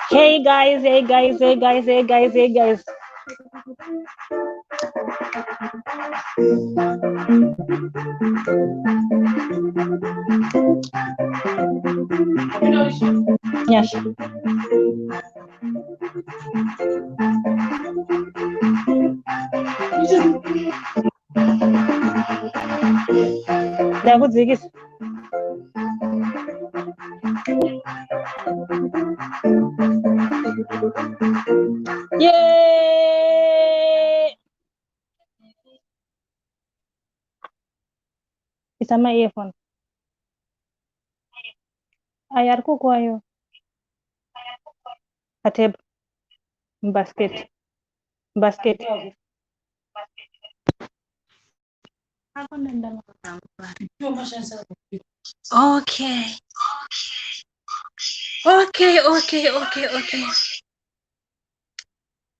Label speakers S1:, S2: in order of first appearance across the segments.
S1: Hey guys, hey guys, hey guys, hey guys, hey guys. Yes. Ndakuzikisa. Yay! Isa my earphone. Ayar ko kwayo. Ateb. Basket. Basket. Okay. Okay.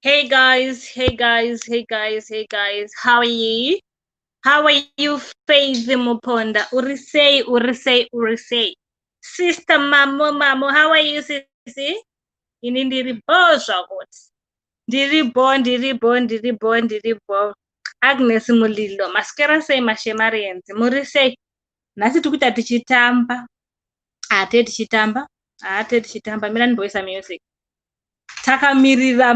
S1: Hey guys, hey guys, hey guys, hey guys. How are you? How are you, Faith Muponda? Urisei. Sister Mamo, how are you, sisi? Ini ndiribo zvakoti. Ndiribo. Agnes Mulilo, maskera sei Shemarians. Murisei. Nasi tukuita tichitamba. Ate tichitamba. Mira ndimboisa music. Takamirira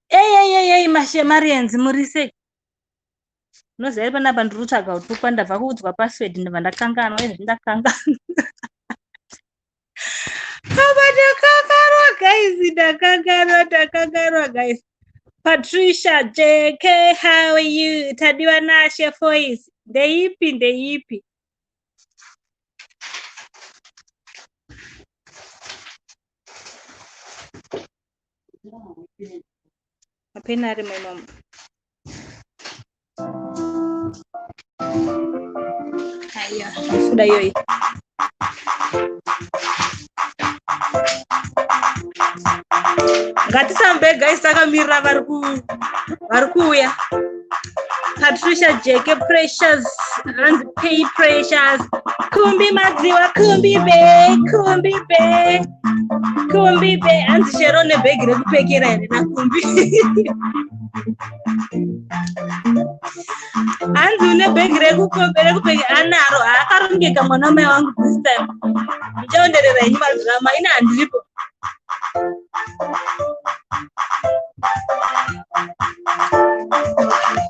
S1: Hey, Shemarians, murisei. Unoziva here panapa ndiri kutsvaga utupwa ndabva kuudzwa password ndabva ndakanganwa ndakanganwa. Ndakanganwa guys. Patricia JK, how are you? Tadiwa nashe voice. Ndeipi. Apena ari my mom. Aya, sudah yoi. Ngatisambe guys, takamira vari kuuya. Patricia JK Precious and Pay Precious. Kumbi madziwa, kumbi be. Anzi chero nebhegi rekupekera here nakumbi. Anzi une bhegi rekupekera anaro akarongeka mwana mai wangu this time. Ndichaonderera henyu madrama ina handiripo.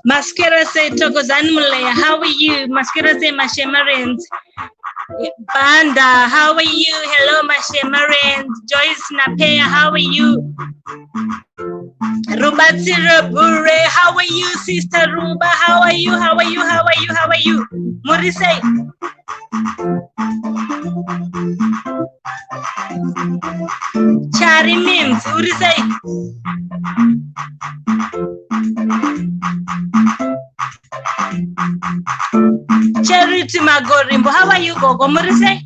S1: Mascara say Tokozan Mulaya, how are you? Mascara say Shemarians. Banda, how are you? Hello, Shemarians. Joyce Napea, how are you? Rubatsi Rabure, how are you, Sister Ruba? How are you? Murisei. Chari means Urisei. Charity Magorimbo, how are you, Gogo Murisei?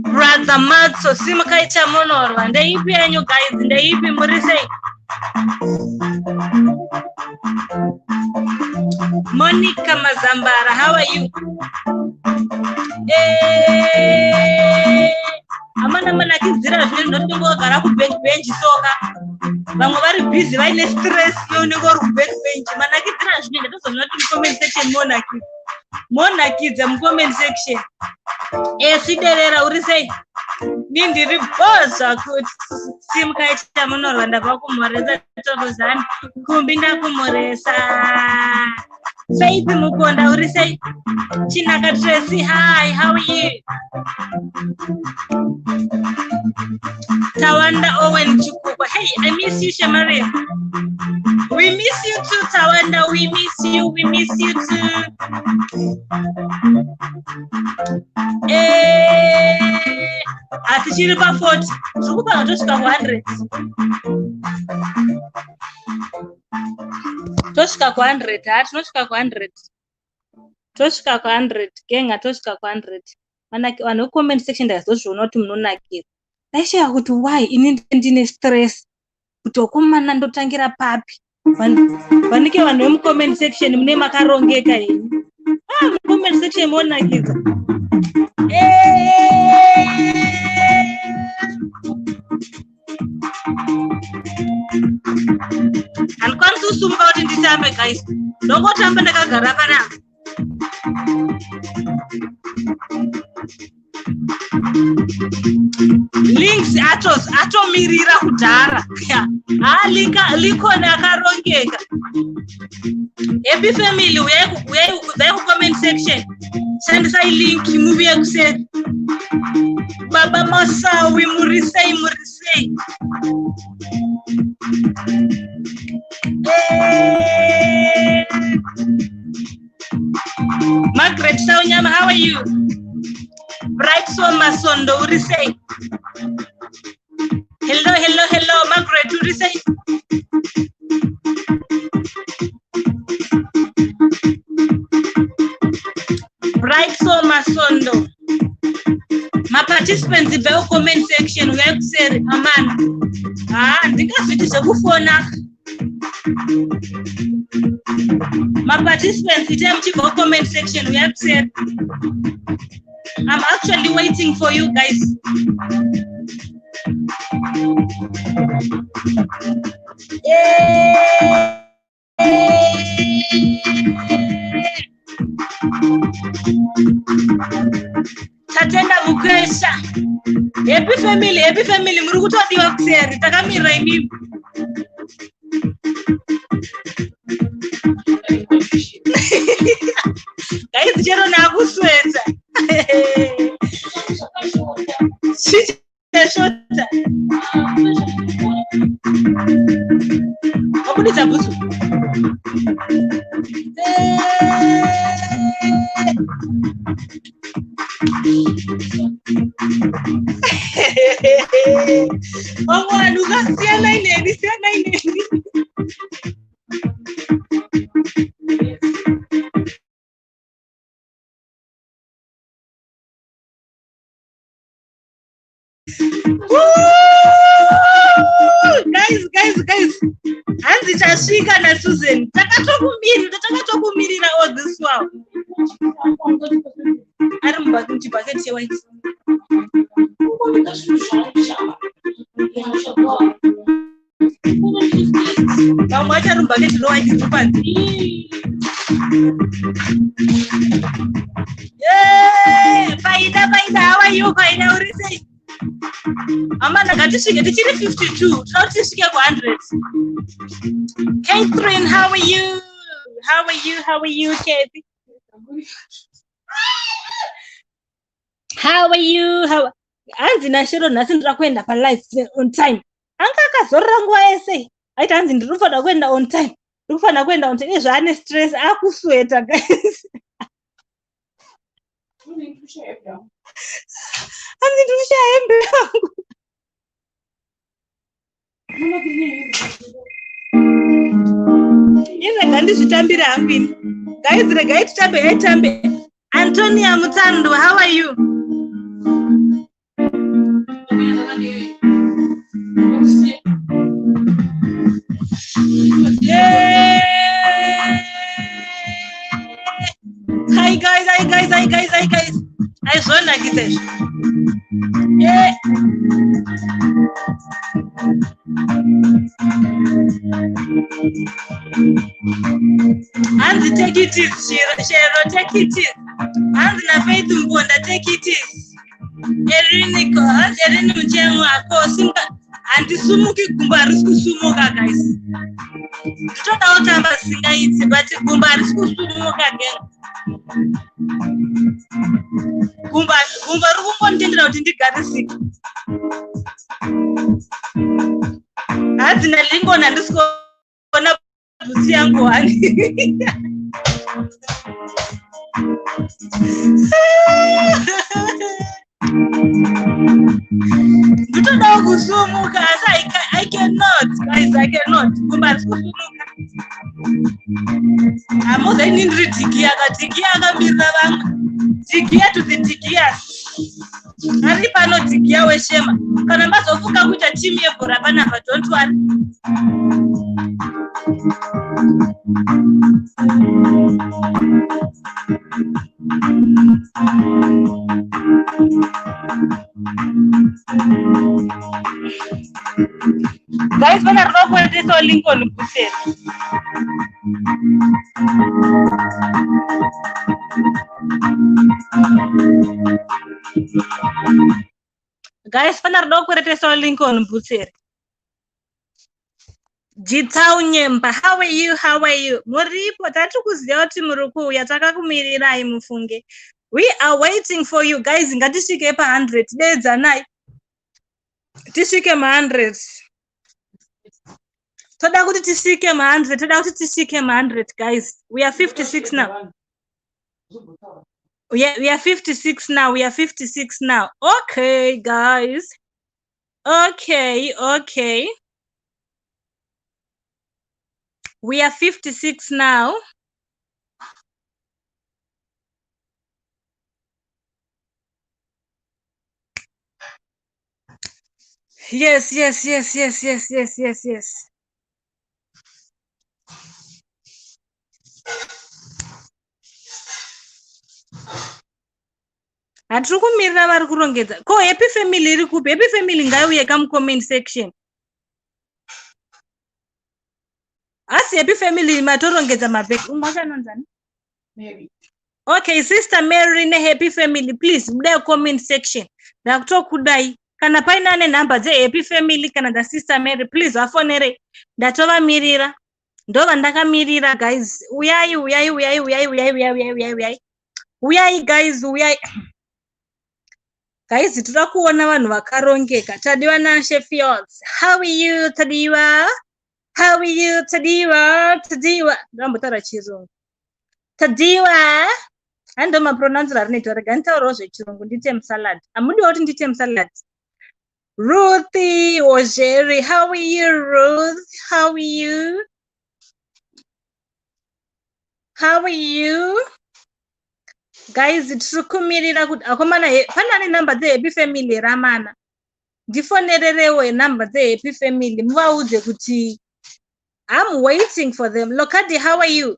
S1: Brother Matso, Simakaicha Monor, and they be and you guys, and they be Murisei. Monica Mazambara, how are you? Amana kizira zvino ndingo gara ku bench soka. Vamwe vari busy vaine stress yoniko ku bench. Mana kizira zvino ndozozvino kuti comment section monarchy dza comment section. Siderera uri sei? Nindiri boza kuti simkaita munorwa ndabva kumhoresa Tokozani. Kumbi ndakumhoresa. Faith Mukonda uri sei? Chinaka Tracy, hi, how are you? Tawanda Owen Chukukwa, hey, I miss you, Shemari. We miss you too, Tawanda, we miss you too. Ati chiripa 40, Chukupa tosvika 100. Tosvika 100, hatinotosvika 100. Tosvika 100, genga tosvika 100. Vanhu comment section ndazozviona kuti munonakira. Ndaishaya kuti why ini ndine stress kutokumana ndotangira papi vanike vanhu vemucomment section mune makarongeka henyu mucomment section monakidza handikwanisi kusumuka kuti nditambe guys ndongotamba ndakagara panapa links atomirira kudhara likona akarongeka happy family uyai kucomment section shandisai link muvuye kuseri baba masawi murisei Margaret Saunyama, how are you? Bright Soma Sondo, what is say? Hello, Margaret, what is say? Bright Soma Sondo. My participants in the comment section, we have said, Aman. I think it is a phone. My participants in the comment section, we have said, I'm actually waiting for you guys. Tatenda mukesha. Happy family, murukuto diwa kuseri, takamira imi. Guys, jero na kusweta. Shota. Okudi tabusu. Wangu siana ineni. Guys. Hanzi chasvika na Susan. Takatokumirira all this while. Ari mubaketi chewaiti. Vamwe achari mubaketi rowaiti rupanzi. Faida, how are you? Faida, what is it? Amanda ngatisvike tichiri 52 tisvike ku100. Catherine, how are you? Kathy? How are you? Hanzi nashero nhasi ndira kuenda palive on time. Anga akazorora nguva yese aiti hanzi ndinofanira kuenda on time. Izvaane stress akusweta guys. Hanzi ndikushaya hembe yangu. Ine ngandizvitambira hangu ini. Guys, regai titambe. Antonia Mutando, how are you? Hi guys. I saw Nagitesh. And take it easy, Shero, take it easy. And na faith mbonda, take it easy. Eriniko, Erin Mchemu ako simba. And sumuki gumba risku sumuka guys. Tutoka otamba singa iti, but gumba risku sumuka again. Gumba rukumbo ntendera kuti ndigarisike. Hadzi nalingona ndisikona bvudzi yangu hani. Nditoda kusumuka asi I cannot guys, I cannot. Gumba riskusumuka. Amozeni ndiri tigia akamirira vamwe. Tigia to the tigias. ari panodzigiya weshema kana mazofuka kuita timu yebhora panapa, don't worry. Guys, when I rock with this all link on Pusset. Guys, when I rock with this all link on Pusset. Jitau Nyemba, how are you? How are you? Muripo, tatu kuziya kuti muruku yataka kumirirai mufunge. We are waiting for you guys. Ngatishike pa 100 days anai. Tishike ma 100. Toda kuti tishike ma 100. Toda kuti tishike ma 100 guys. We are 56 now. We are 56 now. We are 56 now. Okay, guys. Okay. We are 56 now. Yes. Hatiri kumirira vari kurongedza. Ko happy family iri kupi? Happy family ngaiuye kamu comment section. Asi happy family matorongedza mabheki. Umwachanonzani? Mary. Okay, sister Mary ne happy family, please budai comment section. Ndakutokudai. Kana paina ne number dze happy family kana da sister Mary, please vafonere. Ndatova mirira. Ndova ndakamirira guys. Uyai. Uyai guys, uyai. Guys, tira kuona vanhu vakarongeka. Tadiwa na Sheffields. How are you, Tadiwa? How are you, Tadiwa? Ndambotara chirungu. Tadiwa. Ando mapronounce rarinoita rega nditaurawo zvechirungu ndite salad. Amudi kuti ndite salad. Ruthie Ojeri, how are you, Ruth? How are you? How are you? Guys, tikumirira kuti akomana panane number dze happy family ramana. Ndifonererewo number dze happy family muvaudze kuti I'm waiting for them. Lokadi, how are you?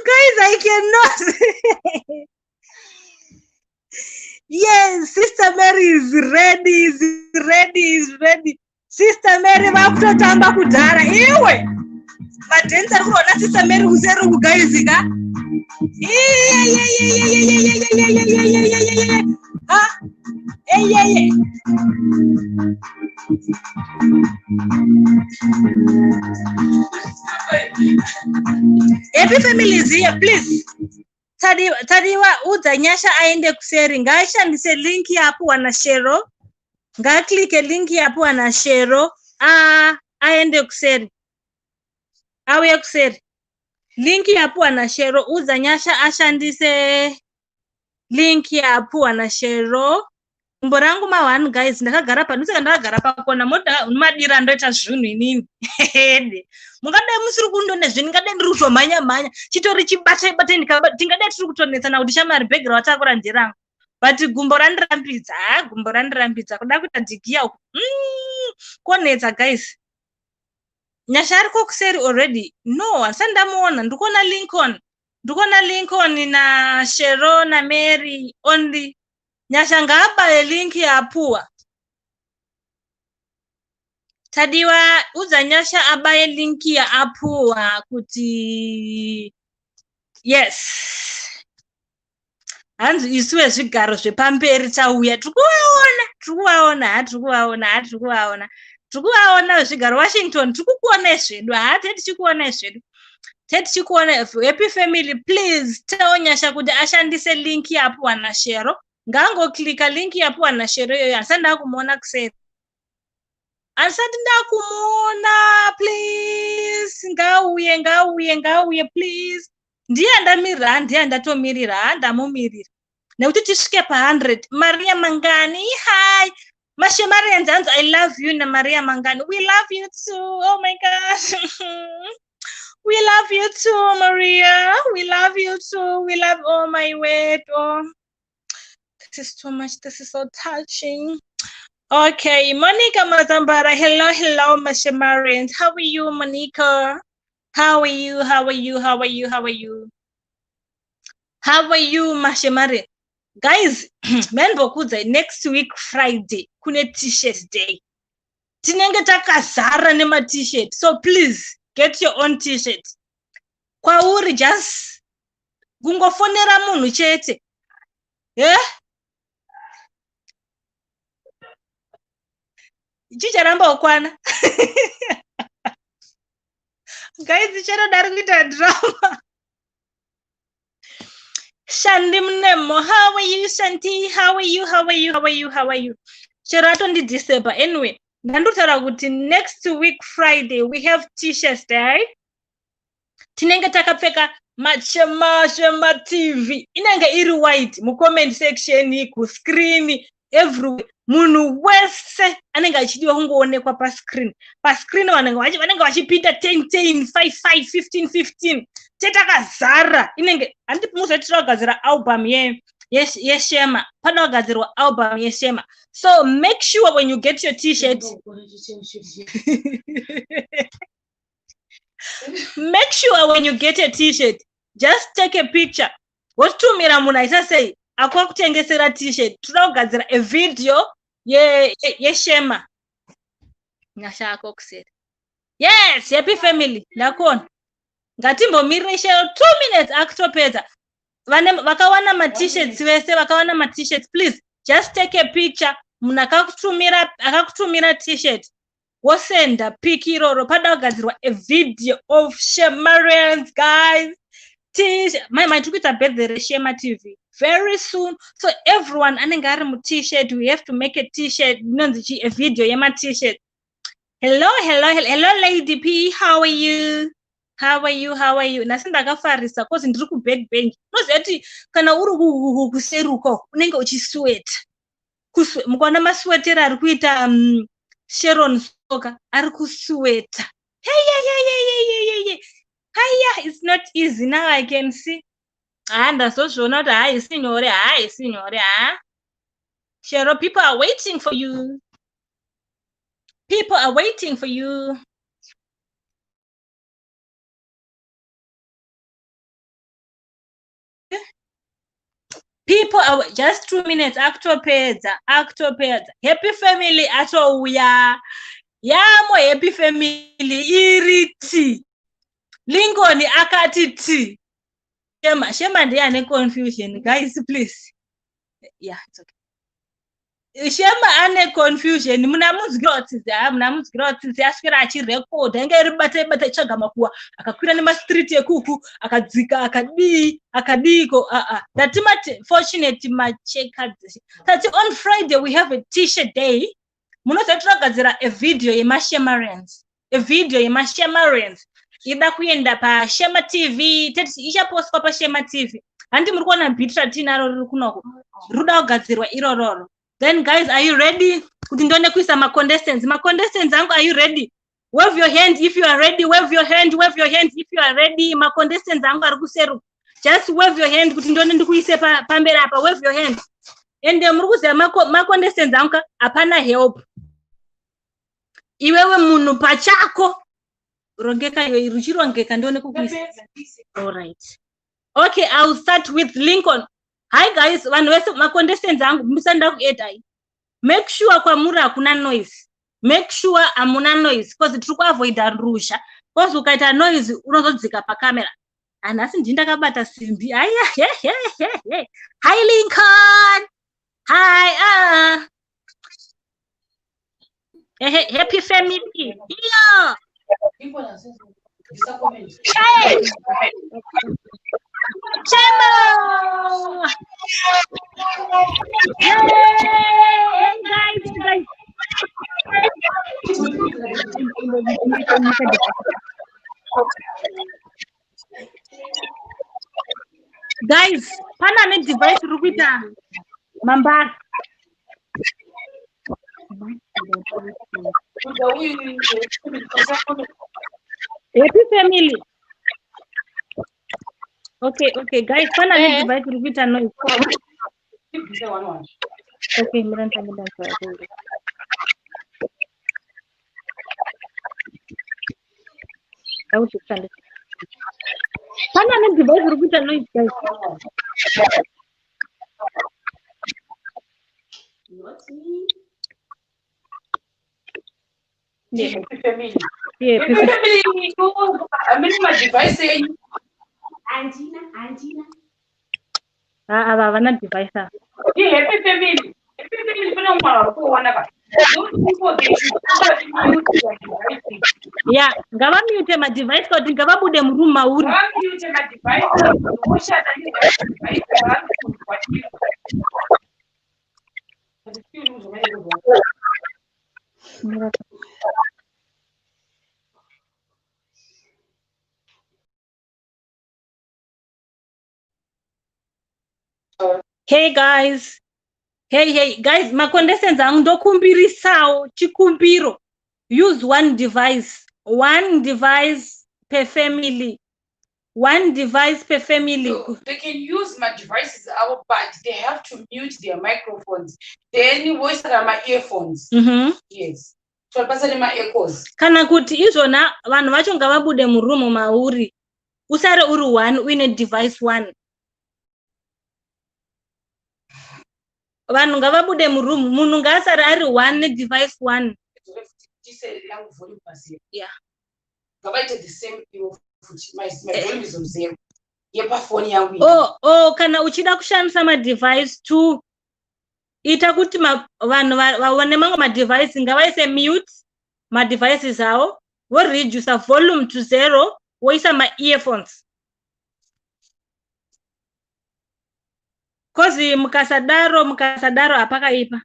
S1: Guys, I cannot. Yes, Sister Mary is ready. Sister Mary, vakutotamba kudhara. Iwe! Madenza kuona Sister Mary kuzeru kugaizika. Happy family is here, please. Tadiwa udza nyasha aende kuseri. Ngaishandise link yapo wana share. Ngaklike link yapo wana share. Aende kuseri. Auye kuseri. Link yapo wana share. Udza nyasha ashandise link yapo wana share. Mborangu ma1 guys ndakagara pa ndusika ndakagara pa kona moda unomadira ndoita zvinhu inini. Mungade musiri kundone zvinhu ngade ndiri kutomanya chitori chibata tingade tiri kutonetsana kuti shamari bhegi ratakura ndirangu. But gumbo randirambidza kuda kuita digiya uku. Konetsa guys. Nyasha ariko kuseri already. No, asandamuona ndikona Lincoln na Shero na Mary only. Nyasha ngaabaye link yapuwa. Tadiwa udza nyasha abaye link ya apuwa kuti yes. Hanzi isuwe zvigaro zvepamberi tauya tikuwaona zvigaro Washington tikukuona zvedu tikuona zvedu. Tikuona happy family, please tell nyasha kuti ashandise link yapuwa na Shero. Ngango klika link yapo wana share asanda kumuona kuseri. Asanda kumuona please. Ngauye please. Ndiye ndatomirira ndamumirira. Nekuti tisvike pa 100. Maria Mangani, hi. Shemarians, I love you na Maria Mangani. We love you too. Oh my gosh. We love you too, Maria. We love you too. We love my word. Oh, this is too much. This is so touching. Okay, Monica Mazambara. Hello, my Shemarians. How are you, Monica? How are you? How are you? How are you? How are you? How are you, my Shemarians? Guys, next week Friday, kune t-shirt day. Tinenge takazara nema t-shirt. So please get your own t-shirt. Kwauri just kungofonera munhu chete. Yeah? Chicharamba ukwana. Guys, chichadari kuita drama. Shandi Mnemo, how are you, Shanti? How are you? How are you? How are you? How are you? Sherato ndi December. Anyway, ndandutaura kuti next week Friday we have t-shirts day. Tinenge takapfeka machema TV. Inenge iri white mu comment section, ku screen, everywhere. Munhu wese anenge achidiwa kungoonekwa pa screen. Pa screen vanenge vachipita 10 5 15 tetakazara. Inenge handipumuzoitira kugadzira album yeshema. Pana kugadzirwa album yeshema. So make sure when you get your t-shirt make sure when you get a t-shirt just take a picture. Wotumira munhu aisasei akwakutengesera t-shirt. Toda kugadzira a video yeshema. Nyasha ako kuseri. Yes, happy family. Ndakona. Ngatimbomirire 2 minutes akutopedza. Vakawana ma t-shirts vese, vakawana ma t-shirts, please just take a picture. Munhu akakutumira t-shirt. Wosenda pic iroro pada kugadzirwa a video of Shemarians, guys. My tukuita birthday reShema TV very soon. So everyone anenge ari mu t-shirt, we have to make a t-shirt, a video yema t-shirt. Hello Lady P, how are you? How are you? How are you? Nasinda kafarisa cause ndiri ku backbench. Nozati kana uri kuseruko unenge uchisweat. Mukona masweatera ari kuita Sharon Soka ari kusweata. Hey. Hiya, it's not easy now. I can see. And so not signore. Cheryl, people are waiting for you. People are waiting for you. People are just 2 minutes. Actor pairs. Happy family. Ato uya. Yamo happy family. Iriti. Lingoni akati ti. Shema ndiye ane confusion, guys, please. Yeah, it's okay. Shema ane confusion. Muna muzgrotsi aswera achirecord. Enge ribate chaga makuwa. Akakwira nema street yekuku, akadzika, akadiko. That's fortunate macheka. That's on Friday we have a t-shirt day. Munozotra gadzira a video yema Shemarians. Ida kuenda pa Shema TV, isha postwa pa Shema TV. Handi muri kuona bitra tinaro riri kunoko. Ruda kugadzirwa irororo. Then guys, are you ready? Kuti ndone kuisa ma contestants. Ma contestants angu, are you ready? Wave your hand if you are ready. Wave your hand if you are ready. Ma contestants angu ari kuseru. Just wave your hand kuti ndone ndikuise pamberi apa. Wave your hand. And muri kuziva ma contestants angu apana help. Iwewe munhu pachako. Rongeka ruchirongeka ndone kukuisa. All right. Okay, I'll start with Lincoln. Hi guys, vanhu vese ma contestants angu musanda kuedai. Make sure kwamuri hakuna noise. Make sure amuna noise because tiri kuavoida rusha. Because ukaita noise unozodzika pa camera. Anasi ndindakabata simbi. Aya. Hi Lincoln. Hi. Happy family. Yeah. Hey! Chemo! Hey, guys. Guys, pana ne device rupita mamba. Happy family. Okay, guys. Finally, device will be noise. Okay, Miran, thank you. I would understand it. Finally, device will be noise, guys.
S2: Yeah, family.
S1: Yeah,
S2: Family, I mean, my device saying,
S3: Angina.
S1: Avana device.
S2: yeah, happy family. Happy family, but I'm not one of us. Those people, they should probably mute their devices.
S1: Yeah, ngava mute my device kuti ngava bude muroom mauri.
S2: Ngava mute my device, woshata device,
S1: Hey guys, guys, macontestants andokumbirisawo chikumbiro. Use one device per family. One device per family.
S2: So they can use my devices, but they have to mute their microphones. Then voice are my earphones. Yes. So pasani my echoes.
S1: Kana kuti izvona vanhu vacho ngavabude muroom mauri. Usare uri one uine device one. Vanhu ngavabude muroom, munhu ngaasare ari one device one. Yeah.
S2: Ngavaite the same my volume is on zero. Yepa phone yangu.
S1: Oh, kana uchida kushandisa ma device two. Ita kuti vanhu vaone mamwe ma device ngavaise mute ma devices awo, wo reduce volume to zero, woisa ma earphones. Kozi mukasadaro apakaipa.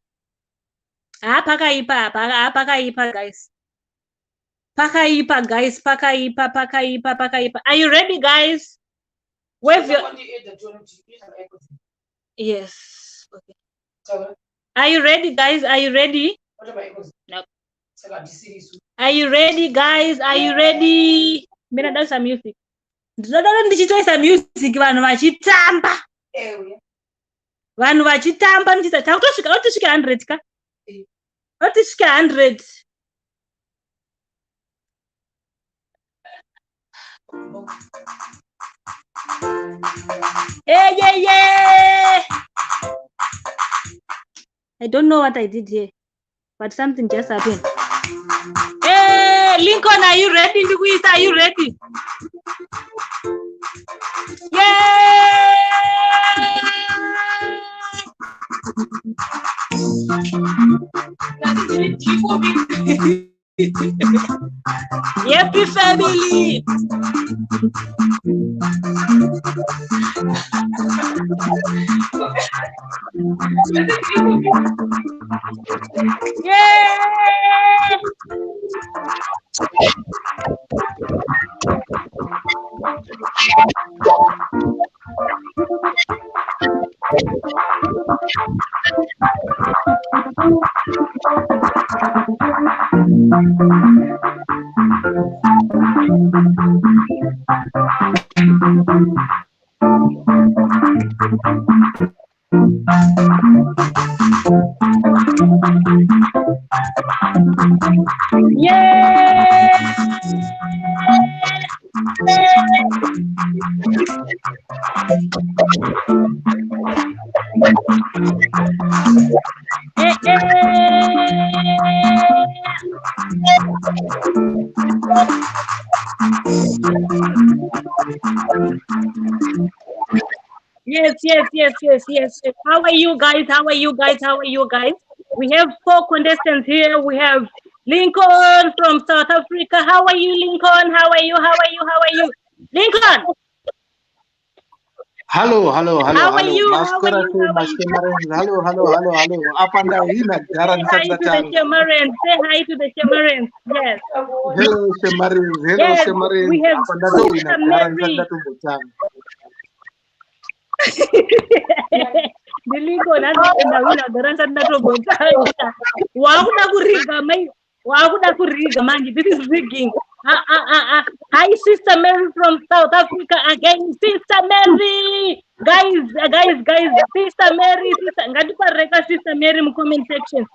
S1: Pakaipa guys. Pakaipa. Are you ready, guys? Wave your... Yes. Okay. Are you ready, guys? Are you ready? No. Are you ready, guys? Are you ready? Mina dance some music. Ndinoda ndichitoisa music vanhu vachitamba. Vanhu vachitamba ndichita kutosvika 100 ka? Kutosvika 100. Yeah. I don't know what I did here, but something just happened. Hey, Lincoln, are you ready? Louise, are you ready? Yeah! Happy family! Yeah! Yes. How are you guys? We have 4 contestants here. We have Lincoln from South Africa. How are you, Lincoln? How are you? Lincoln!
S4: Hello.
S1: How are you?
S4: Hello. Up and down.
S1: Say hi to the Shemarians. Yes.
S4: Hello, Shemarians.
S1: Yes, we have This is rigging.
S5: Hi, Sister Mary from South Africa again. Sister Mary. Guys, Sister Mary, Sister Mary in comment section.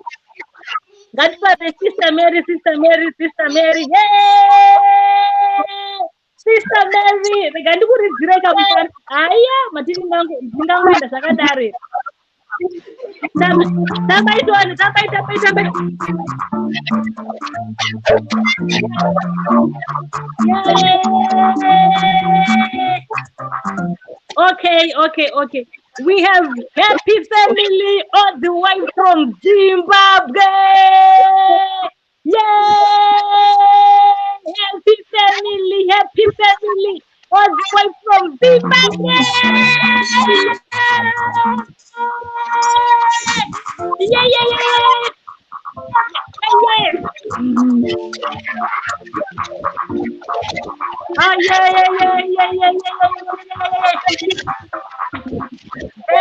S5: Sister Mary. Yay! Sister Mary. Regandikuridzireka mukana. Aya, matiri ndingangoenda zvakadare. Tambaitoni. Okay. We have happy family all the way from Zimbabwe. Yay! Happy family all the way from Zimbabwe. Yeah.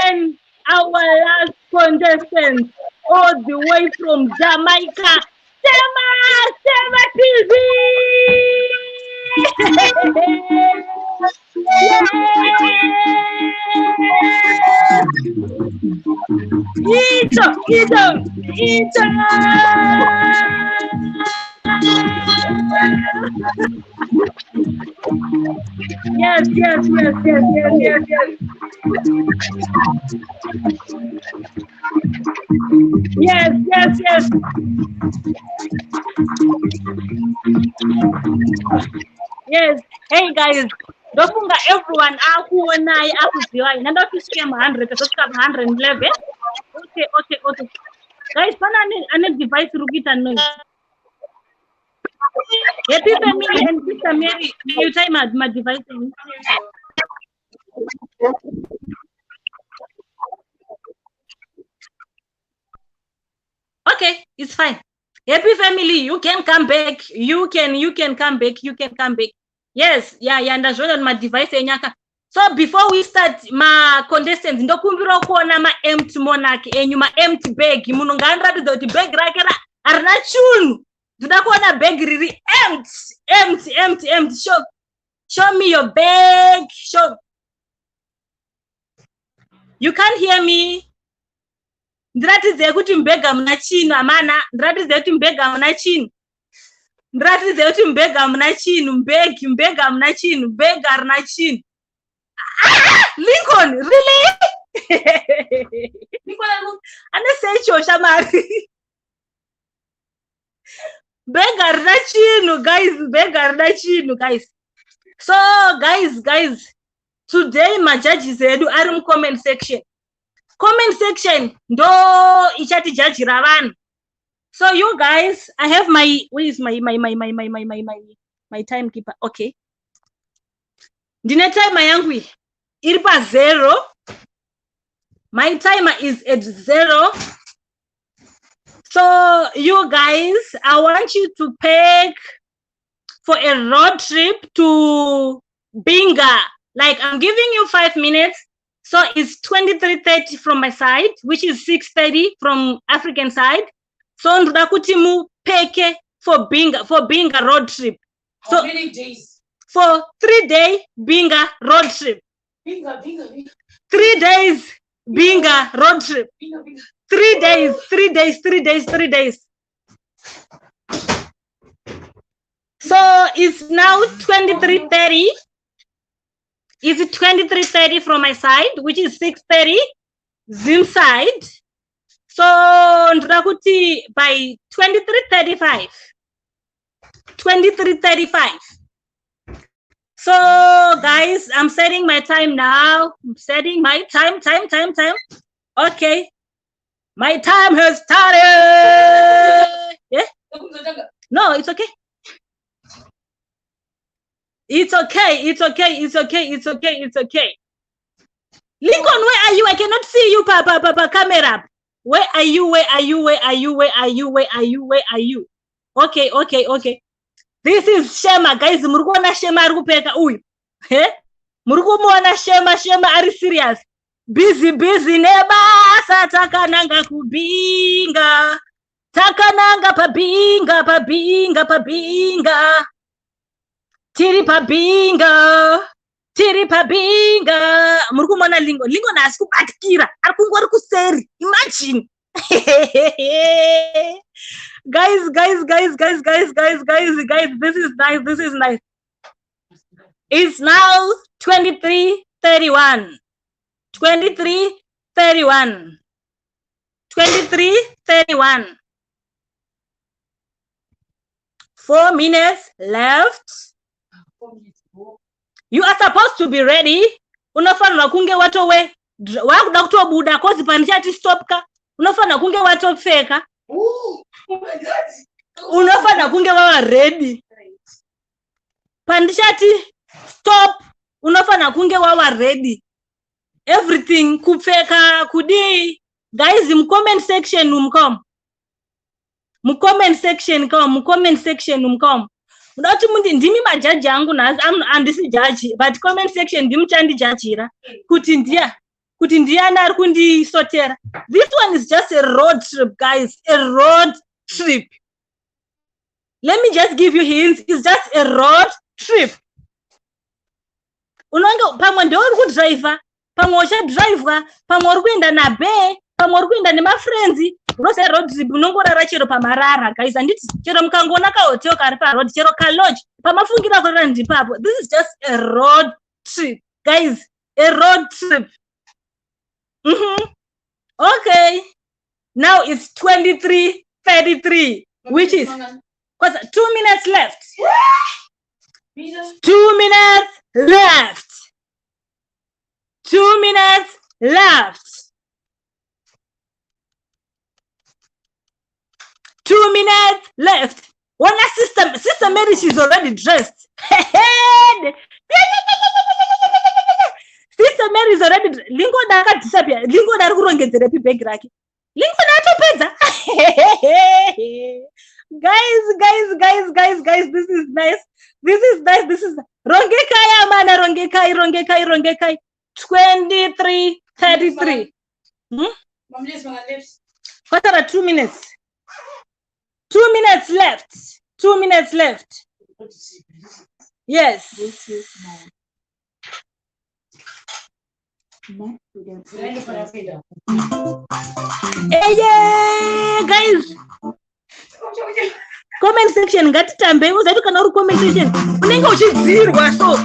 S5: And our last contestant, all the way from Jamaica, Shema TV. Yes. Yes. Hey guys, ndofunga everyone akuonai akuziwai ndandotisvike 100 tosvika 111. Okay. Guys, pana ane device rukita noise. Happy family and Sister Mary, you time my device. Okay, it's fine. Happy family, you can come back. You can come back. Yes, yeah, ndazvona my device enyaka. So before we start, my contestants ndokumbira kuona ma empty monarch enyu ma empty bag munongandiratidza kuti bag rake arina chunhu. Ndoda kuona bag riri empty. Show me your bag. Show. You can't hear me. Ndiratidze kuti mbega muna chinhu amana. Ndiratidze kuti mbega muna chinhu. Mbega muna chinhu. Bega arina chinhu. Lincoln, really? Lincoln, anasecho shamari. Bega arina chinhu, guys. So, guys, today my judges edu are in comment section. Comment section, ndo ichati judge ravan. So you guys, I have my, where is my timekeeper? Okay. Dine timer yangu iripa 0. My timer is at 0. So you guys, I want you to pick for a road trip to Binga. Like I'm giving you 5 minutes. So it's 23:30 from my side, which is 6:30 from African side. So ndoda kuti mupeke for Binga road trip. So
S2: how many days?
S5: For 3-day Binga road trip.
S2: Binga.
S5: 3 days Binga road trip.
S2: Binga.
S5: 3 days. 3 days. So it's now 23:30. Is it 23:30 from my side, which is 6:30 Zim side? So Ndrakuti by 23:35. 23:35. So guys, I'm setting my time now. I'm setting my time. Okay. My time has started. Yeah? No, it's okay. It's okay. Lincoln, where are you? I cannot see you, Papa camera. Where are you? Okay. This is Shema, guys. Murukona Shema rupeka uyu. Murukumuona Shema are serious. Busy nebasa takananga kubinga. Takananga pabinga. tiri pabingo muri kumona lingo naasi kubatikira ari kungori kuseri imagine. guys, this is nice. It's now 23:31. 4 minutes left. You are supposed to be ready. Unofanira kunge watowe wakuda kutobuda kozi pandichati stop ka. Unofanira kunge watopfeka. Unofanira kunge wava ready. Pandichati stop. Unofanira kunge wava ready. Everything kupfeka kudi. Guys, comment section umkom. Comment section umkom. Unoti mundi ndimi majaji angu andisi jaji, but comment section ndimuchandi jajira kuti ndiana ari kundisotera. This one is just a road trip, guys, a road trip. Let me just give you hints. It's just a road trip. Unonge pamwe ndouri kudriver, pamwe uchadriver, pamwe uri kuenda nabe, pamwe uri kuenda nemafriends. Unose road trip unongorara chero pamarara, guys. Anditi chero mukangona kahotel kari paroad, chero kalodge pamafungira kurara ndipapo. This is just a road trip, guys, a road trip. Okay, now it's 23:33, which is 2 minutes left. 2 minutes left. 2 minutes left. 2 minutes left. One sister Mary, she's already dressed. Sister Mary is already lingo daka disappear. Lingo dari kurongedzera bag rake. Lingo natopedza. Guys, this is nice. This is rongekai mana rongekai. 23:33. What are 2 minutes? 2 minutes left. 2 minutes left. Yes. Hey, guys. Comment section ngatitambe uzati kana uri comment section unenge uchidzirwa so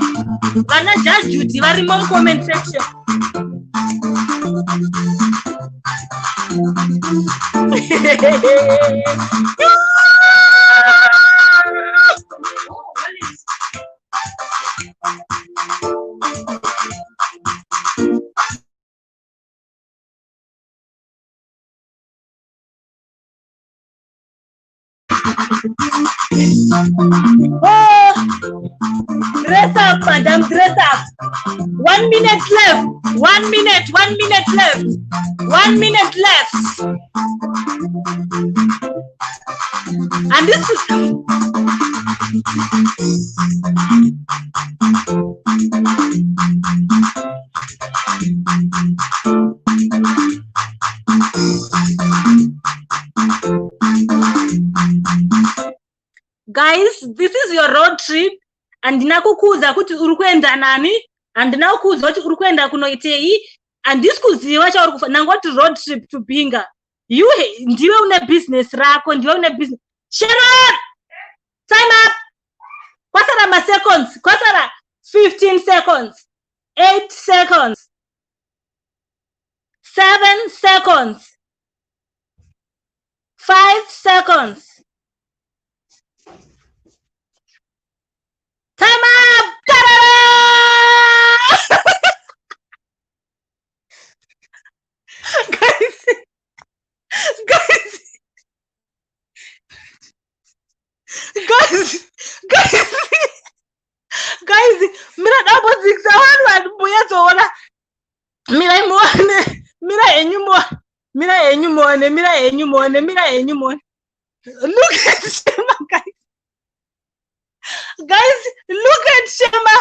S5: vana judge vari mu comment section. Oh, dress up, madam, dress up. 1 minute left. 1 minute left. 1 minute left. And this is guys, this is your road trip and ndinakukuudza kuti uri kuenda nani and ndinakuudza kuti uri kuenda kunoitei and ndisikuziva chauri kufa nangoti road trip to Binga. You ndiwe une business rako, ndiwe une business. Sharon, time up. Kwasara ma seconds, kwasara 15 seconds, 8 seconds, 7 seconds, 5 seconds. Time up! Guys, mira double six one buya zona. Mira enyumone. Look at Shema, guys. Guys, look at Shema,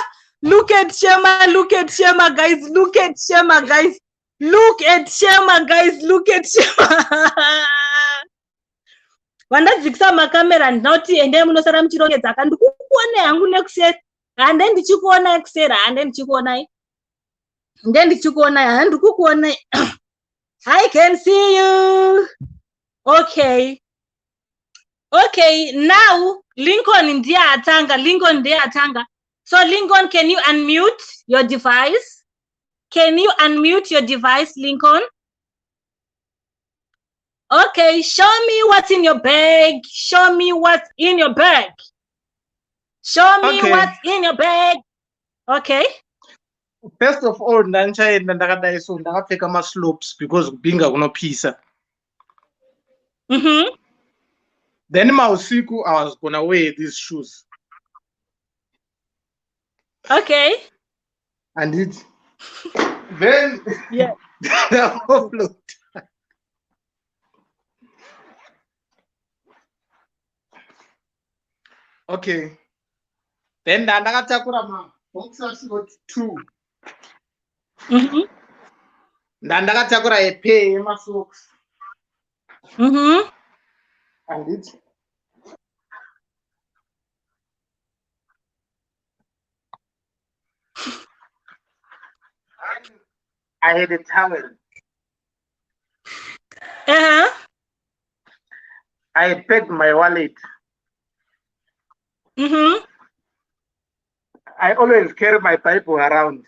S5: guys. Look at Shema, guys. Wanda zikisa makamera ndauti ende munosara muchirongedza ndikukuone hangu next And then ndichikuona Sarah, and then ndichikuona. Then ndichikuona, and ndikukuona. I can see you. Okay. Okay, now Lincoln ndiye atanga. So Lincoln, can you unmute your device? Can you unmute your device, Lincoln? Okay, show me what's in your bag. Show me what's in your bag. Show me what's in your bag. Okay.
S4: First of all, ndandchaenda ndakadai so ndakapfeka maslopes because kubinga kunopisa. Then mausiku I was gonna wear these shoes.
S5: Okay.
S4: And it then
S5: yeah.
S4: the upload. Okay. Then ndakatakura maboxers got 2. Ndakatakura a pair of socks. And it I had a towel. I packed my wallet. I always carry my Bible around.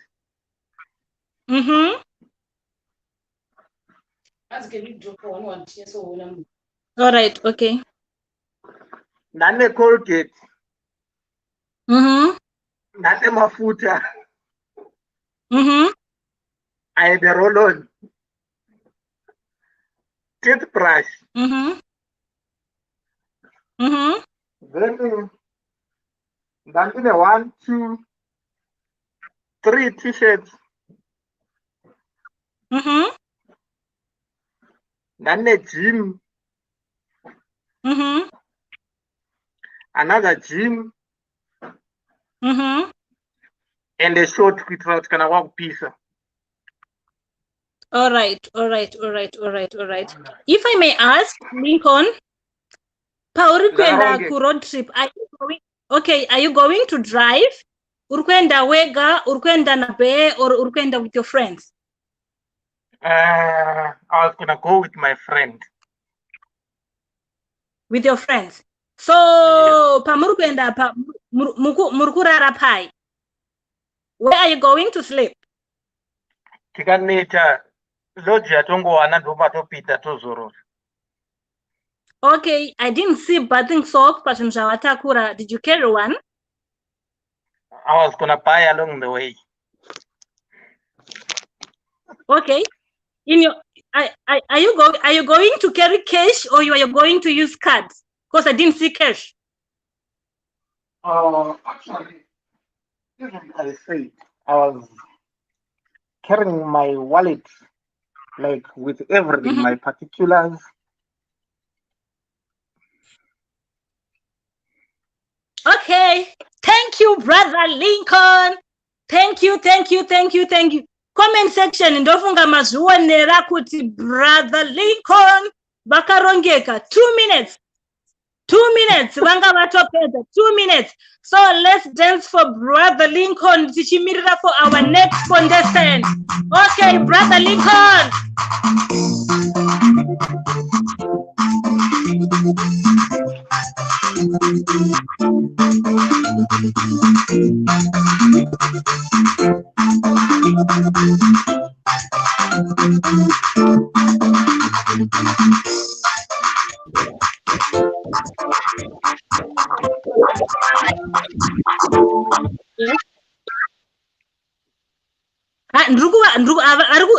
S5: All right, okay.
S4: None Colgate. None mafuta. I had a roll-on. Toothbrush. Then in a 1, 2, 3 t-shirts. Then a gym. Another gym. And a short without kind of walk pizza.
S5: All right. If I may ask, Lincoln, Paurikwenda ku road trip, are you going? Okay, are you going to drive? Urkwenda wega, urkwenda na be, or urkwenda with your friends?
S4: I was gonna go with my friend.
S5: With your friends. So pamurkwenda pa murkurara pai. Where are you going to sleep?
S4: Tikaneta lodge yatongowana ndomatopita tozorora.
S5: Okay, I didn't see bathing soap, but did you carry one?
S4: I was gonna buy along the way.
S5: Okay. Are you going to carry cash, or are you going to use cards? Because I didn't see cash.
S4: Actually, I said I was carrying my wallet, like with everything, my particulars.
S5: Okay, thank you, brother Lincoln. Thank you. Comment section ndofunga mazvionera kuti brother Lincoln vakarongeka. 2 minutes vanga vatopedza 2 minutes. So let's dance for brother Lincoln tichimirira for our next contestant. Okay, brother Lincoln.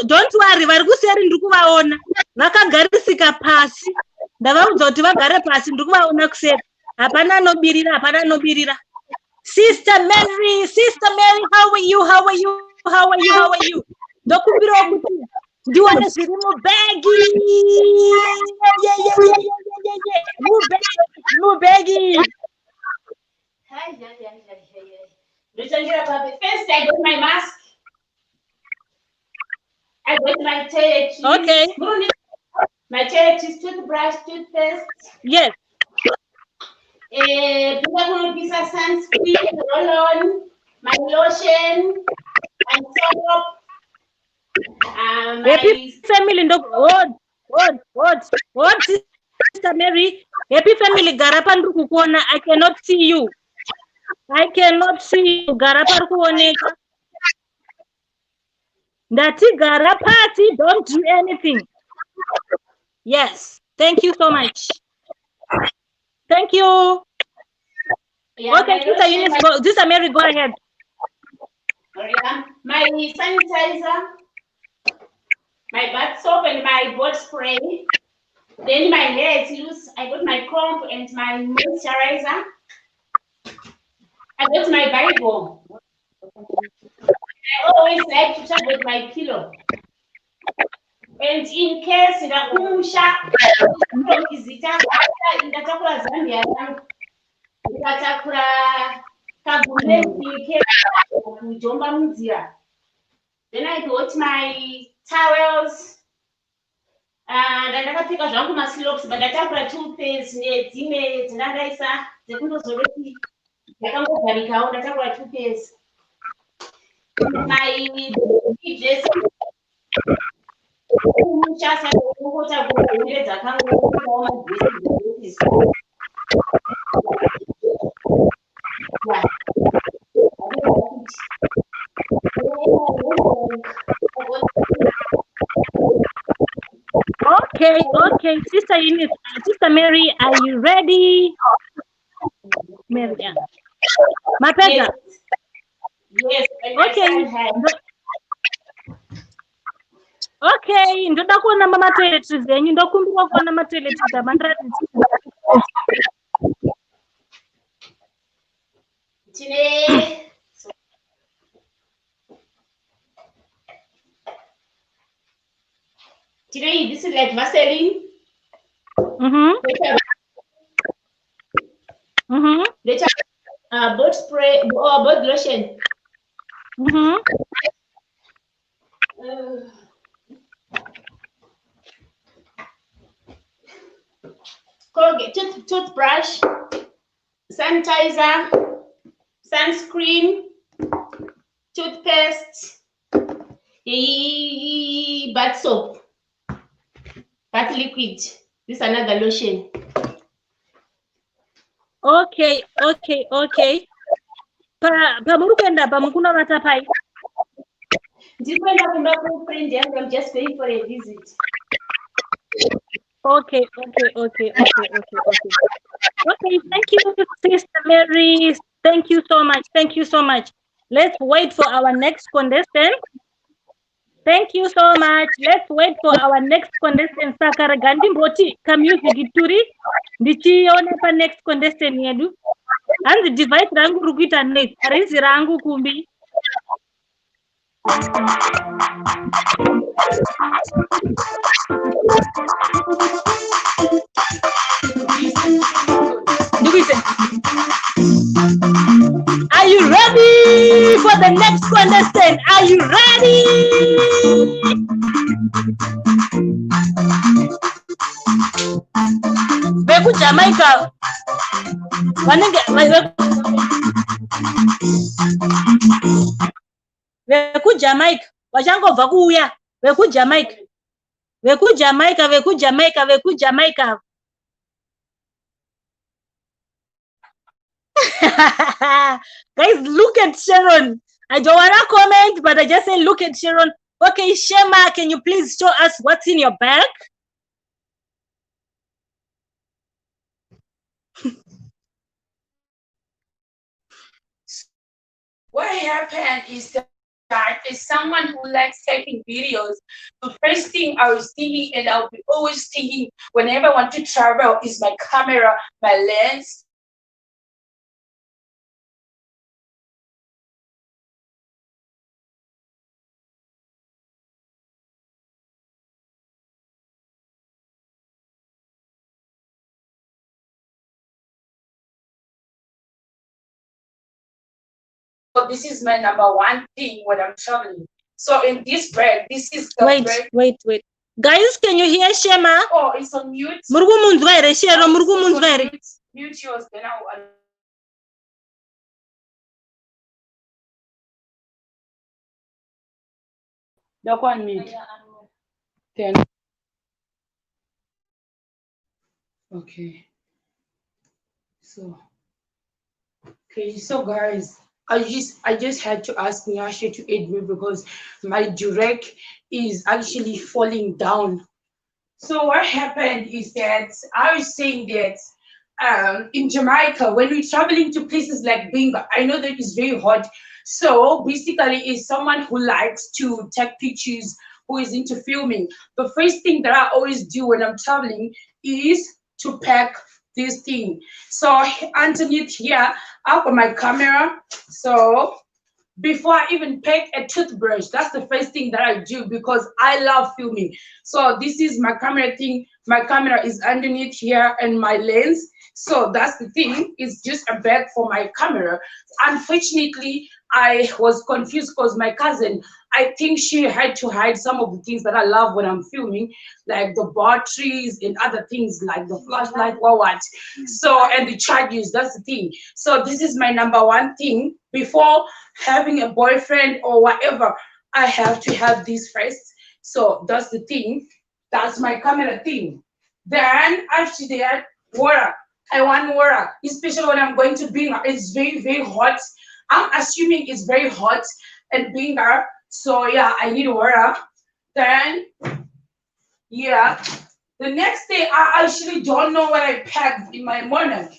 S5: Don't worry, vari kuseri ndiri kuvaona vakagarisika pasi. Ndavaudza kuti vagare pasi, ndiri kuvaona kuseri. Hapana anobirira. Sister Mary, how are you? Ndokumbirawo kuti ndiwane zviri mubhegi. Mubhegi.
S3: First, I got my mask. I got my toilet cheese.
S5: Okay.
S3: My toilet cheese, toothbrush, toothpaste.
S5: Yes.
S3: Sunscreen, roll-on. my lotion, my soap.
S5: Happy family, what, Sister Mary? Happy family, Garapa Ndukukona, I cannot see you. Garapa Rukuoneka. Ndati Garapati, don't do anything. Yes, thank you so much. Thank you.
S3: Yeah,
S5: Okay, Sister Mary, go ahead.
S3: My sanitizer, my bath soap, and my body spray. Then my hair is loose. I got my comb and my moisturizer. I got my Bible. I always like to chat with my pillow. And in case ndakumusha ndokizita ndatakura Zambia ndatakura kabuneti kujomba munzira. Then I got my towels and ndakapfeka zvangu maslopes but ndatakura toothpaste nedzimwe dzinandaisa dzekundozoroti ndakangovharikawo ndatakura toothpaste. My dress chasa kokota kuhule dzakangoawo madresi.
S5: Okay, Sister Mary, are you ready? Mary, yeah. Mapega.
S3: Yes.
S5: Okay, ndoda kuona mama toilet zenyu, ndokumbirwa kuona ma toilet dzamandira.
S3: Today, this is like Vaseline. Body spray or body lotion. Colgate, toothbrush, sanitizer, sunscreen, toothpaste, bath soap, bath liquid. This is another lotion.
S5: Okay. Pamurukenda pamukuna vatapai.
S3: I'm just going for a visit.
S5: Okay. Okay, thank you, Sister Mary. Thank you so much. Let's wait for our next contestant. Thank you so much. Let's wait for our next contestant. Sakara Gandhi Mboti, music ituri. Ndichiona pa next contestant yedu. And the device rangu rukita net. Arisi rangu kumbi. Are you ready for the next contestant? Are you ready? Beku Jamaica. Beku Jamaica. Wachango vakuya. Beku Jamaica. Guys, look at Sharon. I don't want to comment, but I just say look at Sharon. Okay, Shema, can you please show us what's in your bag?
S2: What happened is that as someone who likes taking videos, the first thing I was thinking, and I'll be always thinking whenever I want to travel, is my camera, my lens. So this is my number one thing when I'm traveling. So in this bag, this is the bag.
S5: Wait. Guys, can you hear Shema?
S2: Oh, it's on mute.
S5: Mute
S2: Mute yours, then I'll Look 1 minute. Then. Okay. So. Okay. So guys, I just had to ask Nyasha to aid me because my direct is actually falling down. So what happened is that I was saying that in Jamaica, when we're traveling to places like Binga, I know that it's very hot. So basically, it's someone who likes to take pictures, who is into filming. The first thing that I always do when I'm traveling is to pack this thing. So underneath here, I've got my camera. So before I even pack a toothbrush, that's the first thing that I do because I love filming. So this is my camera thing. My camera is underneath here and my lens. So that's the thing. It's just a bag for my camera. Unfortunately, I was confused because my cousin, I think she had to hide some of the things that I love when I'm filming, like the batteries and other things like the flashlight or what. So, and the charges, that's the thing. So this is my number one thing. Before having a boyfriend or whatever, I have to have this first. So that's the thing. That's my camera thing. Then after that, water. I want water, especially when I'm going to Binga. It's very, very hot. I'm assuming it's very hot and Binga. So yeah, I need water. Then yeah, the next day I actually don't know what I packed in my morning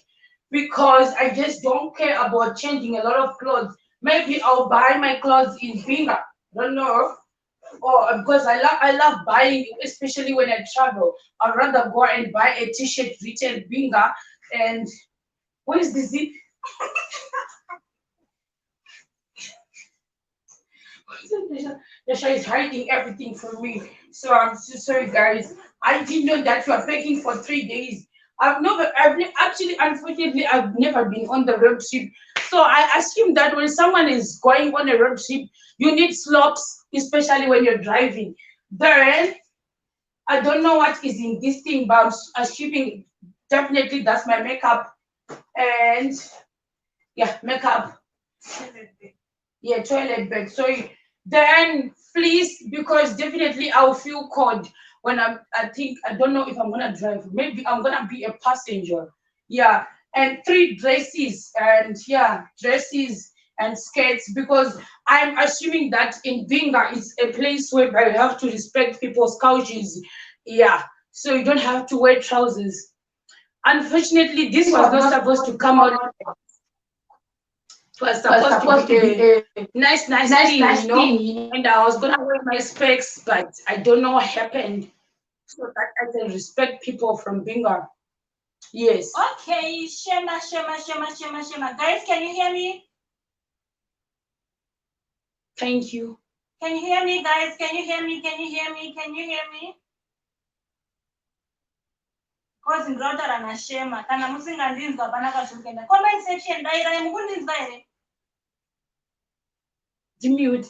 S2: because I just don't care about changing a lot of clothes. Maybe I'll buy my clothes in Binga. Don't know. Or because I love buying, especially when I travel. I'd rather go and buy a t-shirt written Binga and what is the zip? Dasha is hiding everything from me. So I'm so sorry, guys. I didn't know that you are packing for 3 days. Actually, unfortunately, I've never been on the road trip. So I assume that when someone is going on a road trip, you need slops, especially when you're driving. Then, I don't know what is in this thing, but I'm assuming definitely that's my makeup. And yeah, makeup. Yeah, toilet bag. Sorry. Then please, because definitely I'll feel cold when I think I don't know if I'm gonna drive. Maybe I'm gonna be a passenger. Yeah. And 3 dresses and yeah, dresses and skirts because I'm assuming that in Binga it's a place where I have to respect people's couches. Yeah. So you don't have to wear trousers. Unfortunately, this was not supposed to come out. It was supposed to be a nice thing, And I was gonna wear my specs, but I don't know what happened. So that I can respect people from Binga. Yes.
S5: Okay, Shema. Guys, can you hear me?
S2: Thank you.
S5: Can you hear me, guys? Can you hear me? Because ndinotaura naShema kana musingandinzwa panaka zvikuenda. Comment section dairai mukundinzwa here?
S2: Mute.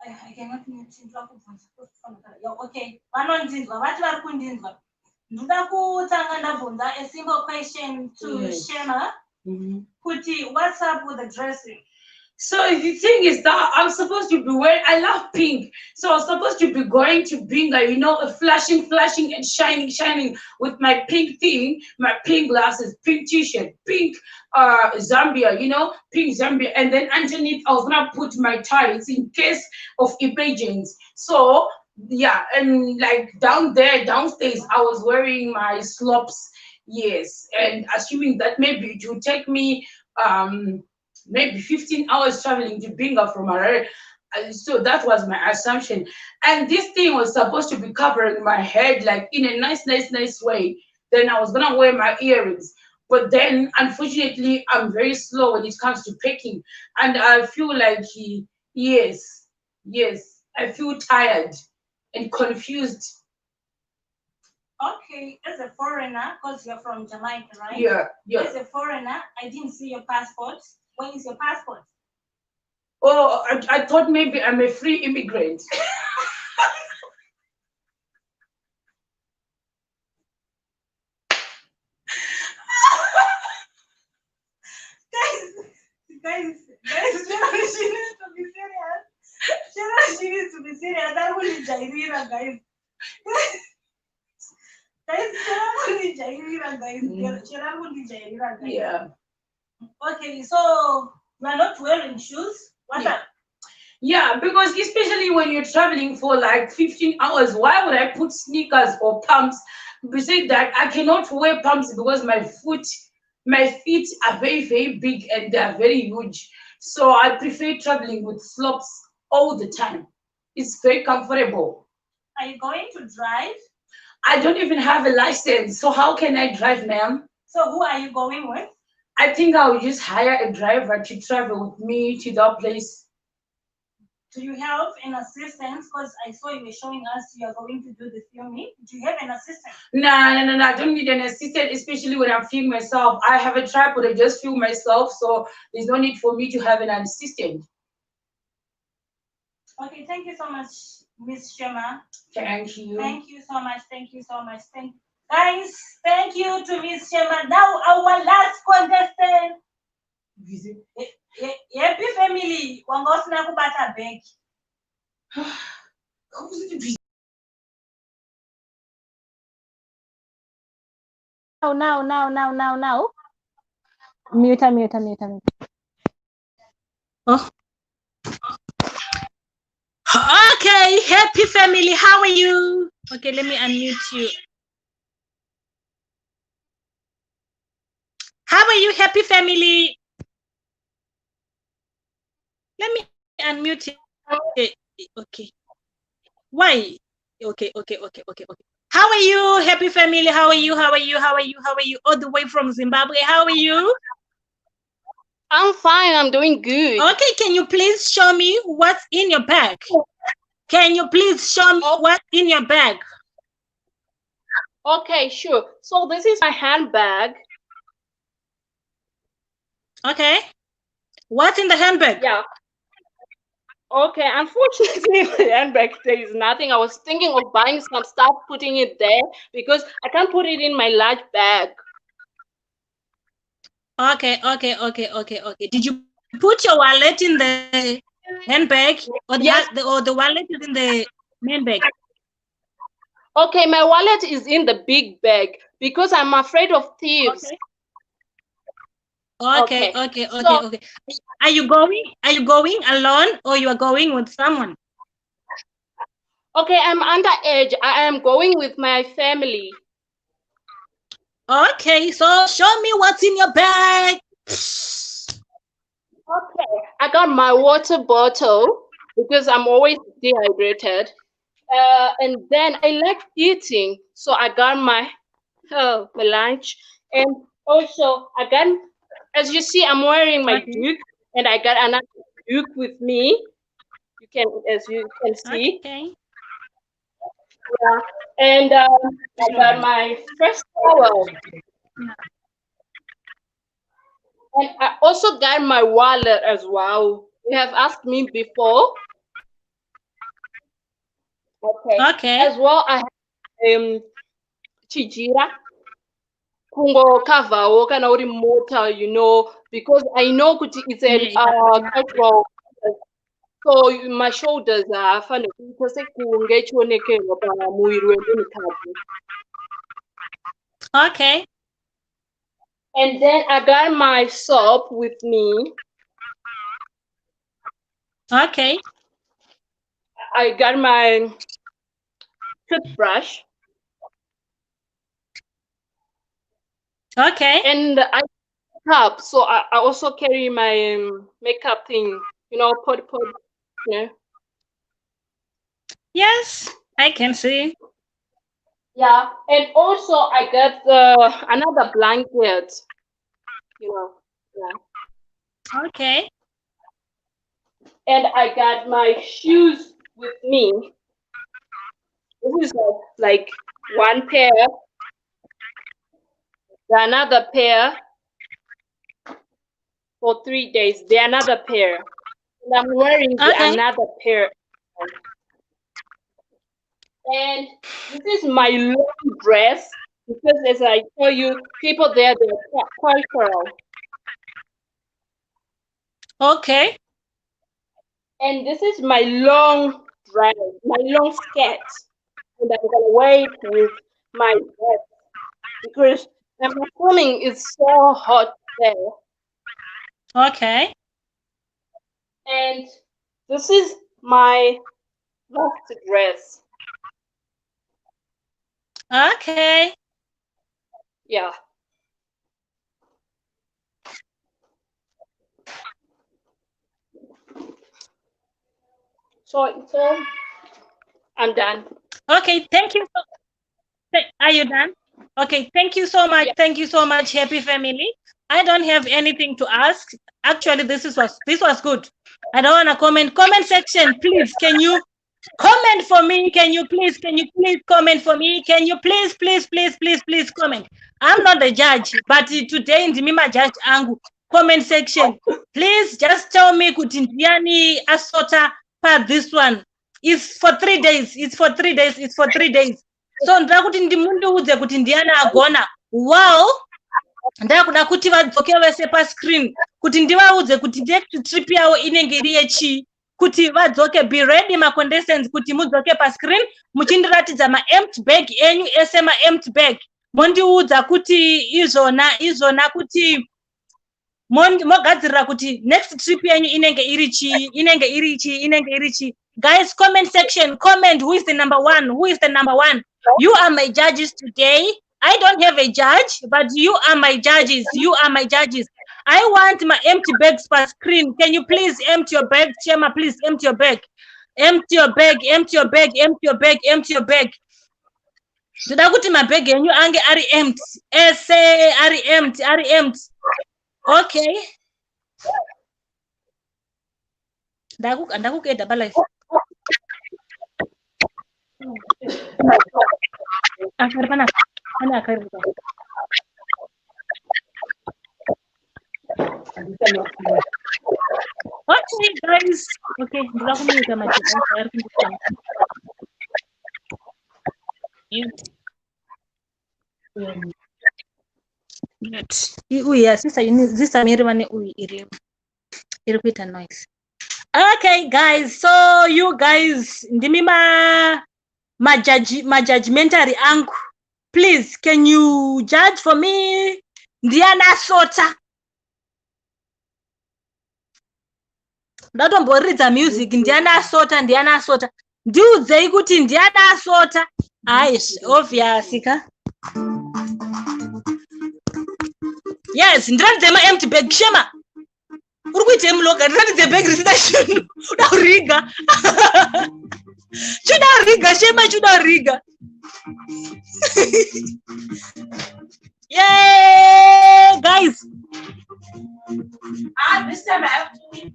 S5: I cannot mute. Okay, vanondinzwa vati vari kundinzwa. Ndoda kutanga ndabvunza a single question to Shema. Kuti, what's up with the dressing?
S2: So the thing is that I'm supposed to be wearing, I love pink. So I'm supposed to be going to Binga, flashing and shining with my pink thing, my pink glasses, pink t-shirt, pink Zambia, pink Zambia. And then underneath, I was gonna put my ties in case of emergency. So yeah, and like downstairs, I was wearing my slops, yes. And assuming that maybe it would take me maybe 15 hours traveling to Binga from Harare. So that was my assumption. And this thing was supposed to be covering my head like in a nice way. Then I was gonna wear my earrings. But then, unfortunately, I'm very slow when it comes to packing. And I feel like, yes, I feel tired and confused.
S5: Okay, as a foreigner, because you're from Jamaica, right?
S2: Yeah.
S5: As a foreigner, I didn't see your passport. When is your passport?
S2: Oh, I thought maybe I'm a free immigrant.
S5: Guys, she needs to be serious.
S1: she needs to be serious. That will be Jairira, guys. Guys,
S2: Yeah.
S1: Okay, so you are not wearing shoes. What
S2: Yeah.
S1: up?
S2: Yeah, because especially when you're traveling for like 15 hours, why would I put sneakers or pumps? Besides that, I cannot wear pumps because my feet are very, very big and they are very huge. So I prefer traveling with slops all the time. It's very comfortable.
S1: Are you going to drive?
S2: I don't even have a license, so how can I drive, ma'am?
S1: So who are you going with?
S2: I think I'll just hire a driver to travel with me to that place.
S1: Do you have an assistant? Because I saw you were showing us you are going to do the filming. Do you have an assistant?
S2: No. I don't need an assistant, especially when I'm filming myself. I have a tripod, I just film myself, so there's no need for me to have an assistant.
S1: Okay, thank you so much, Miss Shema.
S2: Thank you.
S1: Thank you so much. Thank you so much. Guys, thank you to Miss Shema. Now our last contestant. Happy family. Wangosina kubata bag.
S5: Now. Mute. Oh. Okay, happy family. How are you? Okay, let me unmute you. How are you, happy family? Let me unmute it. Okay. Why? Okay. How are you, happy family? How are you? All the way from Zimbabwe. How are you?
S6: I'm fine. I'm doing good.
S5: Okay, can you please show me what's in your bag? Can you please show me what's in your bag?
S6: Okay, sure. So this is my handbag.
S5: Okay. What's in the handbag?
S6: Yeah. Okay, unfortunately, my handbag there is nothing. I was thinking of buying some stuff, putting it there because I can't put it in my large bag.
S5: Okay. Did you put your wallet in the handbag or the wallet is in the main bag?
S6: Okay, my wallet is in the big bag because I'm afraid of thieves.
S5: Okay. Are you going alone or you are going with someone?
S6: Okay, I'm underage. I am going with my family.
S5: Okay, so show me what's in your bag.
S6: Okay, I got my water bottle because I'm always dehydrated. And then I like eating, so I got my lunch, and also I got, as you see, I'm wearing my duke, and I got another duke with me. As you can see.
S5: Okay.
S6: Yeah, and I got my fresh towel, and I also got my wallet as well. You have asked me before. Okay. As well, I have chijira. Kungo kavawo kana uri mota, because I know kuti it's a cultural. So my shoulders are funny because kunge chionekera pamuviri wemunhukadzi.
S5: Okay.
S6: And then I got my soap with me.
S5: Okay.
S6: I got my toothbrush.
S5: Okay.
S6: And I makeup, so I also carry my makeup thing, pot,
S5: Yes, I can see.
S6: Yeah, and also I got another blanket, Yeah.
S5: Okay.
S6: And I got my shoes with me. This is like one pair, another pair for 3 days. The another pair, and I'm wearing another pair. And this is my long dress because, as I tell you, people there they're cultural.
S5: Okay.
S6: And this is my long dress, my long skirt, and I'm gonna wear it with my dress because I'm assuming it's so hot there.
S5: Okay.
S6: And this is my last dress.
S5: Okay.
S6: Yeah. So I'm done.
S5: Okay. Thank you. Are you done? Okay. Thank you so much.
S6: Yeah.
S5: Thank you so much, happy family. I don't have anything to ask. Actually, this was good. I don't want to comment. Comment section, please. Can you comment for me? Can you please comment for me? Can you please comment? I'm not the judge, but today ndimi majudge angu. Comment section, please just tell me kuti ndiani asota pa this one. It's for 3 days. It's for 3 days. It's for 3 days. So ndoda kuti ndimundiudze kuti ndiani agona. Wow. Ndakuda kuti vadzoke vese pascreen kuti ndivaudze kuti next trip yavo inenge iri yechi kuti vadzoke. Be ready contestants kuti mudzoke pascreen muchindiratidza empty bag enyu ese empty bag mondiudza kuti izvona kuti mogadzirira kuti next trip yenyu inenge iri chi. Guys, comment section, comment who is the number one. You are my judges today. I don't have a judge, but you are my judges. I want my empty bags per screen. Can you please empty your bag? Chema, please empty your bag. Empty your bag. Toda kuti mabag enyu ange ari empty. Ese ari empty. Okay. Ndakukeda balife. Akaripana. Ana akaripana. Okay, guys. Okay, ndilakumika majibu. Uya sisa miri vane uyi iri kuita noise. Okay, guys. So you guys ndimi judgmentary angu. Please, can you judge for me? Ndiana sota. Ndatomboridza music ndiana sota. Ndiudzei kuti ndiana sota. Aish, obvious ka. Yes, ndiratidze empty bag. Shema. Uri kuite muloga ndiratidze bag risina chinhu. Udauriga. Shema chudauriga. Yay, guys.
S2: This time I have to win.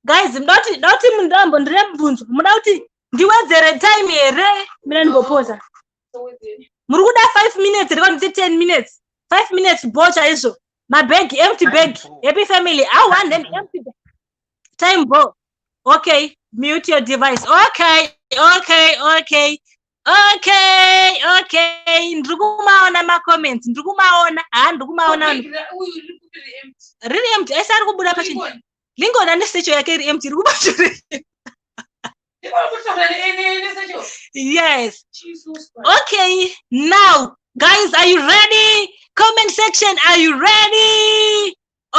S5: Guys, ndoti mundambo ndirembunzo. Muda kuti ndiwedzere time here. Mina ndigopoza. Muri kuda 5 minutes, reka nditi 10 minutes. 5 minutes bocha izvo. My bag, empty bag. Happy family. I want an empty bag. Time bo. Okay, mute your device. Okay. Ndikumaona ma comments. Ndikumaona. Really empty. Esari kubuda pachini. Lingona nesecho yake iri empty. Yes. Okay. Now, guys, are you ready? Comment section, are you ready?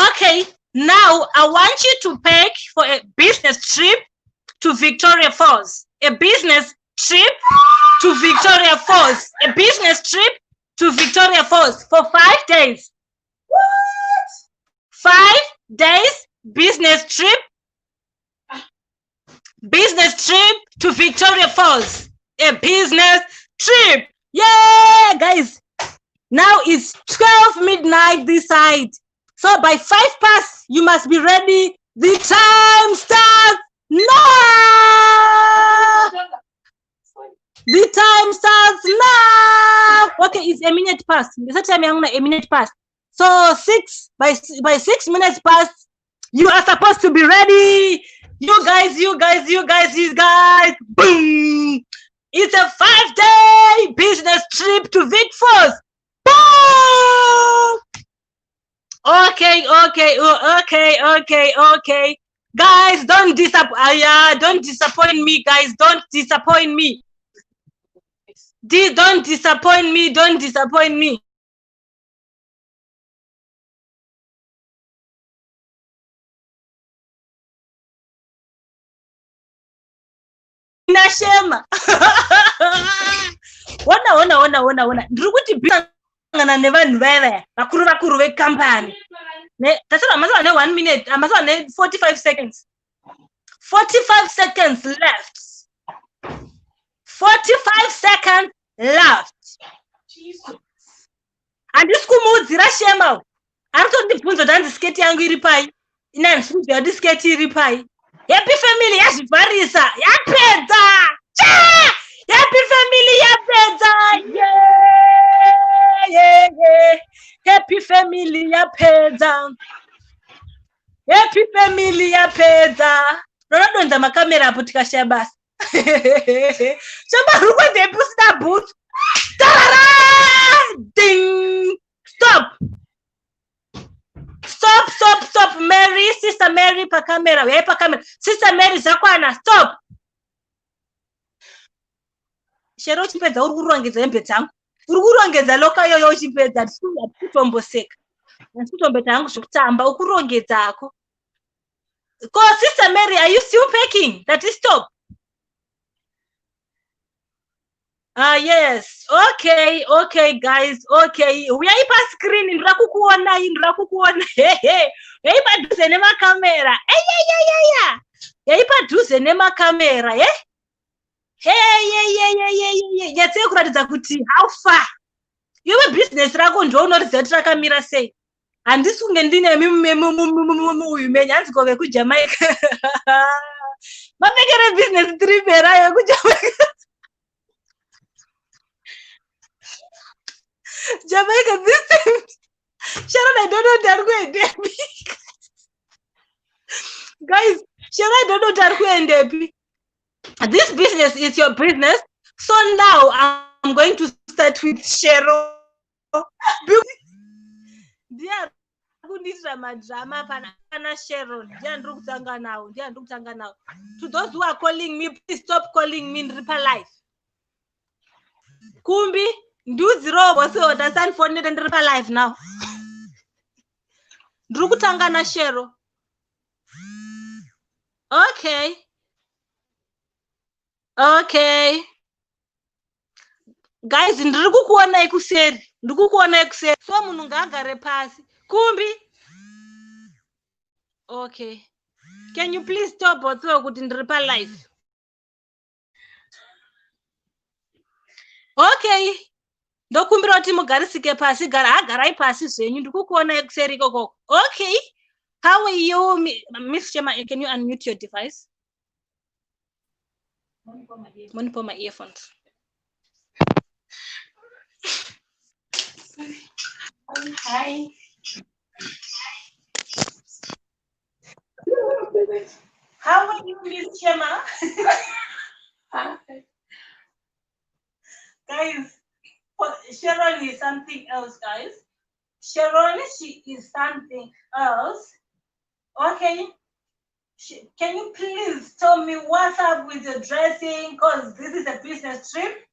S5: Okay. Now, I want you to pack for a business trip to Victoria Falls. A business trip to Victoria Falls. A business trip to Victoria Falls for 5 days. What? 5 days business trip. Business trip to Victoria Falls. A business trip. Yeah, guys. Now it's 12 midnight this side. So by 5 past, you must be ready. The time starts now. The time starts now. Okay, it's a minute past. This time I'm a minute past. So by 6 minutes past, you are supposed to be ready. You guys. Boom. It's a 5-day business trip to Vic Falls. Boom. Okay. Guys, don't disappoint me, guys. Don't disappoint me. Don't disappoint me. Don't disappoint me. Nashema. Ona. Ndiri kuti bhangana nevanhu vaya vakuru vekampani. Tasara amazuva ne 1 minute, amazuva ne 45 seconds. 45 seconds left. 45 seconds left. Handisi kumuudzira Shema. Ari kutondibvunza kuti hanzi sketi yangu iri pai. Inani ndiri kuti sketi iri pai. Happy family yazvivharisa. Yapedza. Happy family yapedza. Yeah. Happy family yapedza. Happy family yapedza. Ronodonza makamera apo tikashaya basa. Shamba rukwende pusina boots. Ding. Stop. Mary, Sister Mary pakamera. Wewe pakamera. Sister Mary zakwana. Stop. Shero chipedza uri kurongedza hembe dzangu. Uri kurongedza loka yoyo uchipedza kutomboseka. Ndikutombeta hangu zvokutamba ukurongedzako. Ko Sister Mary, are you still packing? That is stop. Yes. Okay, guys. Okay. We are pa screen ndira kukuona. Hey. Padhuze nemakamera. Hey, padhuze nemakamera, eh? Hey. Yatsei kuratidza kuti how far. Iwe business rako ndo unoridza kuti rakamira sei. Handisi kunge ndine uyu menya hanzi kove kuJamaica. Mapekere business trip erayo kuJamaica. Jamaica, this time. Sharon, I don't know that way, Debbie. Guys, Sharon, I don't know that way, Debbie. This business is your business. So now I'm going to start with Cheryl. Dear, drama pana Cheryl. To those who are calling me, please stop calling me in Ripper Life. Kumbi. Do zero was so that's unfortunate and Ripper Life now. Drukutangana Shero. Okay. Guys, ndikukuona ikuseri. So munhu ngaagare pasi. Kumbi. Okay. Can you please stop what's kuti Ripper Life? Okay. Ndokumbira kuti mugarisike pasi, agarai pasi zvenyu. Ndikukuona ikuseri ikoko. Okay. How are you, Miss Shema? Can you unmute your device? Money for my earphones.
S2: Hi.
S5: How are you, Miss Shema? Guys, Sharon is something else, guys. Sharon, she is something else. Okay. Can you please tell me what's up with your dressing? Because this is a business trip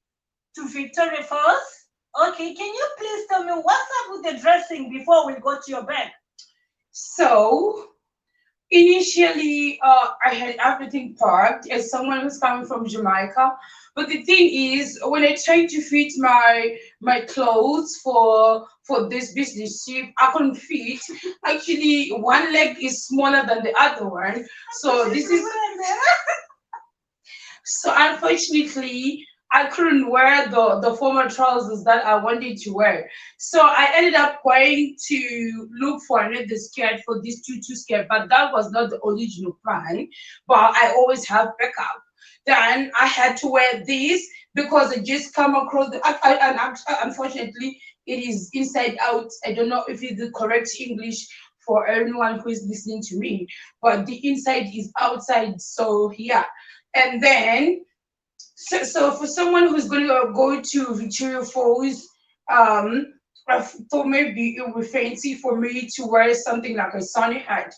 S5: to Victoria Falls. Okay, can you please tell me what's up with the dressing before we go to your bed?
S2: So, initially, I had everything packed as someone who's coming from Jamaica. But the thing is, when I tried to fit my clothes for this business trip, I couldn't fit. Actually, one leg is smaller than the other one. So this is so unfortunately I couldn't wear the formal trousers that I wanted to wear. So I ended up going to look for another skirt for this tutu skirt, but that was not the original plan. But I always have backup. Then I had to wear this because I just come across unfortunately it is inside out. I don't know if it's the correct English for everyone who is listening to me, but the inside is outside. So yeah, and then so for someone who's going to go to Victoria Falls, for maybe it would be fancy for me to wear something like a sunny hat.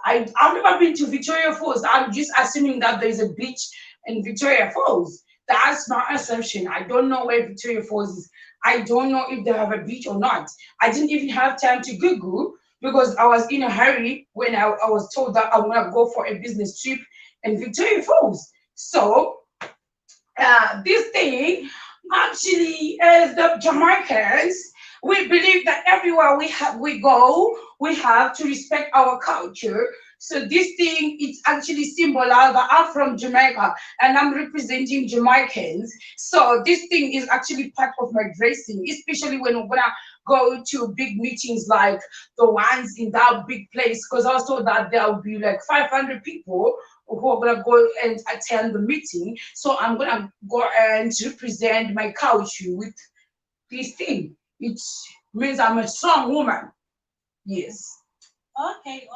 S2: I've never been to Victoria Falls. I'm just assuming that there's a beach in Victoria Falls. That's my assumption. I don't know where Victoria Falls is. I don't know if they have a beach or not. I didn't even have time to Google because I was in a hurry when I was told that I'm gonna go for a business trip in Victoria Falls. So this thing actually is the Jamaicans. We believe that everywhere we go, we have to respect our culture. So this thing it's actually symbolized that I'm from Jamaica and I'm representing Jamaicans. So this thing is actually part of my dressing, especially when we're gonna go to big meetings like the ones in that big place. Because I was told that there will be like 500 people who are gonna go and attend the meeting. So I'm gonna go and represent my culture with this thing. It means I'm a strong woman. Yes.
S5: Okay.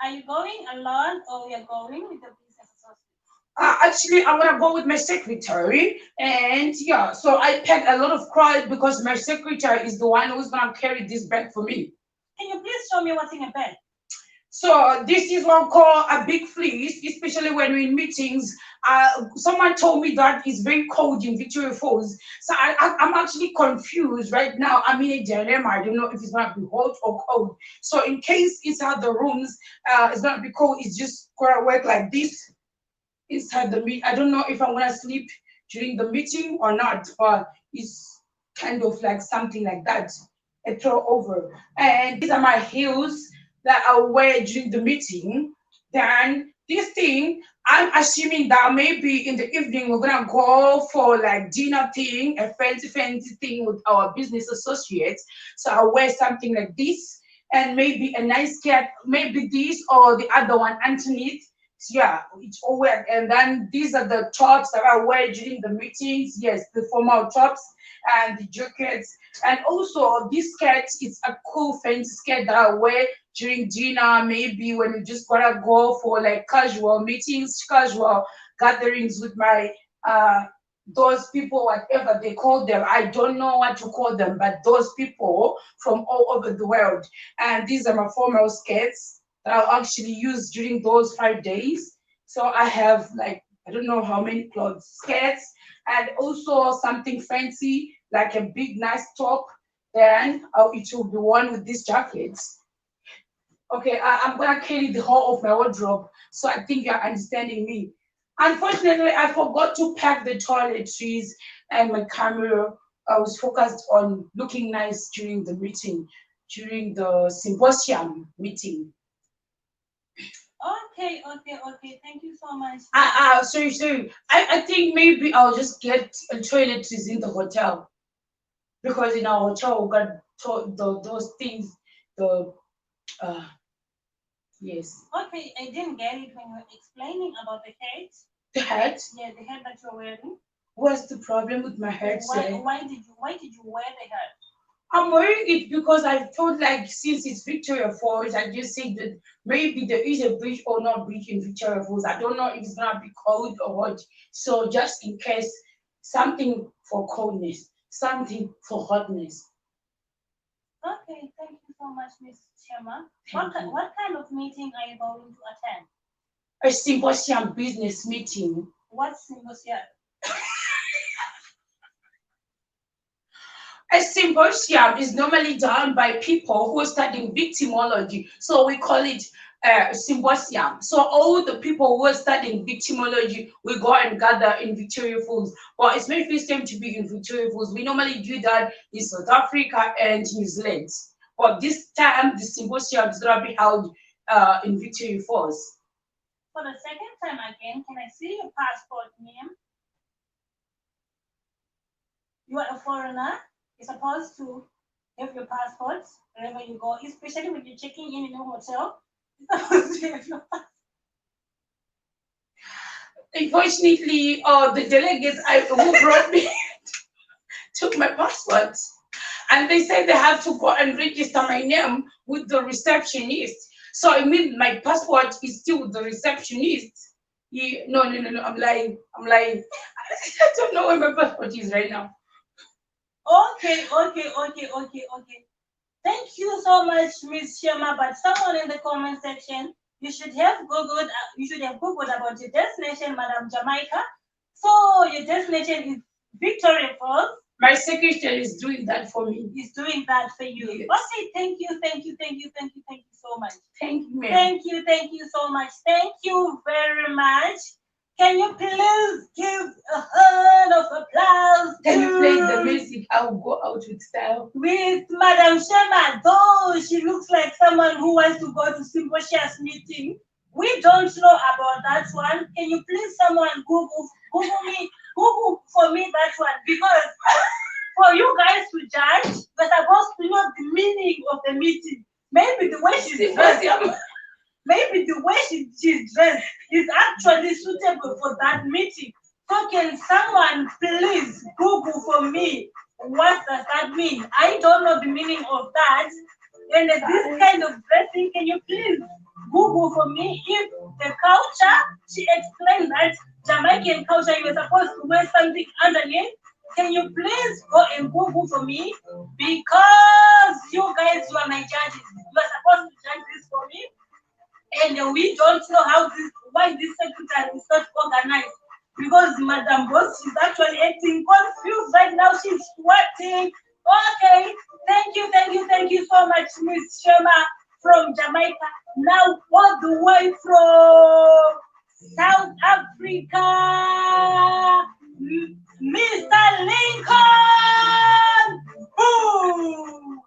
S5: Are you going alone or you're going with the business associate?
S2: Actually, I'm gonna go with my secretary, and yeah, so I packed a lot of clothes because my secretary is the one who's gonna carry this bag for me.
S5: Can you please show me what's in your bag?
S2: So this is what we call a big fleece, especially when we're in meetings. Someone told me that it's very cold in Victoria Falls. So I'm actually confused right now. I'm in a dilemma. I don't know if it's gonna be hot or cold. So in case inside the rooms, it's gonna be cold. It's just gonna work like this inside the meet. I don't know if I'm gonna sleep during the meeting or not, but it's kind of like something like that. A throw over. And these are my heels that I wear during the meeting. Then this thing, I'm assuming that maybe in the evening we're gonna go for like dinner thing, a fancy thing with our business associates. So I'll wear something like this and maybe a nice cap, maybe this or the other one underneath. So yeah, it's all wear. And then these are the tops that I wear during the meetings. Yes, the formal tops and the jackets. And also this skirt is a cool fancy skirt that I wear during dinner, maybe when we just gotta go for like casual meetings, casual gatherings with my those people, whatever they call them. I don't know what to call them, but those people from all over the world. And these are my formal skirts that I'll actually use during those 5 days. So I have like I don't know how many clothes, skirts, and also something fancy like a big nice top. Then it will be worn with these jackets. Okay, I'm gonna carry the whole of my wardrobe, so I think you're understanding me. Unfortunately, I forgot to pack the toiletries and my camera. I was focused on looking nice during the meeting, during the symposium meeting.
S5: Okay. Thank you so much.
S2: Sorry. I think maybe I'll just get toiletries in the hotel because in our hotel we got those things. The yes.
S5: Okay, I didn't get it when you were explaining about the hat.
S2: The hat?
S5: Yeah, the hat that you're wearing.
S2: What's the problem with my hat?
S5: Why did you wear the hat?
S2: I'm wearing it because I thought like since it's Victoria Falls, I just said that maybe there is a beach or not beach in Victoria Falls. I don't know if it's gonna be cold or what. So just in case, something for coldness, something for hotness.
S5: Okay, thank you so much, Miss Shema. What kind of meeting are you going to attend?
S2: A symposium business meeting.
S5: What symposium?
S2: A symposium is normally done by people who are studying victimology. So we call it a symposium. So all the people who are studying victimology will go and gather in Victoria Falls. But it's my first time to be in Victoria Falls. We normally do that in South Africa and New Zealand. But this time, the symposium is going to be held in Victoria Falls.
S5: For the second time again, can I see your passport, ma'am? You are a foreigner. You're supposed to have your passport wherever you go, especially when you're checking in a hotel. You're supposed to have your passport.
S2: Unfortunately, the delegates who brought me took my passport. And they said they have to go and register my name with the receptionist. So I mean my passport is still with the receptionist. No, I'm lying. I don't know where my passport is right now.
S5: Okay. Thank you so much, Miss Shema. But someone in the comment section, you should have googled about your destination, Madam Jamaica. So your destination is Victoria Falls.
S2: My secretary is doing that for me.
S5: He's doing that for you.
S2: Yes.
S5: Okay, thank you so much.
S2: Thank you, ma'am.
S5: Thank you so much. Thank you very much. Can you please give a hand of applause?
S2: Can you play the music? I'll go out with style.
S5: With Madam Shema, though she looks like someone who wants to go to Symposia's meeting. We don't know about that one. Can you please someone Google for me that one? Because for you guys to judge, we're supposed to know the meaning of the meeting. Maybe the way she's dressed, is actually suitable for that meeting. So can someone please Google for me what does that mean? I don't know the meaning of that. And this kind of dressing, can you please Google for me if the culture, she explained that Jamaican culture, you were supposed to wear something underneath. Can you please go and Google for me? Because you guys, you are my judges. You are supposed to judge this for me. And we don't know why this secretary is not organized. Because Madam Boss is actually acting confused right now. She's sweating. Okay, thank you so much, Miss Shema from Jamaica. Now all the way from South Africa, Mr. Lincoln. Boom.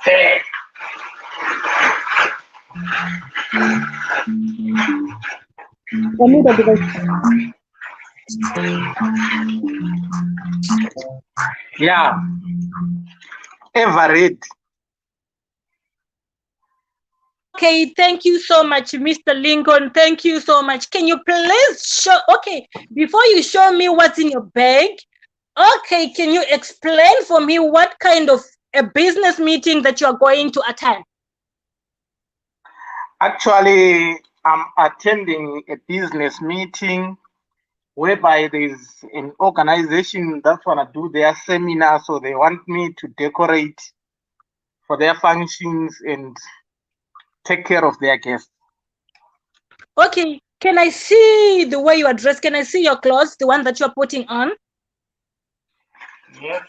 S2: Hey.
S4: Yeah. Everett.
S5: Okay, thank you so much, Mr. Lincoln. Thank you so much. Can you please show, okay, before you show me what's in your bag, okay, can you explain for me what kind of a business meeting that you are going to attend?
S4: Actually, I'm attending a business meeting whereby there's an organization that's want to do their seminar, so they want me to decorate for their functions and take care of their guests.
S5: Okay, can I see the way you are dressed? Can I see your clothes, the one that you're putting on?
S4: Yes.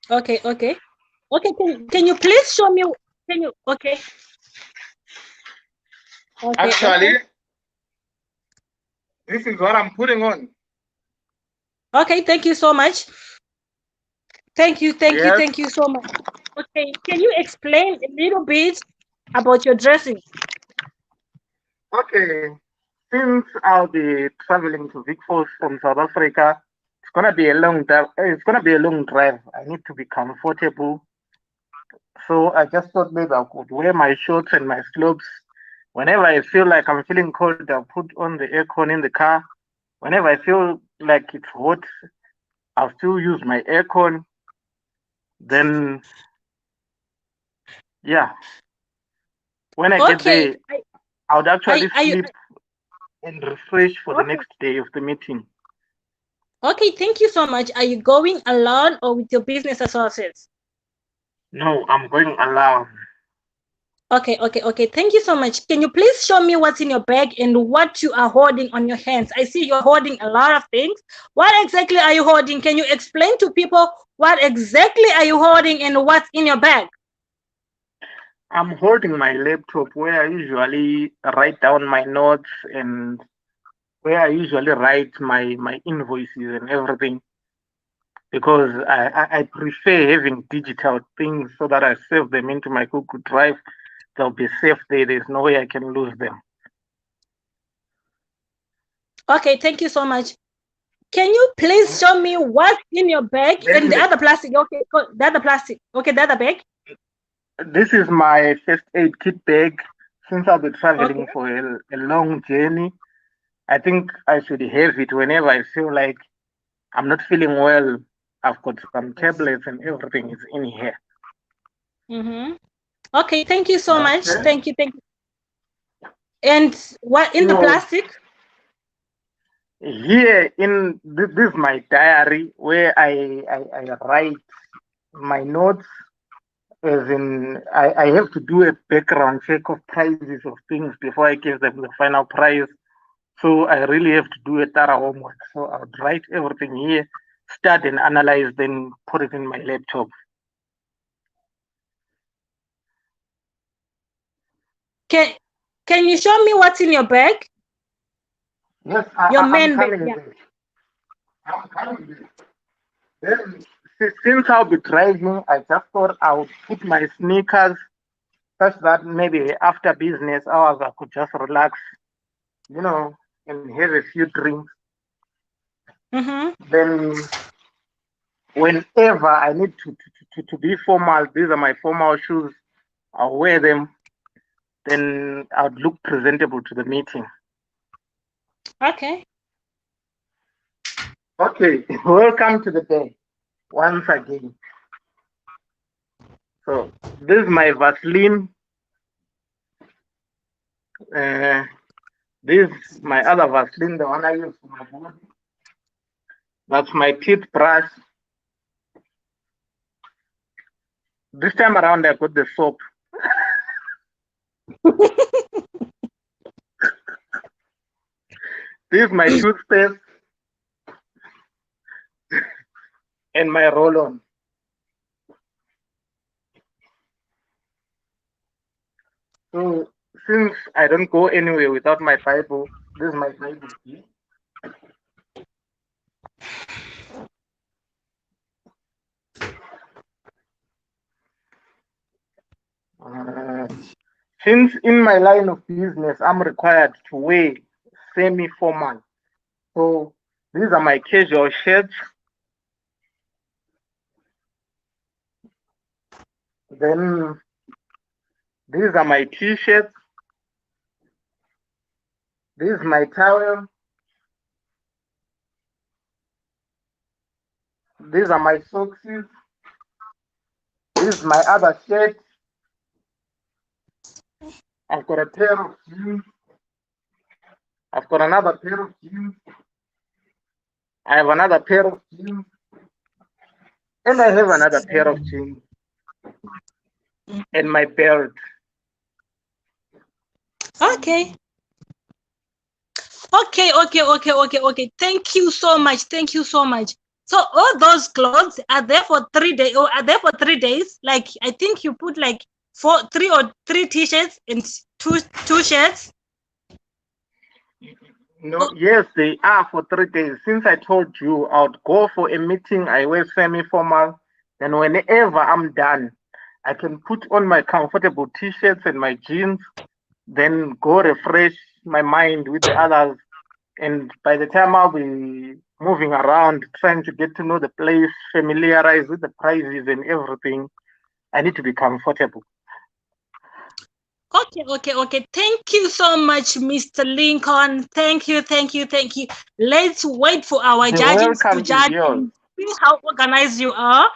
S5: Okay. Can you please show me? Okay.
S4: Actually, this is what I'm putting on.
S5: Okay, thank you so much. Thank you so much. Okay, can you explain a little bit about your dressing?
S4: Okay, since I'll be traveling to Vicfors from South Africa, it's gonna be a long drive. I need to be comfortable. So I just thought maybe I could wear my shorts and my slopes. Whenever I feel like I'm feeling cold, I'll put on the aircon in the car. Whenever I feel like it's hot, I'll still use my aircon. Then, yeah. When I get there, I would actually sleep and refresh for the next day of the meeting.
S5: Okay, thank you so much. Are you going alone or with your business associates?
S4: No, I'm going alone.
S5: Okay. Thank you so much. Can you please show me what's in your bag and what you are holding on your hands? I see you're holding a lot of things. What exactly are you holding? Can you explain to people what exactly are you holding and what's in your bag?
S4: I'm holding my laptop where I usually write down my notes and where I usually write my invoices and everything, because I prefer having digital things so that I save them into my Google Drive. They'll be safe there. There's no way I can lose them.
S5: Okay, thank you so much. Can you please show me what's in your bag and the other plastic? Okay, the other plastic. Okay, the other bag.
S4: This is my first aid kit bag. Since I'll be traveling for a long journey, I think I should have it whenever I feel like I'm not feeling well. I've got some tablets and everything is in here.
S5: Okay, thank you so much.
S4: Okay.
S5: Thank you. And what in the
S4: So,
S5: plastic?
S4: here in this is my diary where I write my notes. As in, I have to do a background check of prices of things before I give them the final price. So I really have to do a thorough homework. So I would write everything here, start and analyze, then put it in my laptop.
S5: Can you show me what's in your bag?
S4: Yes,
S5: Your
S4: I'm
S5: man bag.
S4: coming
S5: Yeah.
S4: there. I'm coming there. Then, since I'll be driving, I just thought I would put my sneakers such that maybe after business hours I could just relax, you know, and have a few drinks.
S5: Mm-hmm.
S4: Then whenever I need to be formal, these are my formal shoes. I'll wear them. Then I'd look presentable to the meeting.
S5: Okay.
S4: Okay, welcome to the day once again. So this is my Vaseline. Uh, this is my other Vaseline, the one I use for my body. That's my teeth brush. This time around, I got the soap. This is my toothpaste and my roll-on. So since I don't go anywhere without my Bible, this is my Bible. Uh, since in my line of business, I'm required to wear semi-formal. So these are my casual shirts. Then these are my t-shirts. This is my towel. These are my socks. This is my other shirt. I've got a pair of jeans. I've got another pair of jeans. I have another pair of jeans. And I have another pair of jeans. And my belt.
S5: Okay. Okay. Thank you so much. Thank you so much. So all those clothes are there for 3 days, or are there for 3 days? Like I think you put like three t-shirts and two shirts.
S4: No, yes, they are for 3 days. Since I told you I would go for a meeting, I wear semi-formal. Then whenever I'm done, I can put on my comfortable t-shirts and my jeans, then go refresh my mind with the others. And by the time I'll be moving around, trying to get to know the place, familiarize with the prices and everything, I need to be comfortable.
S5: Okay. Thank you so much, Mr. Lincoln. Thank you. Let's wait for our
S4: The
S5: judges to
S4: welcome is
S5: judge
S4: yours.
S5: and see how organized you are.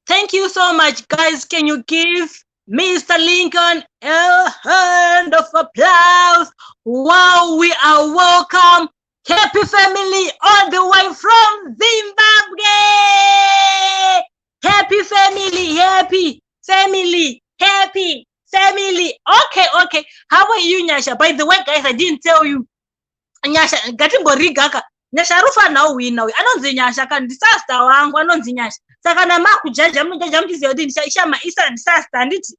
S5: Thank you so much, guys. Can you give Mr. Lincoln a hand of applause? Wow, we are welcome. Happy family all the way from Zimbabwe. Happy family, happy family. Okay. How are you, Nyasha? By the way, guys, I didn't tell you. Nyasha, gatingorigaka. Nyasha rufa now wina. Anonzi Nyasha kan disaster wangu anonzi Nyasha. Saka na makujaja mujaja mtizi yodi shama isa disaster nditi.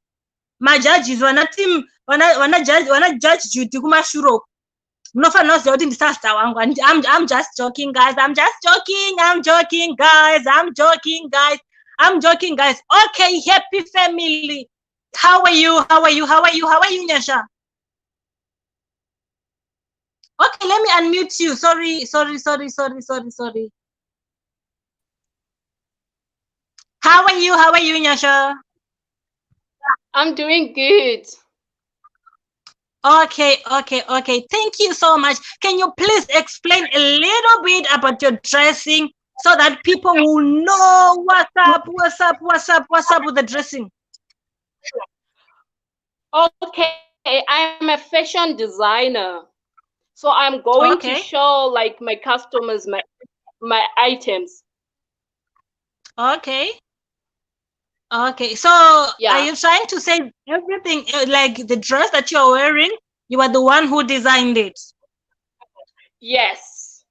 S5: Majudges wana team wana judge duty kuma shuro. Mnofa knows yodi disaster wangu. I'm just joking, guys. I'm joking, guys. Okay, happy family. How are you, Nyasha? Okay, let me unmute you. Sorry. How are you, Nyasha?
S6: I'm doing good.
S5: Okay. Thank you so much. Can you please explain a little bit about your dressing so that people will know what's up with the dressing?
S6: Okay, I'm a fashion designer. So I'm going to
S5: Okay.
S6: show like my customers my items.
S5: Okay. Okay. So are
S6: Yeah.
S5: you trying to say everything like the dress that you are wearing, you are the one who designed it?
S6: Yes.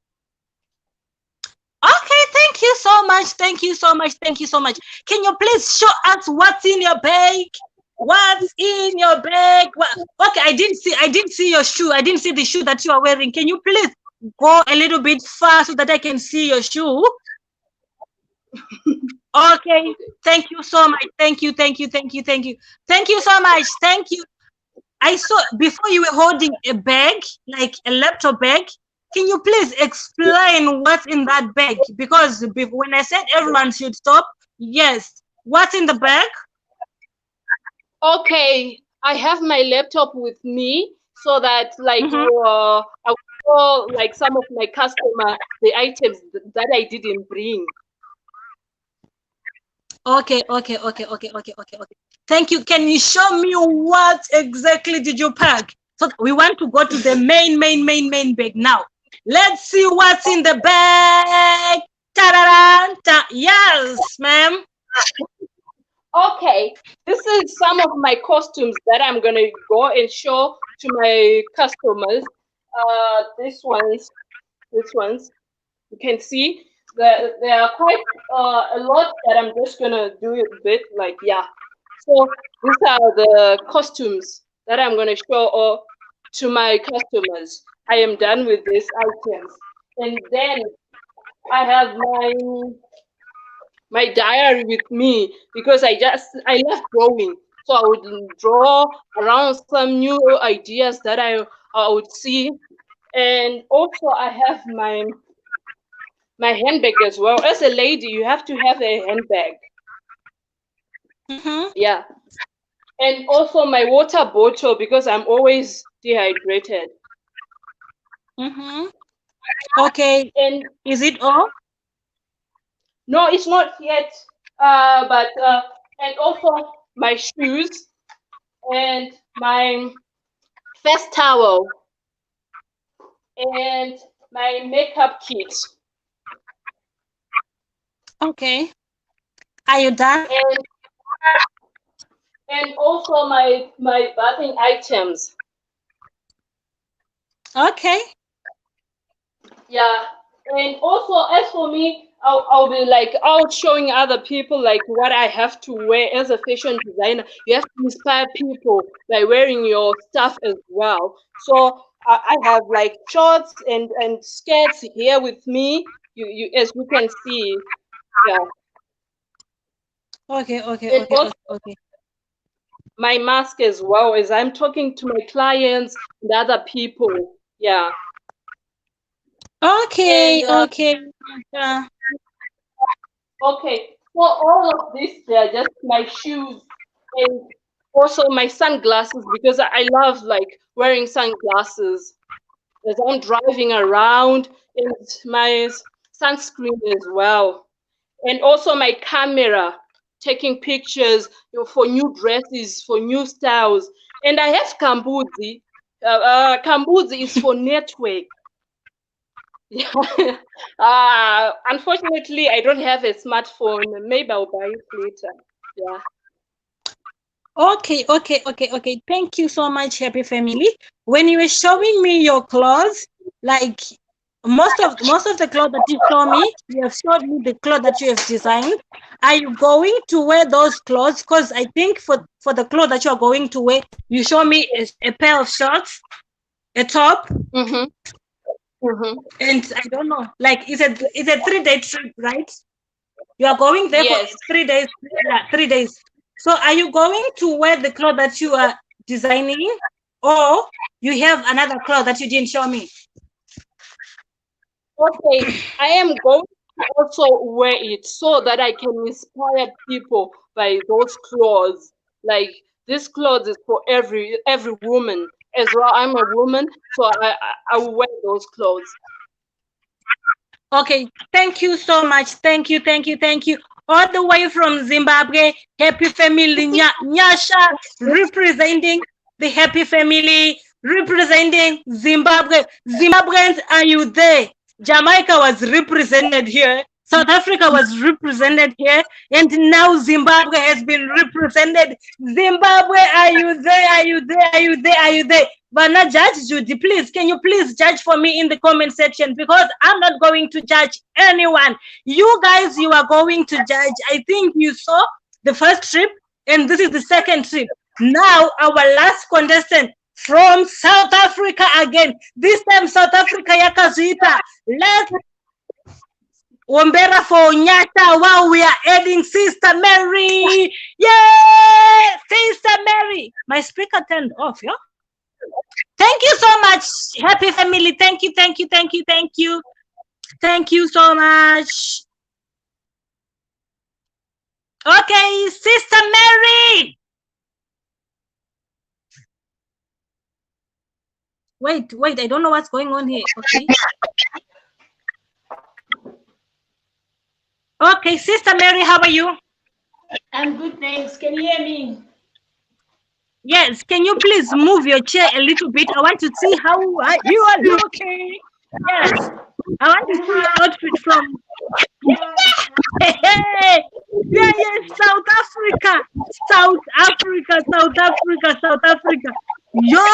S5: Okay, thank you so much. Thank you so much. Thank you so much. Can you please show us what's in your bag? What's in your bag? Okay, I didn't see your shoe. I didn't see the shoe that you are wearing. Can you please go a little bit far so that I can see your shoe? Okay. Thank you so much. Thank you. Thank you. Thank you. Thank you. Thank you so much. Thank you. I saw before you were holding a bag, like a laptop bag. Can you please explain what's in that bag? Because when I said everyone should stop, yes, what's in the bag?
S6: Okay, I have my laptop with me so that like
S5: Mm-hmm.
S6: I will show like some of my customer the items that I didn't bring.
S5: Okay, okay, okay, okay, okay, okay, okay. Thank you. Can you show me what exactly did you pack? So we want to go to the main bag now. Let's see what's in the bag. Ta-da-da-ta. Yes, ma'am.
S6: Okay, this is some of my costumes that I'm gonna go and show to my customers. This ones, you can see that there are quite a lot that I'm just gonna do a bit like yeah. So these are the costumes that I'm gonna show to my customers. I am done with these items, and then I have my diary with me because I love drawing. So I would draw around some new ideas that I would see, and also I have my handbag as well. As a lady, you have to have a handbag.
S5: Mm-hmm.
S6: Yeah, and also my water bottle because I'm always dehydrated.
S5: Mm-hmm. Okay.
S6: And
S5: Is it all?
S6: no, it's not yet. But and also my shoes and my face towel and my makeup kit
S5: Okay. Are you done?
S6: and also my bathing items.
S5: Okay.
S6: Yeah, and also as for me, I'll be like out showing other people like what I have to wear as a fashion designer. You have to inspire people by wearing your stuff as well. So I have like shorts and skirts here with me. You as you can see, yeah,
S5: Okay, okay,
S6: and
S5: okay,
S6: also
S5: okay, okay.
S6: my mask as well as I'm talking to my clients and other people. Yeah, and
S5: Okay, okay. Uh,
S6: okay, for all of this, they're just my shoes and also my sunglasses because I love like wearing sunglasses as I'm driving around and my sunscreen as well. And also my camera, taking pictures for new dresses, for new styles. And I have Kambuzi. Kambuzi is for network. Yeah. Unfortunately, I don't have a smartphone. Maybe I'll buy it later. Yeah.
S5: okay, okay, okay, okay. Thank you so much, happy family. When you were showing me your clothes, like most of the clothes that you show me, you have showed me the clothes that you have designed. Are you going to wear those clothes? Because I think for the clothes that you are going to wear, you show me a pair of shorts, a top,
S6: Mm-hmm. Mm-hmm.
S5: and I don't know, like it's a 3 day trip, right? You are going there for
S6: Yes.
S5: 3 days. Yeah, 3 days. So are you going to wear the clothes that you are designing, or you have another cloth that you didn't show me?
S6: Okay. I am going to also wear it so that I can inspire people by those clothes. Like this clothes is for every woman as well. I'm a woman, so I will wear those clothes.
S5: Okay, thank you so much. Thank you, thank you, thank you. all the way from Zimbabwe. Happy family, Nyasha, representing the happy family, representing Zimbabwe. Zimbabweans, are you there? Jamaica was represented here. South Africa was represented here, and now Zimbabwe has been represented. Zimbabwe, are you there? Are you there? Are you there? Are you there? But now, Judge Judy, please, can you please judge for me in the comment section, because I'm not going to judge anyone. You guys, you are going to judge. I think you saw the first trip, and this is the second trip. Now, our last contestant from South Africa again. This time, South Africa yakazita. Let's Wombera for Nyata while we are adding Sister Mary. Yay! Sister Mary. My speaker turned off, yeah? Thank you so much, happy family. Thank you, thank you, thank you, thank you. Thank you so much. Okay, Sister Mary. Wait, I don't know what's going on here. Okay. Okay, Sister Mary, how are you?
S3: I'm good, thanks. Can you hear me?
S5: Yes, can you please move your chair a little bit? I want to see how you are looking. Yes, I want to see your outfit from. Hey, yeah, South Africa, South Africa, South Africa, South Africa. Yo.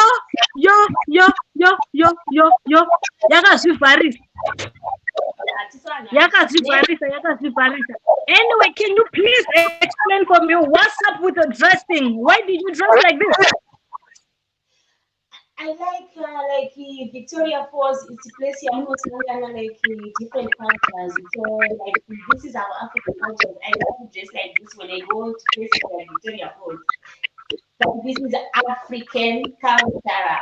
S5: Yakazviparisa. Anyway, can you please explain for me what's up with the dressing? Why did you dress like this?
S3: I like Victoria Falls. It's a place here. I'm not like different cultures. So like this is our African culture. I love to dress like this when I go to places like Victoria Falls. But this is African culture.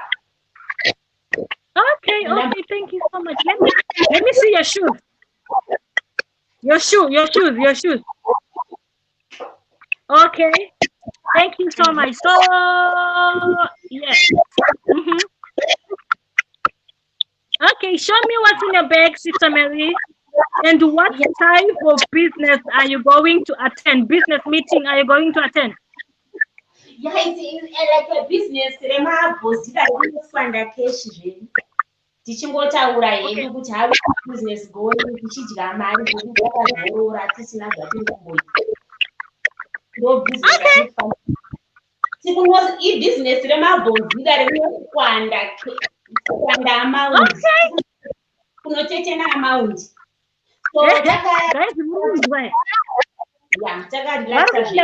S5: Okay, thank you so much. Let me see your shoes. Your shoes. Okay, thank you so much. So yes. Okay, show me what's in your bag, Sister Mary. And what type of business are you going to attend? Business meeting are you going to attend?
S3: Yeah, it's like a business. Tichingotaura hedu kuti how business going tichidya mari ngekuti yakazorora tisina zvatingamboita. Ndo business yatinofamba. Business remabhonzira rinokwanda amount. Kunotetena amount. So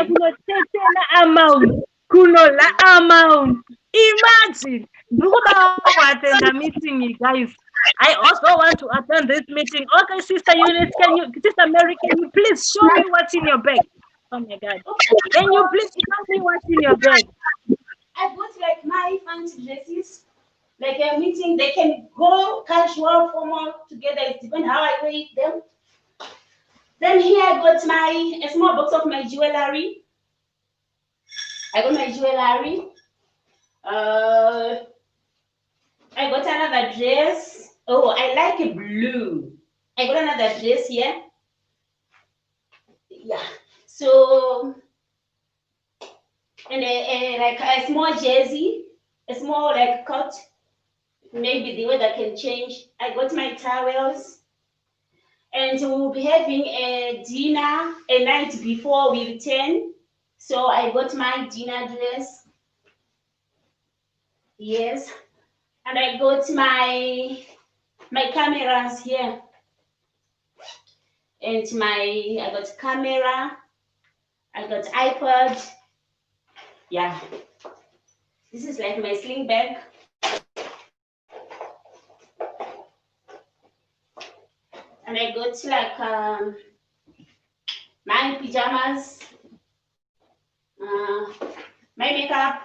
S5: kunotetena amount. Kunola amount. Imagine. Attend the meeting, you guys. I also want to attend this meeting. Okay, Sister Eunice, Sister Mary, can you please show me what's in your bag? Oh my God. Can you please show me what's in your bag?
S3: I got like my fancy dresses. Like a meeting, they can go casual, formal together. It depends how I wear them. Then here I got a small box of my jewelry. I got my jewelry. I got another dress. Oh, I like a blue. I got another dress here. Yeah. So, and like a small jersey, a small like coat. Maybe the weather can change. I got my towels. And we'll be having a dinner a night before we return. So I got my dinner dress. Yes. And I got my cameras here. And I got camera. I got iPad. Yeah. This is like my sling bag. And I got like my pajamas, my makeup.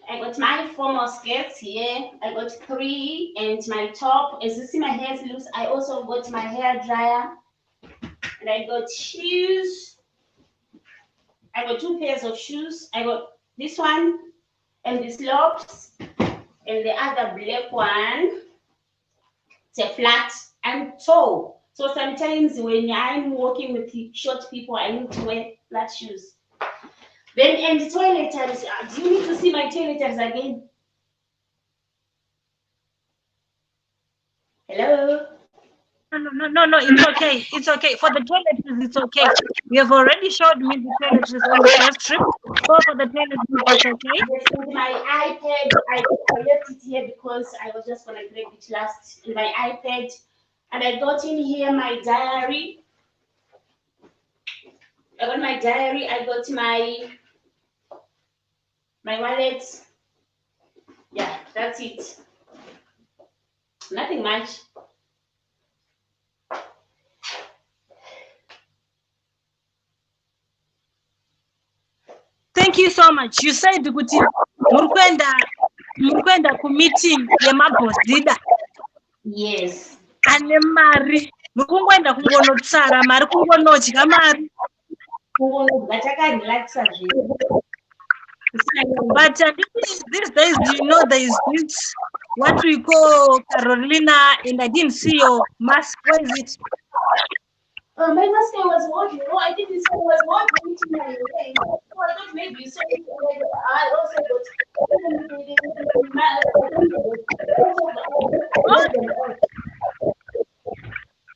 S3: I got my formal skirts here. I got 3 and my top. As you see, my hair is loose. I also got my hair dryer. And I got shoes. I got 2 pairs of shoes. I got this one and the slopes and the other black one. It's a flat and toe. So sometimes when I'm walking with short people, I need to wear flat shoes. Then and toiletries. Do you need to see my toiletries again? Hello.
S5: No, it's okay. It's okay. For the toiletries, it's okay. You have already showed me the toiletries on the first trip. So for the toiletries, it's okay.
S3: Yes, with my iPad, I left it here because I was just gonna grab it last in my iPad. And I got in here my diary. I got my diary, I got my wallet. Yeah, that's it. Nothing much.
S5: Thank you so much. You said kuti murikwenda kumeeting yemabhosidha.
S3: Yes.
S5: Ane mari. Mukungoenda kungonotsara mari, kungonodya mari. But these days, you know, there is this what we call Carolina, and I didn't see your mask. What is it?
S3: My mask was working. Oh, I think this one was working. Oh, I thought maybe you said it. I also got.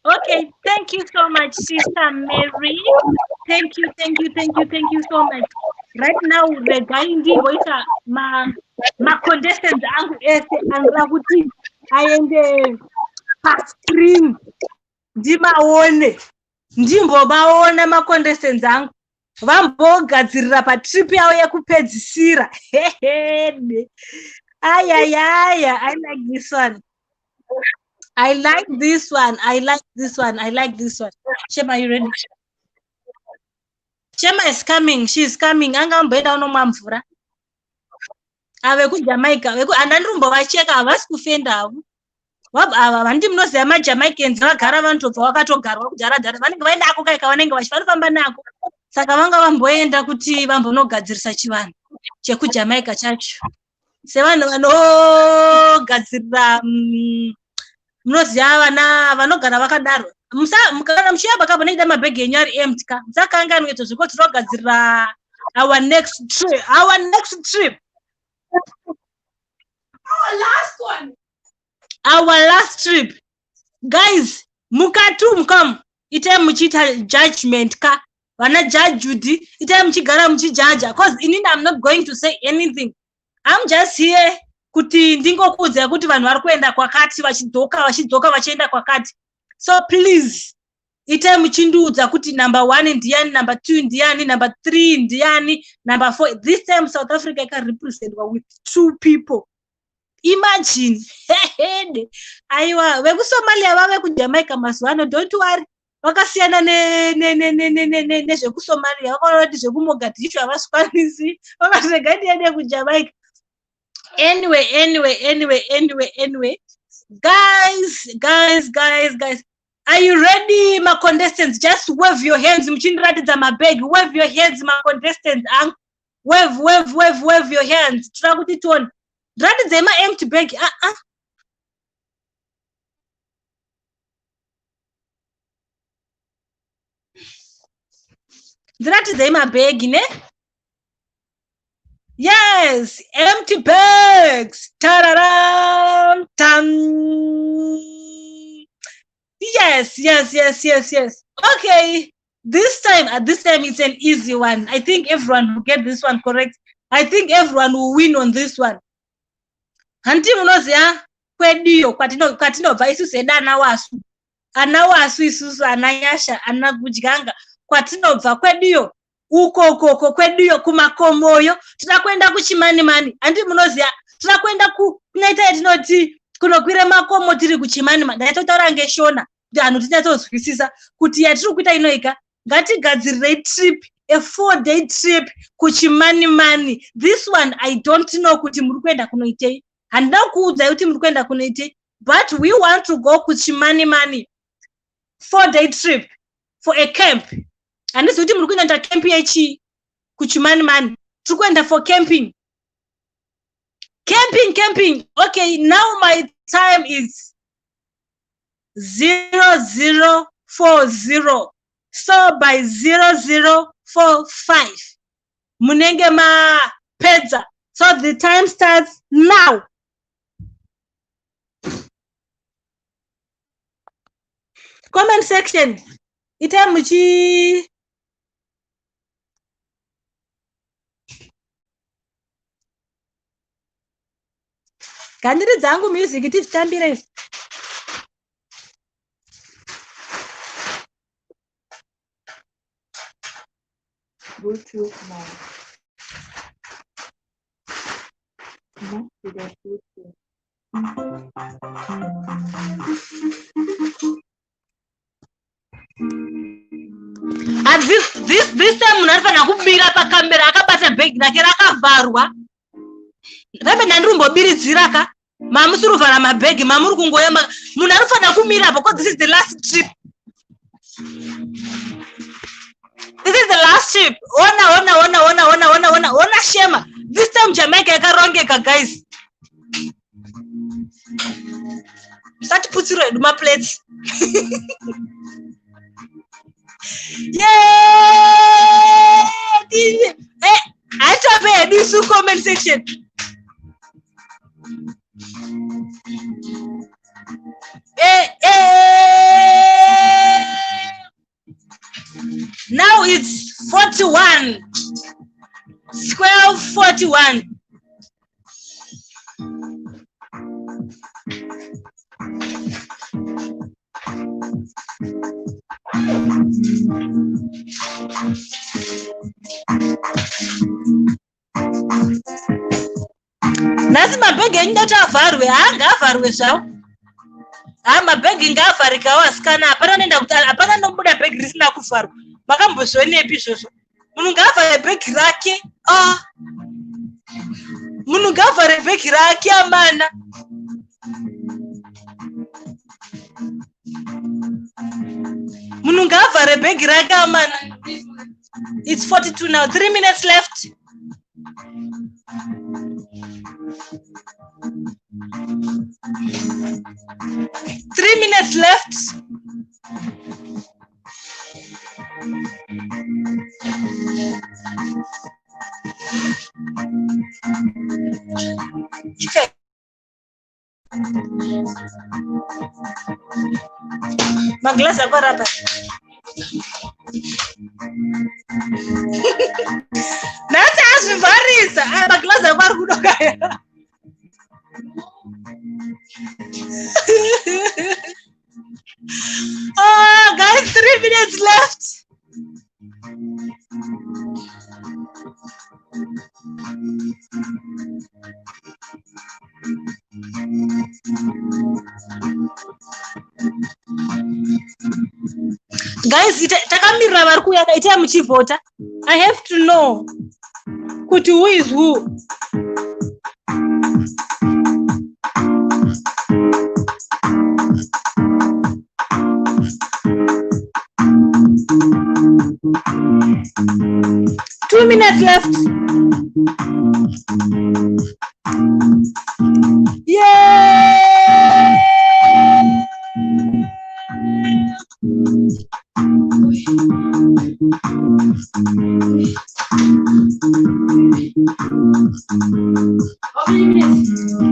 S5: Okay, thank you so much, Sister Mary. Thank you so much. Right now, we're going to voice my contestants and I am the past screen. Ndimaone ndimbobaona macontestants angu vambogadzirira patrip yavo yekupedzisira. Ayayaya, I like this one. I like this one. Shema, are you ready? Shema is coming. She's coming. Anga mbeda unomwa mvura. Ave kuJamaica. Andandirumbo vacheka havasi kufenda havo. Ava vandi munoziva maJamaicans vagara vanotobva vakatogarwa kujaradhara. Vanenge vaenda ako kai kavanenge vachifamba nako. Saka vanga vamboenda kuti vambonogadzirisa chivanhu chekuJamaica chacho. Sevanhu vanogadzirira munoziva vana vanogara vakadaro. Kana muchiyamba kabonekida mabhegi enyu ari empty ka. Musakanganwe zviko tinogadzirira our next trip. Our last trip. Guys, mukatum ite muchita judgment ka. Vana judge Judy, ite muchigara muchijaja. Cause inini I'm not going to say anything. I'm just here kuti ndingokuudza kuti vanhu vari kuenda kwakati vachidzoka vachienda kwakati. So please, ite muchindiudza kuti number 1 ndiani, number 2 ndiani, number 3 ndiani, number 4. This time South Africa can represent with 2 people. Imagine. Aiwa, vekusomalia vave kuJamaica mazuva, don't worry. Vakasiyana nezvekusomalia, vakanoti zvekumogadishu havasvikwanisi, vakatega ndiende kuJamaica. Anyway. Guys. Are you ready, my contestants? Just wave your hands. Muchindiratidza mabag. Wave your hands, my contestants. Wave your hands. Tirakuti tuone. Ndiratidze ma empty bag. Ndiratidze mabag, ne? Yes, empty bags. Tararam, tam. Yes. Okay, this time it's an easy one. I think everyone will get this one correct. I think everyone will win on this one. Hanti munoziya kwediyo kwatinobva isusu eda ana wasu isusu ananyasha ana kudyanga kwatinobva kwediyo ukoko kwediyo kumakomoyo tinakwenda kuchimani. Handi munoziya tinakwenda kunaita yatinoti kunokwira makomo tiri kuchimani. Ndaitotaura ngeshona kuti anhu tinyatozwisisa kuti yatiri kuita inoika ngatigadzirire trip, a 4-day trip kuchimani. This one I don't know kuti muri kuenda kunoitei. Handina kuudza kuti muri kuenda kunoitei, but we want to go kuchimani 4-day trip for a camp. Handisi kuti muri kuenda camp yechi kuchimani. Tiri kuenda for camping. Okay, now my time is 0040. So by 0045 munenge ma pedza. So the time starts now. Comment section. Ite muchi kandiri dzangu music tichitambire. Bluetooth now. And this time munarifana kumira pakamera akabata bag rake rakavharwa. Rabe ndandirumbobiridzira ka mamusuruvhara mabhegi mamuri kungoya munhu arifana kumira because this is the last trip. This is the last trip. Ona Shema. This time Jamaica yakarongeka guys. Start putting red my plates. Yeah. I try to do some comment section. Now it's 41. 12:41. Nasi mabhegi enyu ndati avharwe, haangavharwe zvawo. Mabhegi ngaavharikawo asikana, hapana nomubuda bhegi risina kuvharwa. Makambozvionepi izvozvo? Munhu ngaavhare bhegi rake. Munhu ngaavhare bhegi rake amana. Munhu ngaavhare bhegi rake amana. It's 42 now. 3 minutes left. Three minutes left. Okay. Maglas apa rata? Nanti asmi baris. Maglas apa kudo kaya? Oh, guys, 3 minutes left. Guys, takamirira vari kuuya itai muchivhota. I have to know kuti who is who. Two minutes left. Yay!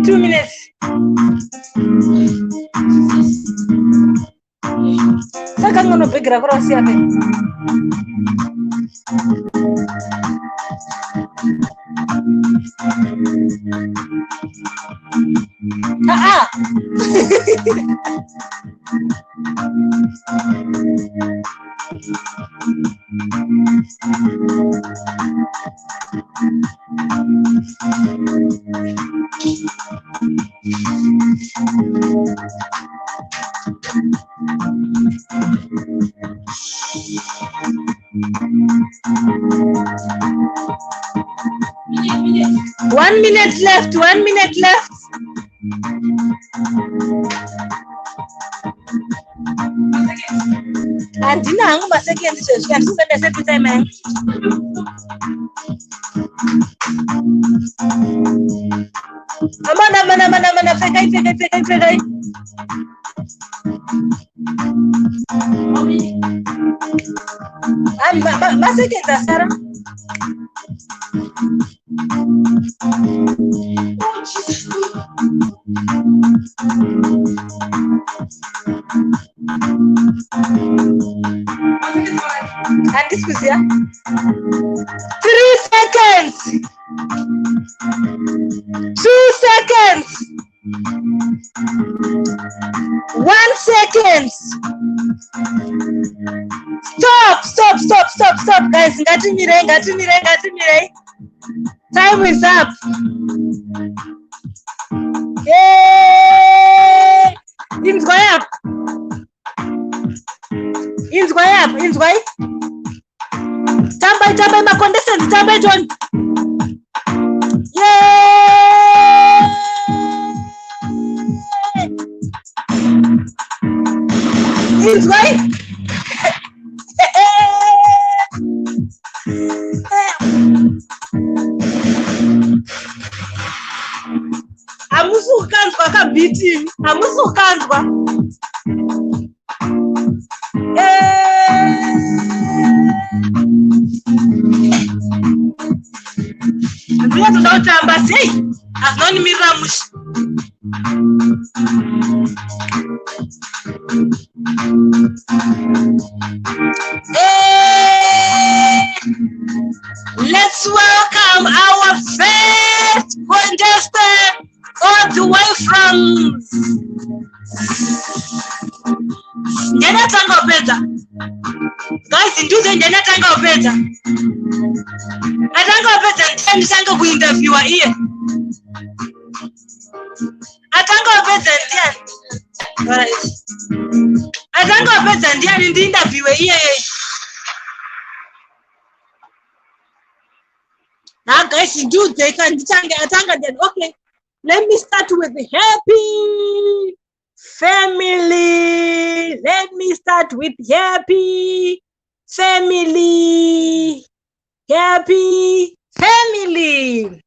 S5: 2 minutes. Saka ngono begira cross ya pe. One minute left. 1 minute left. Andina hangu masekendi zvesvi andisenda setu time yangu. Mana, fekai. Maseketa Sarah. And this was here. 3 seconds. 2 seconds. 1 second. Stop, guys. Ngatimire. Time is up. Yay! Inzwai. Tambai ma contestant. Tambai John. Yay! Inzwai. Amusukanzwa kabhiti. Amusukanzwa. Ndia tunotamba sei. Azoni miramushi. Let's welcome our first contestant all the way from Ndanatanga upedza. Guys, nduze ndanatanga upedza. Atanga upedza nditanga kuinterviewa iye. Atanga upedza ndiani? Alright. Atanga upedza ndiani ndiinterviewe iye. Now guys, do they can atanga then. Okay. Let me start with the happy family. Let me start with happy family. Happy family.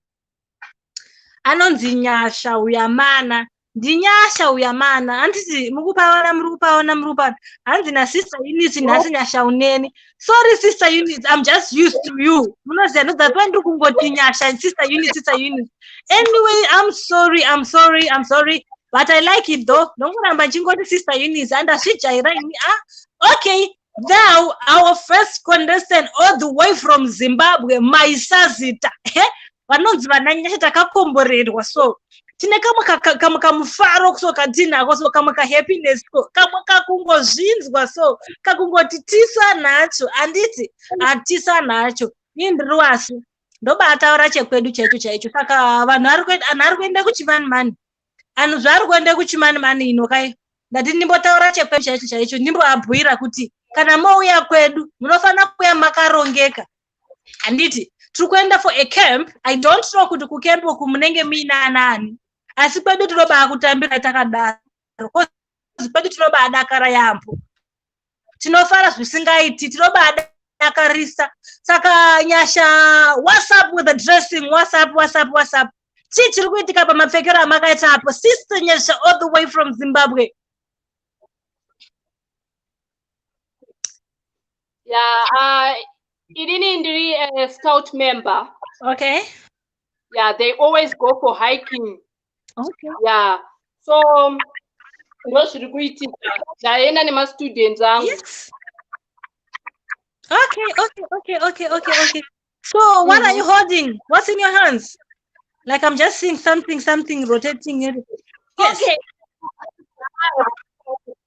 S5: Anonzi nyasha uyamana. Ndinyasha uyamana. Andisi mukupaona. Andina sister Eunice nasi nyasha uneni. Sorry sister Eunice, I'm just used to you. Munoze no that when kungoti nyasha sister Eunice. Anyway, I'm sorry. But I like it though. Don't worry, chingoti sister Eunice and ashijaira ini. Okay. Now our first contestant all the way from Zimbabwe, my sazita. Vanonzi vananyasha takakomborerwa so. Tine kama kamufaro so katina so kama ka happiness so kama kakungozvinzwa so kakungoti tisa nacho anditi atisa nacho indruwasi ndobataura chekwedu chaicho saka vanhu ari kuenda kuchimani anhu zvari kuenda kuchimani ino kai ndati ndimbotaura chekwedu chaicho ndimboabhuira kuti kana mouya kwedu munofana kuya makarongeka anditi tiri kuenda for a camp. I don't know kuti kucamp uku munenge muina nani. Asi kwedu tinobaa kutambira takadaro. Kwedu tinobaa dakara yambo. Tinofara zvisingaiti, tinobaa dakarisa. Saka nyasha, what's up with the dressing? What's up? Chiri kuitika pamapfekero amakaita apo. Sister Nyasha all the way from Zimbabwe.
S6: Yeah, Idini a scout member.
S5: Okay.
S6: Yeah, they always go for hiking.
S5: Okay.
S6: Yeah. So those Diana and my students.
S5: Yes. Okay. So what are you holding? What's in your hands? Like I'm just seeing something rotating here. Yes.
S6: Okay.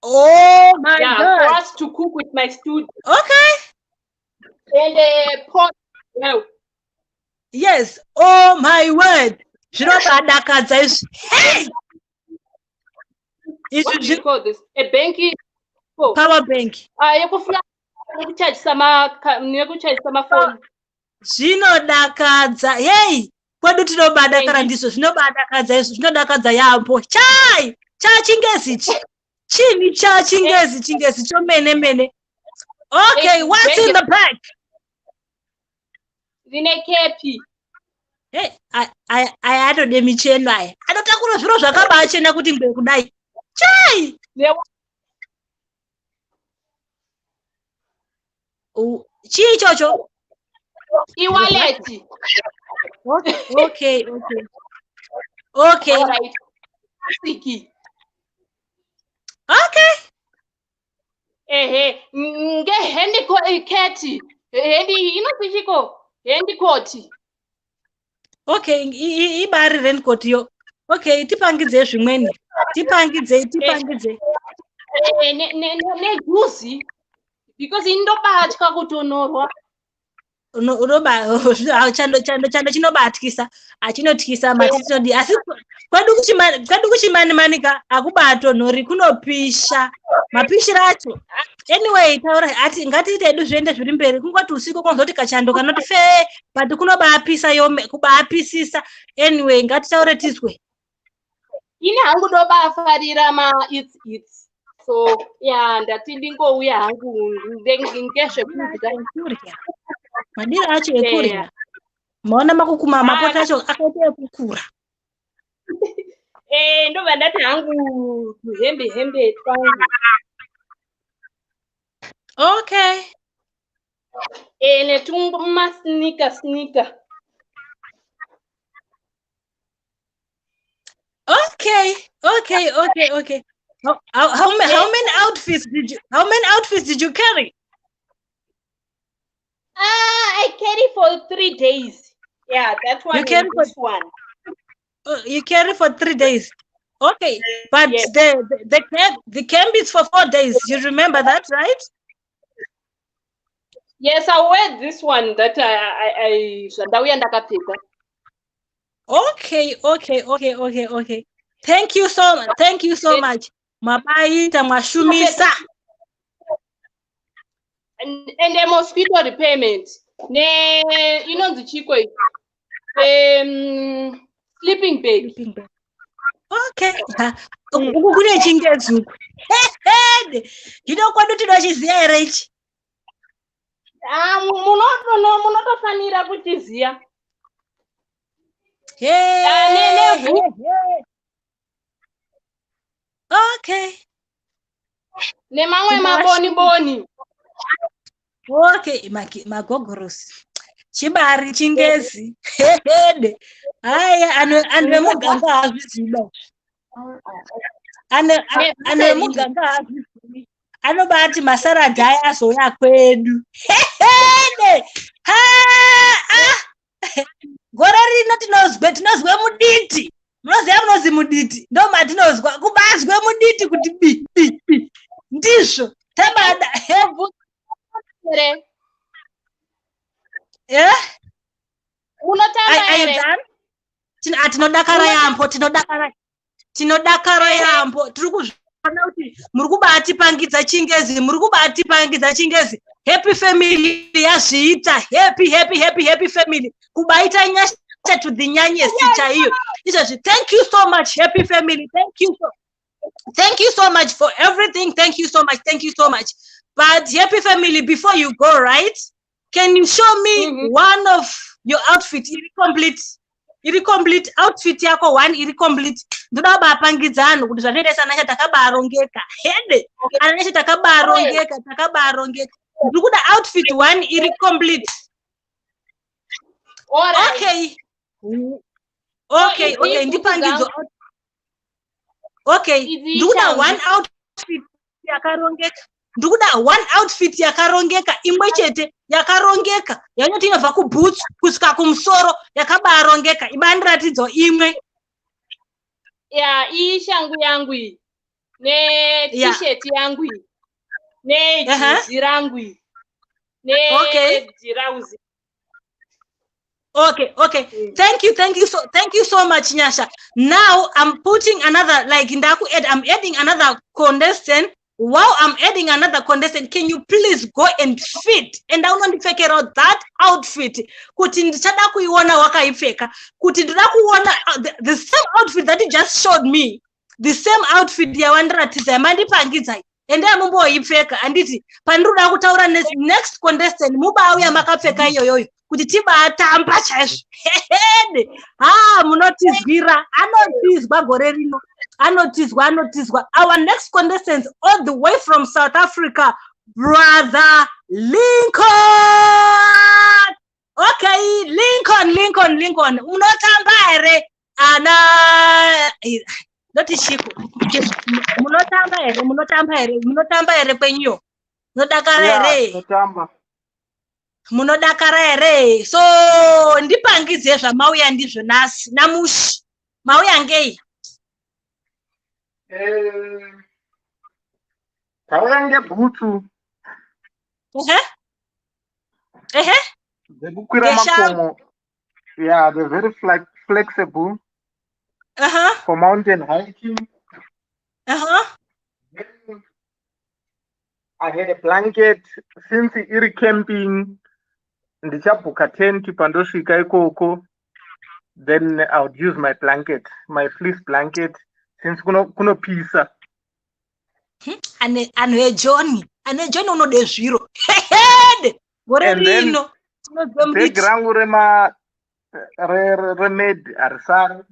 S5: Oh my God.
S6: For us to cook with my students.
S5: Okay.
S6: And a pot. No.
S5: Yes. Oh my word. Hey!
S6: What do you call this? A banky?
S5: Oh. Power bank.
S6: You charge some phone.
S5: Zvinodakadza. Hey! Kwedu tinobadakara ndiso. Zvinobadakadza izvo. Zvinodakadza yaambo. Chai! Chingezi. Chini chingezi chomene. Okay, what's in the bag?
S6: Zine kepi.
S5: Hey, atode micheno aya. Anotakura zviro zvakabachena kuti ngwe kudai. Chai! Chii chocho?
S6: E-wallet.
S5: Okay. Okay.
S6: Alright. Siki.
S5: Okay.
S6: Nge handicati. Inozichiko. Handicati.
S5: Okay, ibari raincoat yo. Okay, tipangidze zvimweni. Tipangidze.
S6: Nejuzi. Because indobatya kutonorwa.
S5: Chando chinobatyisa. Achinotyisa matitodi. Asi kwedu kuchimani-manika akubatonhori kunopisha. Mapishira acho. Anyway, taura ati ngatiite edu zviende zviri mberi. Kungoti usiku kunozoti kachando kanoti fe, but kunobapisa yome, kubapisisa. Anyway, ngatitaure tizwe.
S6: Ini hangu dobafarira it's. So, yeah, ndati ndingouya hangu
S5: ngezvekurya. Madira acho ekurya. Maona makukuma mapota acho akaita ekukura.
S6: Ndobva ndati hangu hembe twangu.
S5: Okay.
S6: Netuma sneaker.
S5: Okay. How many outfits did you carry?
S6: I carry for 3 days. Yeah, that's one.
S5: You carry for
S6: this one.
S5: You carry for 3 days. Okay, but
S6: Yes.
S5: the camp is for 4 days. You remember that, right?
S6: Yes, I wear this one that I ndauya ndakapfeka.
S5: Okay. Thank you so much. Mabaita mwashumisa.
S6: And a mosquito repayment. Inonzi chiko. Sleeping bag.
S5: Okay. Uku kune chingezi uku. Ndinokwadu tinochiziya ere ichi.
S6: Munotofanira kuchiziya.
S5: Okay.
S6: Nemamwe maboni.
S5: Okay, magogorosi. Chibari chingezi. Haya, anhu emuganga hazviziba. Anhu emuganga hazviziba. Anobati masaragi aya azoya kwedu. Gore rino tinozwe muditi. Munoziva munozi muditi. Ndo matinozwa kubazwe muditi kuti bi. Ndizvo. Tabada.
S6: Unotamba ere?
S5: Tinodakara yambo. Tiri kuzviona kuti muri kubatipangidza chingezi. Happy family yazviita. Happy family. Kubaita nyasha to the nyanyesi chaiyo. Thank you so much, happy family. Thank you so much for everything. Thank you so much. But happy family, before you go, right? Can you show me one of your outfit? Iri complete outfit yako one iri complete. Ndoda bapangidzano kuti zvanoita nacho takabarongeka. Hede. Anacho takabarongeka. Ndikuda outfit one iri complete.
S6: Alright.
S5: Okay. Ndipangidzo. Okay. Ndikuda one outfit yakarongeka. Ndikuda one outfit yakarongeka imwe chete yakarongeka yanoti inobva kuboots kusvika kumusoro yakabarongeka ibandiratidzo imwe.
S6: Yeah, iyi shangu yangu iyi t-shirt yangu iyi nejinzi rangu iyi nejirauzi.
S5: Okay. Thank you so much, Nyasha. Now I'm putting another, I'm adding another contestant. While I'm adding another contestant, can you please go and fit? And I want to figure out that outfit. Kuti ndichada kuiona wakaipfeka. Kuti ndida kuona the same outfit that you just showed me. The same outfit yawandiratidza yamandipangidza. And amumboipfeka anditi pandiruda kutaura next contestant mubauya makapfeka iyoyoyo. kuti tibatamba chaizvo. Munotizwira, anotizwa gore rino. Anotizwa. Our next contestant all the way from South Africa, Brother Lincoln. Okay, Lincoln. Unotamba ere ana not ishiko. Munotamba ere kwenyu. Munodakara ere. Munodakara ere. So ndipangidze zvamauya ndizvo nasi namushi. Mauya ngei?
S4: Tauya bhutu. Dzekukwira makomo. Yeah, they're very flexible. For mountain hiking. I had a blanket since iri camping. Ndichabuka tent pandosvika ikoko. Then I would use my blanket, my fleece blanket, since kuno pisa.
S5: Ane Johnny unode zviro.
S4: And then take rangu remed arsar.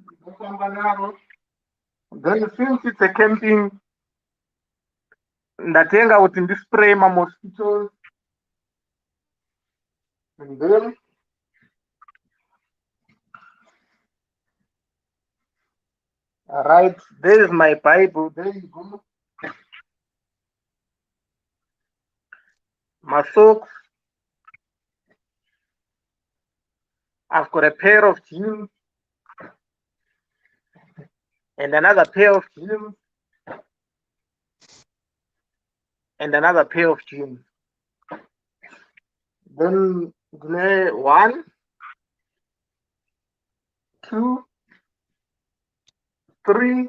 S4: Then since it's a camping, ndatenga kuti ndispray ma mosquitoes. And then alright, there is my Bible. There you go. My socks. I've got a pair of jeans. And another pair of jeans. And another pair of jeans. Then 1, 2, 3,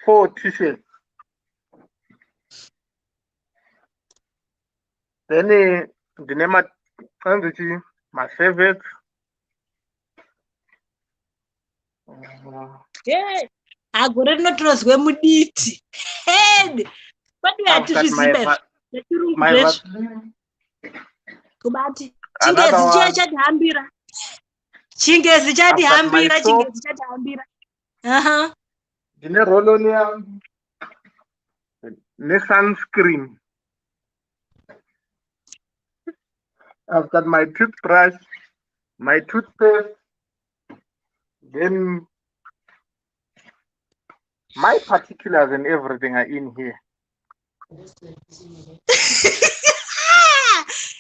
S4: 4 t-shirts. Then the name of my favorite.
S5: Yeah, I got it not was when we eat. Head, but we had to receive
S4: my Vaseline.
S5: Kubati. Chingezi chadihambira. Chingezi chadihambira.
S4: Dine roll-on yangu. Ne sunscreen. I've got my toothbrush, my toothpaste, then my particulars and everything are in here.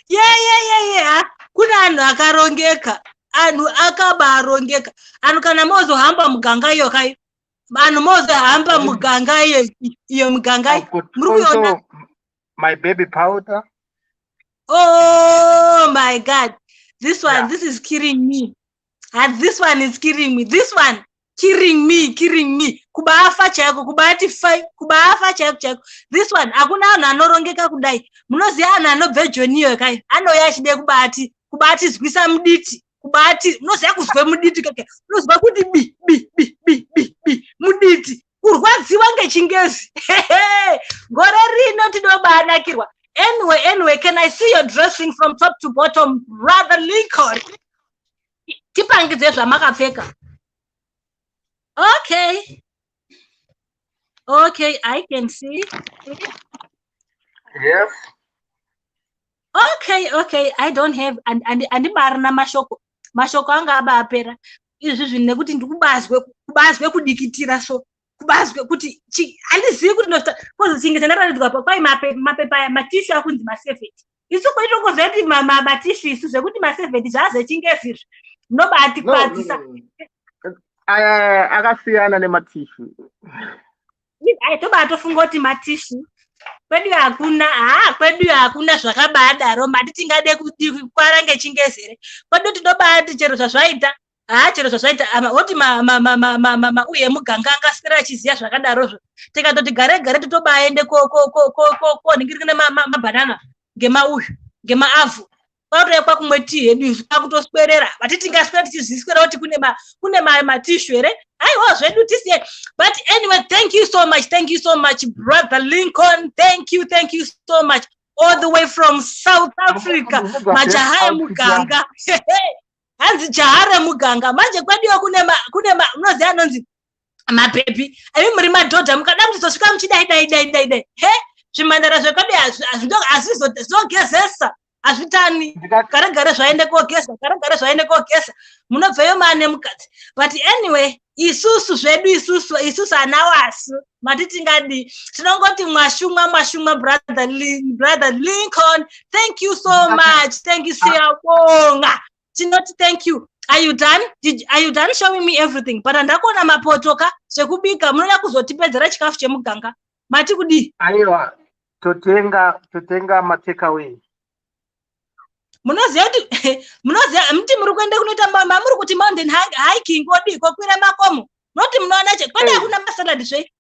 S5: Yeah. Kuna anu akarongeka. Anu akabarongeka. Anu kana mozo hamba muganga iyo kai. Anu mozo hamba muganga iyo muganga.
S4: I've got also my baby powder.
S5: Oh my God. This is killing me. And this one is killing me. This one killing me. Kubafa chako, kubafa chako. This one, akuna anu anorongeka kudai. Munoziya anu anobve Joniyo kai. Anoya achide kubati zwisa muditi. Kubati, munoziya kuzwe muditi kake. Munozwa kuti bi muditi. Kurwadziwa ngechingezi. Gore rino tinobanakirwa. Anyway, can I see your dressing from top to bottom, Brother Lincoln? Tipangidze zvamakapfeka. Okay, I can see.
S4: Yes.
S5: Okay, I don't have and barina mashoko. Mashoko anga abapera. Izvi zvine kuti ndikubazwe kudikitira so. Kubazwe kuti andizivi kuti ndosta pozichinge ndaradzwa kwai mapepa matishu akunzi maseveti. Isu koito kozeti matishu isu zvekuti maseveti zvaze chingezi nobati kwadzisa.
S4: Akasiyana nematishu.
S5: Tobatofunga kuti matishu kwedu hakuna zvakabadaro mati tingade kwara ngechingezi ere. Kwedu tinobati chero zvazvaita oti uye muganga angaswera achiziya zvakadarozvo tikatoti gare titobaende koningirikana mabanana ngemaavhu kwatoekwa kumwe tii hedu isu kwakutoswerera vati tingaswera tichiziswera kuti kune matishu ere aiwa zvedu tisiye. But anyway, thank you so much Brother Lincoln. Thank you so much. all the way from South Africa. Majaha emuganga. Hanzi jahara muganga. Manje kwadiwa kune unoziya anonzi mapepi. Ami muri madhodha mukada kuzosvika muchidai. He? Zvimhandara zvekadi azvizogezesa. Azvitani. Garagara zvaende kogeza. Munobveyo mane mukadzi. But anyway, isusu zvedu isusu anawasu. Matiti ngadi. Tinongoti mwashuma brother Lincoln. Thank you so much. Thank you siyabonga. Tinoti thank you. Are you done? Are you done showing me everything? But andakona mapotoka zvekubika munoda kuzotipedzera chikafu chemuganga. Mati kudi?
S4: Aiwa, totenga ma-takeaway.
S5: Munoziya mti muri kuende kunoita muri kuti mountain hiking odi kokwira makomo. Noti munoona kwenda hakuna masaladi zve.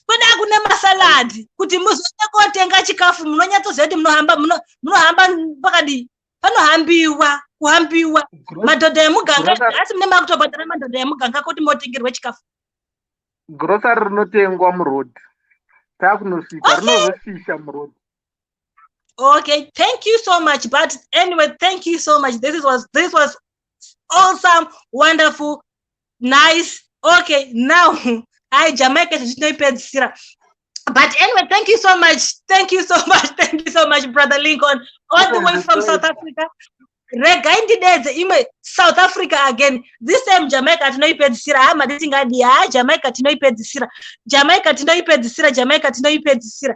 S5: Kwenda hakuna masaladi kuti muzoende kotenga chikafu munonyatsoziya kuti munohamba pakadi panohambiwa kuhambiwa madhodha emuganga asi mune makutobhadhara madhodha emuganga kuti motengerwe chikafu.
S4: Grocery rinotengwa muroad. Takunosvika rinozosvisha muroad.
S5: Okay, thank you so much. But anyway, thank you so much. This was awesome, wonderful, nice. Okay, now I Jamaica sira. But anyway, thank you so much. Thank you so much, Brother Lincoln, all the way from South Africa. South Africa again. This time Jamaica tinoipedzisira. Hama ndingadi Jamaica tinoipedzisira. Jamaica tinoipedzisira.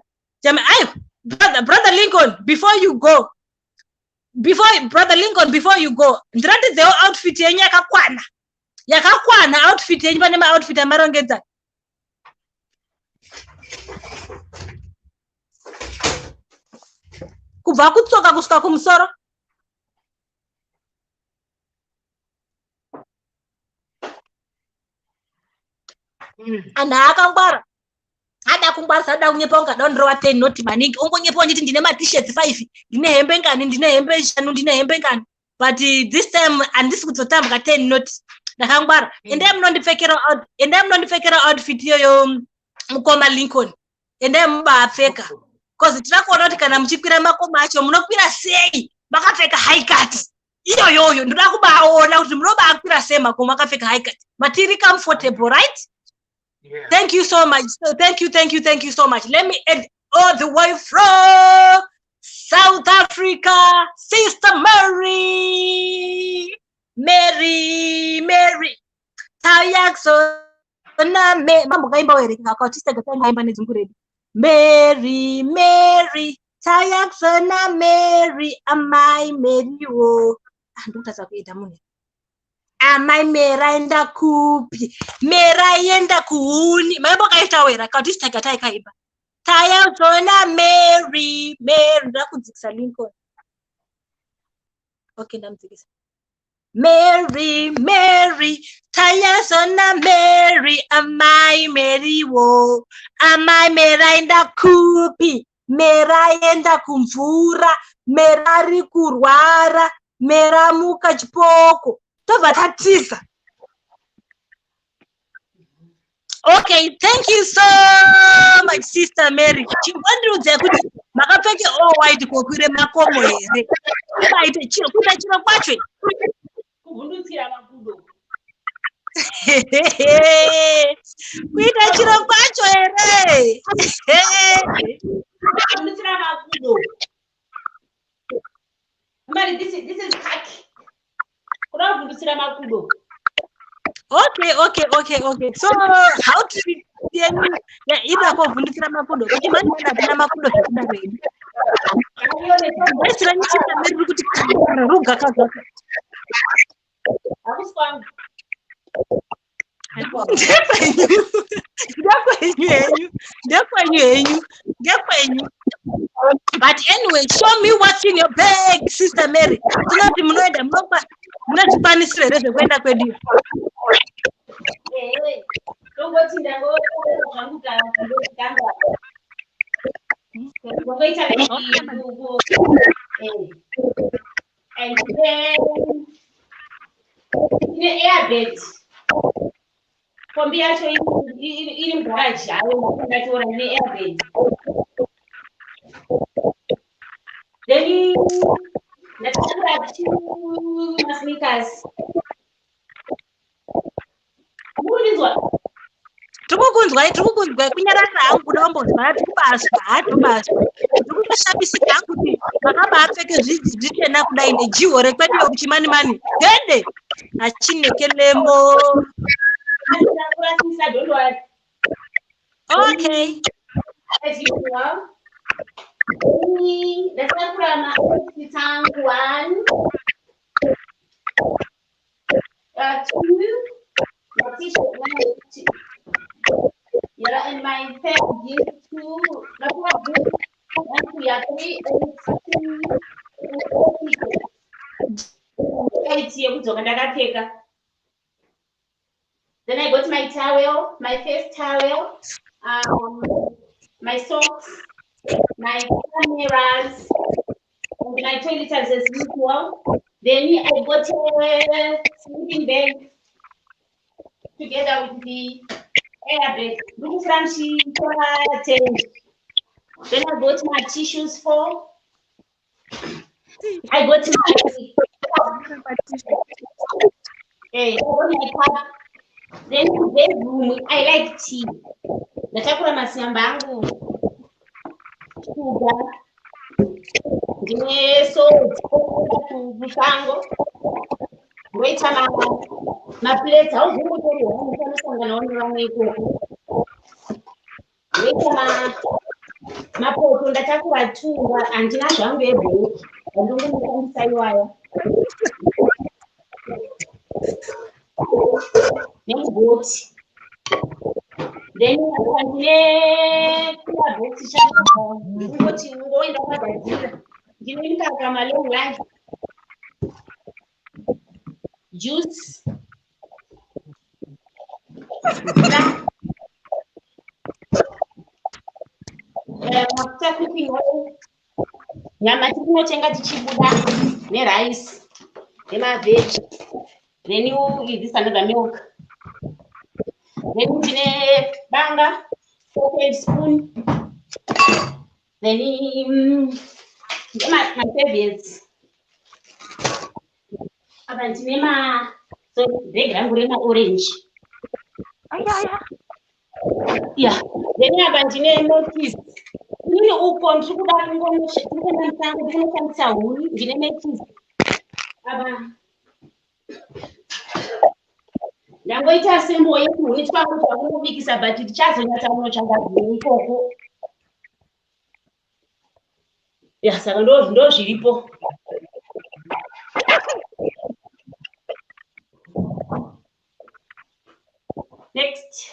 S5: Brother Lincoln, before you go, ndiratidzewo outfit yenyu yakakwana outfit yenyu pane ma-outfit amarongedza. Kubva kutsoka kusvika kumusoro. Anhu akangwara. Ada kungwarisa ada kunyepa ungada ndiro 10 noti maningi ongonyepa ungiti ndine ma-t-shirts 5 ndine hembe ngani ndine hembe 5 ndine hembe ngani but this time andisi kuzotambuka 10 noti ndakangwara ende munondipfekera outfit iyoyo mukoma Lincoln ende mubapfeka because tirakuona kuti kana muchikwira makomo acho munokwira sei makapfeka high cut iyoyoyo ndoda kubaona kuti munobakwira sei makomo akapfeka high cut matiri comfortable, right?
S4: Yeah.
S5: Thank you so much. So thank you so much. Let me add all the way from South Africa, Sister Mary. Tayakso na me mambo kaimba were ngakotista gatanga imba nezunguredi. Mary. Tayakso na Mary amai Mary wo. Andota zakuita mune. Amai meraenda kupi? Meraenda kuhuni. Mambo kaita wera katista gatai kaimba. Tayakso na Mary ndakudzikisa Lincoln. Okay, ndamdzikisa. Mary, Tayakso na Mary, amai Mary wo, amai meraenda kupi, meraenda kumvura, merari kurwara, meramuka chipoko, tobva tatisa. Okay, thank you so much, Sister Mary. Chingwandirudze kuti makapfeke all white kokwire makomo here. Kuita chiro kwacho.
S3: Kuvhundutsira makudo.
S5: Kuita chiro kwacho here.
S3: Kuvhundutsira makudo. Mari, this is khaki. Kuda kuvhundutsira makudo.
S5: Okay. So how to ida kovhundutsira makudo. Kuti mani ndina makudo zvekudaro. Ndisira nichita mberi kuti ruga kazaka. Ndekwenyu. But anyway, show me what's in your bag, Sister Mary. Tinoti munoenda munozvikwanisira here zvekuenda kwedu.
S3: Tongoti ndango zvangu kanga. Ngoita and then ine airbed. Kombi yacho iri mugarage hayo ndatora ine airbed. Then let's have 2 sneakers. What is what?
S5: Tikukunzwai kunyarara hangu kuda kumbonzwa tikubazwa hatobazwa ndikutoshabisika hangu kuti makabaapfeke zvichena kudai nejiho rekweduyo kuchimani mani hede achinekelemo. Okay.
S3: As usual. Let's have my tank 1, 2. My t-shirt 1, yeah, and my pet gift 2. That's what good. 1, 2, 3, 8 here. Then I got my towel, my face towel, my socks, my cameras, and my toilet as usual. Then I got a sleeping bag together with the air bag. Then I got my tissues for. I got my cup. Then bedroom, I like tea. Nachakula masamba yangu sugar. Ndine salt kubusango. Ngoita ma plates auzungutoriwa unosangana wamwe ikoko. Ngoita mapoto ndatakura 2 andina zvangu ebheki. Andingomushandisa iwaya. Nebhoti. Then ndine kula bhoti changu ndingoti ngoenda kwagadzira ndinoita kama long life juice mafuta cooking oil nyama tinotenga tichibuda nerice nemavheji then you give this another milk. Then ndine banga 4 tablespoon. Then my favorites. Apa ndine bag rangu rema orange. Yeah. Then apa ndine notice. Ndine uko ndikuda ndikuda msango ndinoshandisa huni ndine notice. Apa ndangoita sembo yehuni twakuti wakungobikisa but tichazonyatsa unochanga huni ikoko. Ya saka ndo zviripo. Next.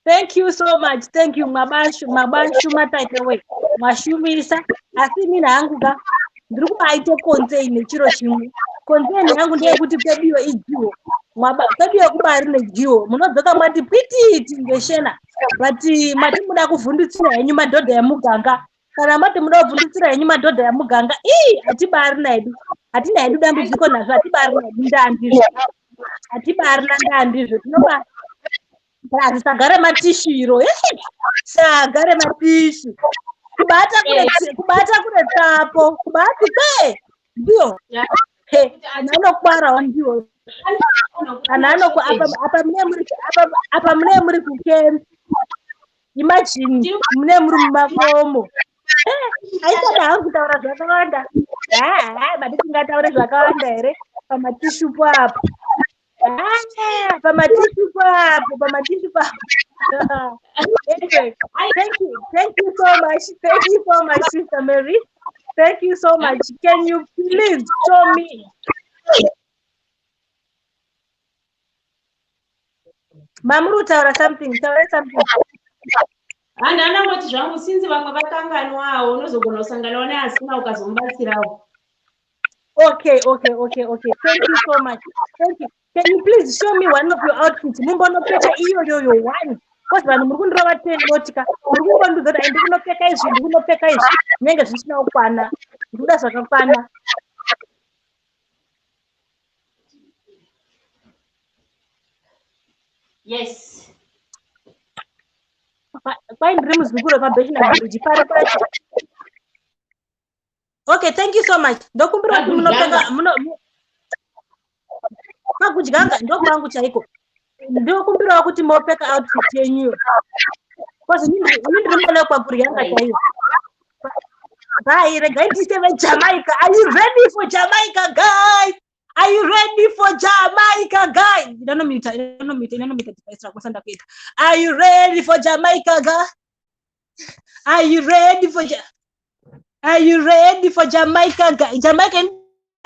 S5: Thank you so much. Thank you mabashu mataitewe mwashumisa asi mina hangu ka ndiri kubaite contain chiro chimwe. Contain yangu ndeyekuti peduyo ijiwo peduyo kubari nejiwo munodzoka mwati pititi ngeshena but mati muda kuvhundutsira henyu madhodha emuganga kana mati muda kuvhundutsira henyu madhodha emuganga hatibari naidu hatina hedu dambudziko nazvo hatibari naidu ndandizvo tinoba tisagare matishiro sagare matishu kubata kune tsapo kubati ndiyo ananokwarawo ndiwo apa mune muri kukempi imagine mune muri mumakomo aisada hangu kutaura zvakawanda bati tingataure zvakawanda here pamatishu papo pamatishu papo anyway thank you so much Sister Mary. Thank you so much. Can you please show me Mamuru taura something.
S3: Handana ngoti zvangu sinzi vamwe vakanganwawo unozogona kusanganawo neasina ukazombatsirawo.
S5: Okay. Thank you so much. Thank you. Can you please show me one of your outfits? Mumbonopfeka iyoyoyo one. Because vanhu muri kundorova 10 motika. Muri kumbondudzira kuti ndikunopfeka izvi. Nyange zvisina kukwana. Ndikuda zvakakwana.
S3: Yes.
S5: Kwai ndiri muzukuru wepabheshina kuti pari pacho. Okay, thank you so much. Ndokumbira kuti munopfeka pakudyanga ndokwangu chaiko. Ndokumbirawo kuti mopfeka outfit yenyu. Because ndiri kwa kuryanga chaiyo. Guys, Jamaica. Are you ready for Jamaica, guys? Are you ready for Jamaica, guys? Are you ready for Jamaica, guys? Are you ready for Jamaica, guys? Jamaica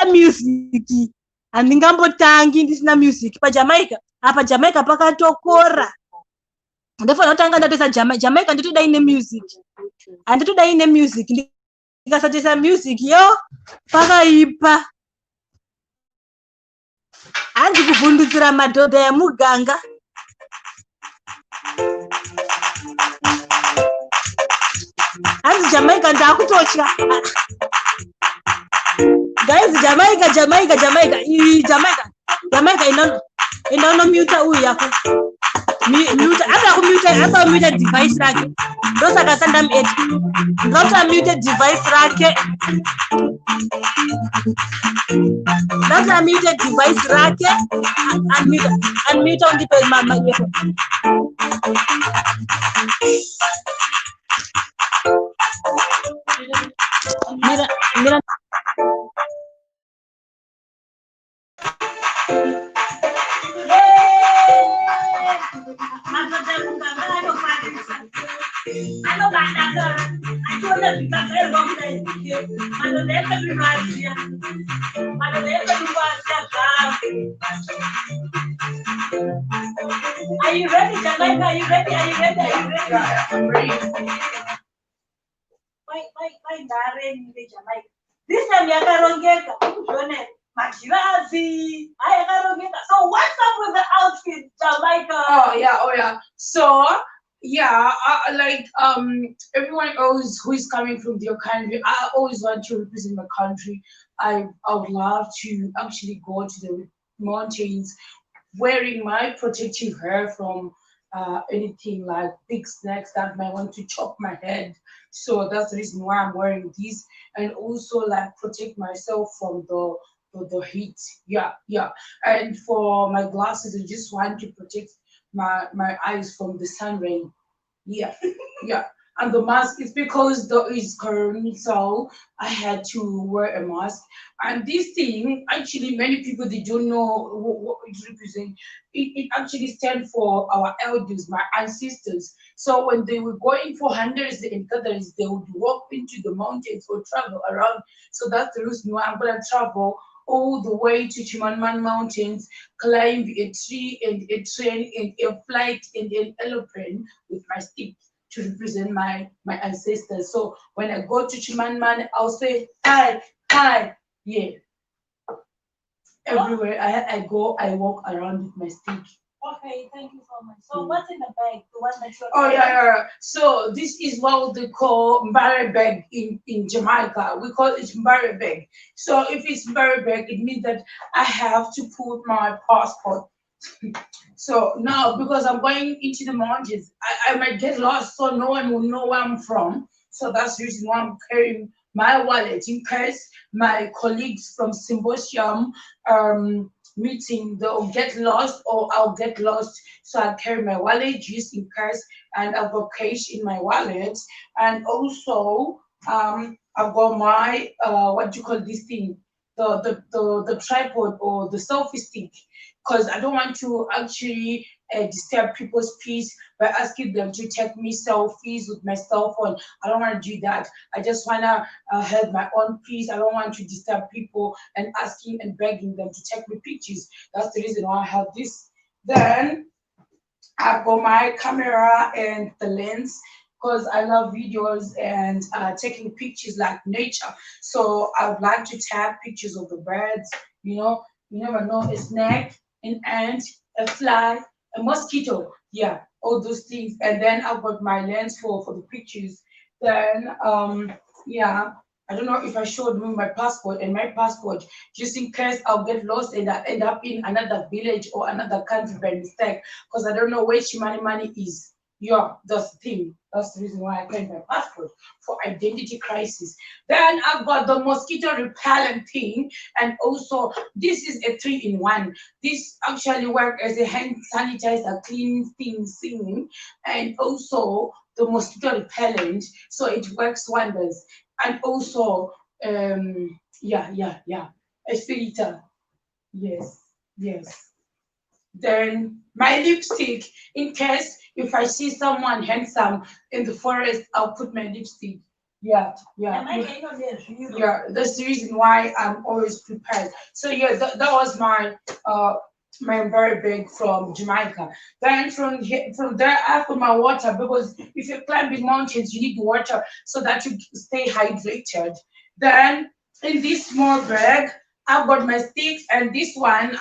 S5: music. Andingambotangi ndisina music pa Jamaica. Apa Jamaica pakatokora. Ndifuna utanga ndatesa Jamaica nditoda ine music. Anditoda ine music. Ndikasatesa music yo pakaipa. Hanzi kuvhundutsira madhodha ya muganga. Hanzi Jamaica ndakutotya. Guys, Jamaica inono mute uyu yako. Mute apa mute device rake. Ndosaka sandam edit. Ndota mute device rake. Ndota mute device rake. Unmute on the mama yako. Mira. Are you ready, Jamaica? Are you ready? Yeah, I'm ready. Why Jamaica? This time yakarongeka. So what's up with the outfit, Jamaica?
S2: Oh yeah. So yeah, everyone else who is coming from their country, I always want to represent my country. I would love to actually go to the mountains wearing my protective hair from anything like big snakes that might want to chop my head. So that's the reason why I'm wearing this, and also like protect myself from the heat. Yeah. And for my glasses, I just want to protect my eyes from the sun rays. Yeah. And the mask is because it's current, so I had to wear a mask. And this thing, actually, many people, they don't know what it represents. It actually stands for our elders, my ancestors. So when they were going for hundreds and gatherings, they would walk into the mountains or travel around. So that's the reason why I'm gonna travel all the way to Chimanman Mountains, climb a tree and a train and a flight and an aeroplane with my stick to represent my ancestors. So when I go to Chimanman, I'll say hi, yeah. Everywhere I go, I walk around with my stick.
S5: Okay, thank you so much. So what's in the bag? The one that you're
S2: yeah. So this is what they call Mbare bag in Jamaica. We call it Mbare bag. So if it's Mbare bag, it means that I have to put my passport. So now, because I'm going into the mountains, I might get lost, so no one will know where I'm from. So that's the reason why I'm carrying my wallet in case my colleagues from Symposium meeting, they'll get lost or I'll get lost. So I carry my wallet just in case, and I've got cash in my wallet. And also I've got my what do you call this thing? The tripod or the selfie stick, because I don't want to actually disturb people's peace by asking them to take me selfies with my cell phone. I don't want to do that. I just want to have my own peace. I don't want to disturb people and asking and begging them to take me pictures. That's the reason why I have this. Then I've got my camera and the lens, because I love videos and taking pictures like nature. So I would like to tag pictures of the birds. You never know, a snake, an ant, a fly, a mosquito. Yeah, all those things. And then I've got my lens for the pictures. Then yeah, I don't know if I showed me my passport, and my passport, just in case I'll get lost and I end up in another village or another country by mistake, because I don't know where Shimani is. Yeah, that's the thing. That's the reason why I carry my passport for identity crisis. Then I've got the mosquito repellent thing, and also this is a 3-in-1. This actually works as a hand sanitizer, clean thing, and also the mosquito repellent, so it works wonders. And also, a filter. Yes. Then my lipstick, in case if I see someone handsome in the forest, I'll put my lipstick. Yeah. That's the reason why I'm always prepared. So yeah, that was my my very big from Jamaica. Then from there I put my water, because if you're climbing mountains, you need water so that you stay hydrated. Then in this small bag, I've got my sticks, and this one,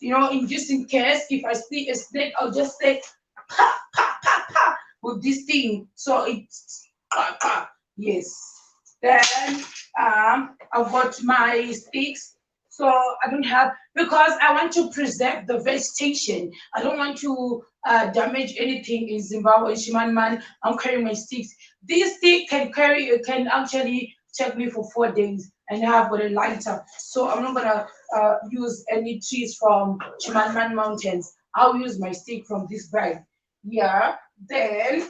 S2: in just in case if I see a snake, I'll just say pa pa pa pa with this thing. So it's pa pa. Yes. Then I've got my sticks. So I don't have, because I want to preserve the vegetation. I don't want to damage anything in Zimbabwe. Man, I'm carrying my sticks. This stick can actually take me for 4 days, and I have got a lighter. So I'm not gonna use any trees from Chimanman Mountains. I'll use my stick from this bag. Yeah. Then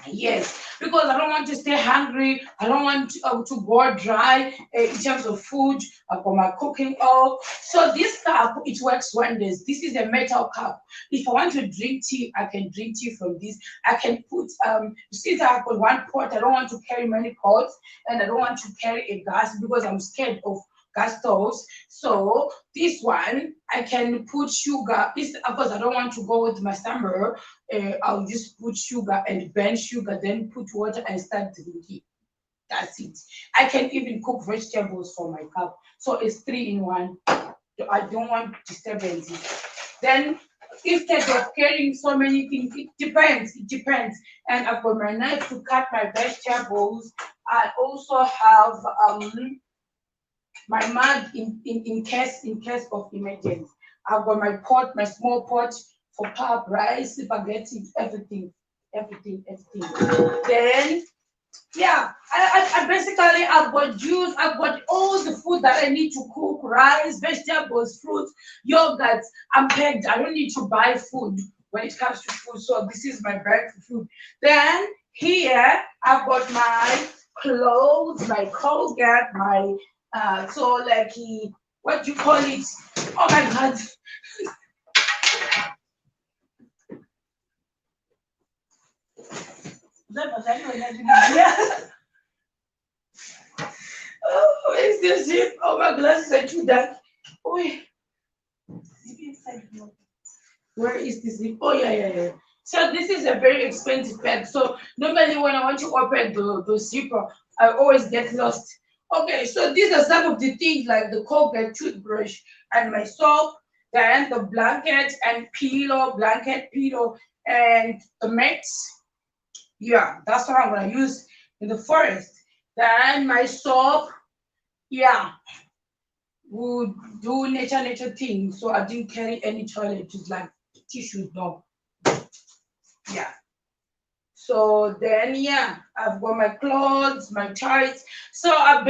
S2: yes, because I don't want to stay hungry. I don't want to go dry in terms of food. I've got my cooking oil. So this cup, it works wonders. This is a metal cup. If I want to drink tea, I can drink tea from this. I can put, since I've got one pot, I don't want to carry many pots, and I don't want to carry a gas because I'm scared of gas stoves. So this one, I can put sugar. This, of course, I don't want to go with my summer. I'll just put sugar and burn sugar, then put water and start drinking. That's it. I can even cook vegetables for my cup. So it's 3-in-1. I don't want disturbances. Then instead of carrying so many things, it depends. And I've got my knife to cut my vegetables. I also have my mug in case of emergency. I've got my pot, my small pot for pap, rice, spaghetti, everything. Then yeah, I basically I've got juice, I've got all the food that I need to cook, rice, vegetables, fruits, yogurts. I'm pegged. I don't need to buy food when it comes to food. So this is my bag for food. Then here I've got my clothes, my Colgate, my so like what do you call it? Oh my god. Yeah. Oh, where's the zip? Oh, my glasses are too dark. Oh, wait. Where is the zip? Oh, yeah. So this is a very expensive bag. So normally when I want to open the zipper, I always get lost. Okay, so these are some of the things like the Colgate toothbrush and my soap, then the blanket, pillow, and the mats. Yeah, that's what I'm gonna use in the forest. Then my soap, yeah, would do nature things. So I didn't carry any toiletries like tissues, no. Yeah. So then yeah, I've got my clothes, my tights. So I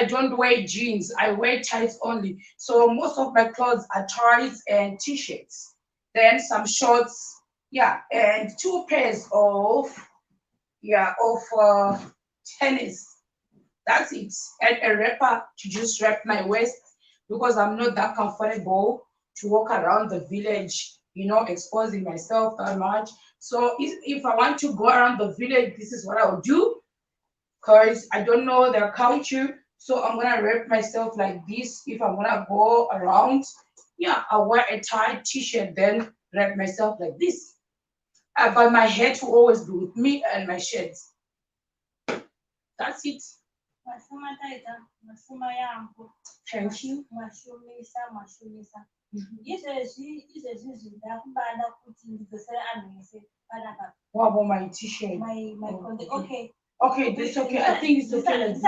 S2: don't wear jeans. I wear tights only. So most of my clothes are tights and t-shirts. Then some shorts, yeah, and 2 pairs of tennis. That's it. And a wrapper to just wrap my waist because I'm not that comfortable to walk around the village, exposing myself that much. So if I want to go around the village, this is what I'll do because I don't know their culture. So I'm gonna wrap myself like this. If I'm gonna go around, yeah, I'll wear a tight t-shirt, then wrap myself like this. But my head will always be with me and my shirts. That's it. Thank you. What about my t-shirt?
S1: Okay.
S2: Okay, that's okay. I think it's okay like this.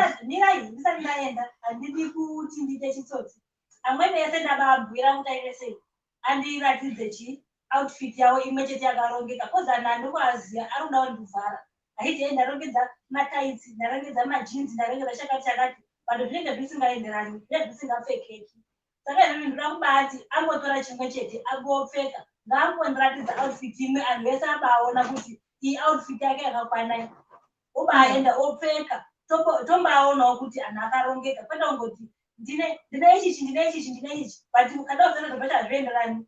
S1: outfit yawo imwe chete yakarongeka kozana andikwaziya ari kuda kundivhara haiti ndarongedza mataitsi ndarongedza majinzi ndarongedza chakati vanhu zvinenge zvisingaenderani zvisingapfekeki saka izvozvo ndinoda kubati ambotora chimwe chete ambopfeka ngaambondiratidza outfit imwe anhu vese abaona kuti iyi outfit yake yakakwanai obaenda opfeka tombaonawo kuti anhu akarongeka kwete kungoti ndine ichichi but mukada kuzana zvobva chazvienderani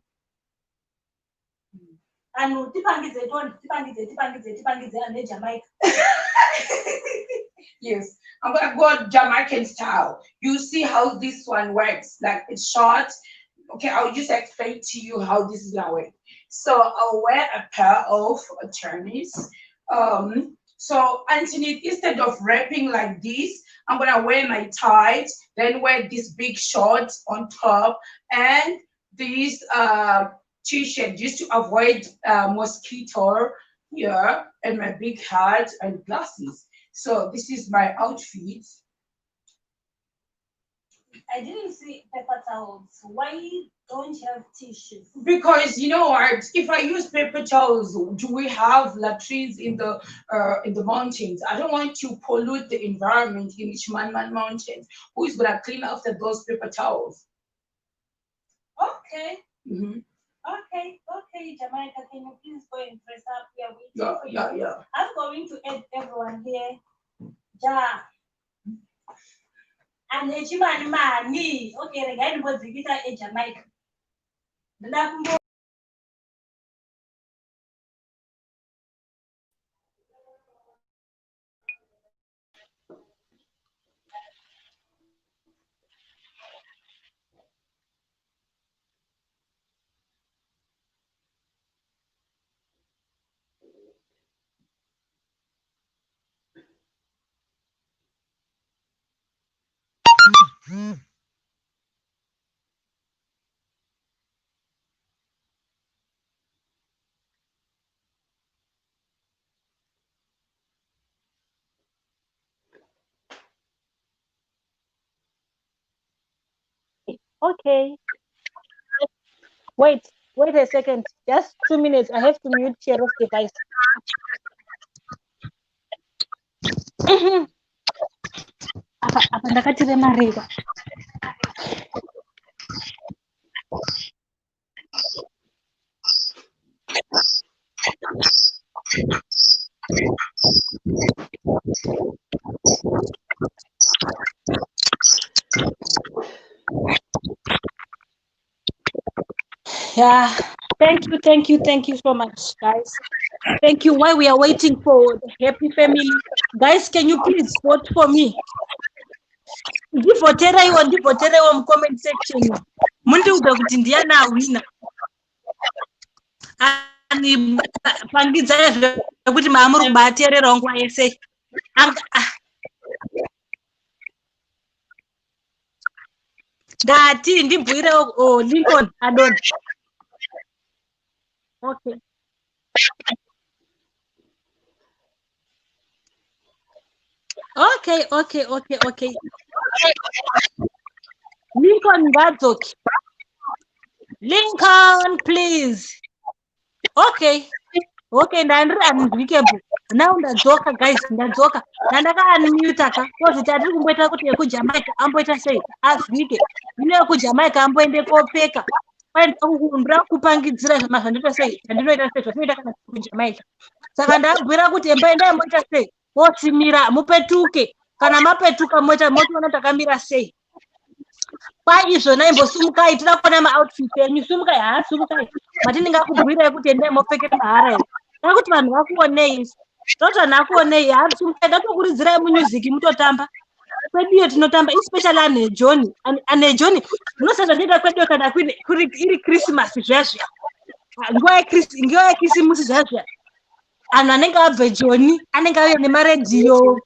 S1: anhu tipangidze anhu eJamaica.
S2: Yes, I'm gonna go Jamaican style. You see how this one works, like it's short. Okay, I'll just explain to you how this is gonna work. So I'll wear a pair of attorneys. So underneath, instead of wrapping like this, I'm gonna wear my tights, then wear this big shorts on top, and this t-shirt just to avoid mosquito here, and my big hat and glasses. So this is my outfit.
S1: I didn't see paper towels. Why don't you have tissues?
S2: Because you know what? If I use paper towels, do we have latrines in the mountains? I don't want to pollute the environment in Ishman Mountains. Who is gonna clean after those paper towels?
S1: Okay.
S2: Mm-hmm.
S1: Okay, Jamaica, can you please go and dress up here?
S2: Yeah.
S1: I'm going to add everyone here. Ja. And mani. Okay, the guy was the Jamaica.
S5: Okay. Wait a second. Just 2 minutes. I have to mute share of device. Apa ndakatire mareva. Yeah, thank you so much, guys. Thank you. While we are waiting for the happy family, guys, can you please vote for me? Ndivoteraiwo mucomment section. Mundiudza kuti ndiani awina. Ani pangidzai zvekuti maamuri kubateererawo nguva yese. Ndati ndibhuirewo Lincoln Adon. Okay. Lincoln ngadzoki. Lincoln, please. Okay, ndandiri unbreakable. Now ndadzoka, guys, ndadzoka. Ndandaka unmute ka. Kozi tiri kumboita kuti yekujamaica amboita sei? Azvike. Ine yekujamaica amboende kopfeka. Ndira kupangidzira zvandinoita sei? Zvandinoita sei? Zvandinoita kana kujamaica. Saka ndabhuira kuti emboenda mboita sei? Mosimira mupetuke. Kana mapetuka motiona takamira sei? Kwai izvona imbosumukai tida kuona maoutfit enyu. Sumukai mati ndingakubhuirai kuti endai mopfekera mahara here. Tida kuti vanhu vakuonei. Toti vanhu vakuonei sumukai ndatokuridzirai music mutotamba. Kweduyo tinotamba especially anejoni. Anejoni munosaza zvinoita kweduyo kana iri Christmas zvazvia. Nguva yekrisimusi zvazvia. Anhu anenge abve Joni anenge auye nemaredhiyo.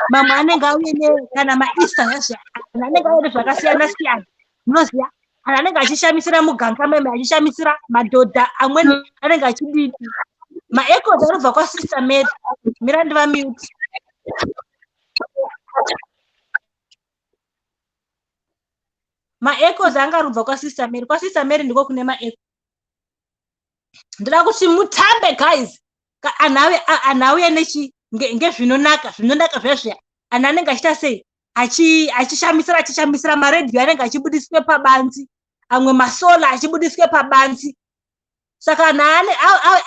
S5: Mamwe anenge auye kana maEaster zvazvia. Anhu anenge auye zvakasiyana siyana. Munoziva anhu anenge achishamisira muganga meme achishamisira madhodha amweni anenge achidii. Maechoes anobva kwaSister Mary. Mira ndivamute. Maechoes anga arubva kwaSister Mary. KwaSister Mary ndiko kune maechoes. ndoda kuti mutambe guys. Anauya ngezvinonaka zvezviya anhu anenge achita sei achishamisira maredhiyo anenge achibudiswe pabanzi, amwe masola achibudiswe pabanzi. Saka anhu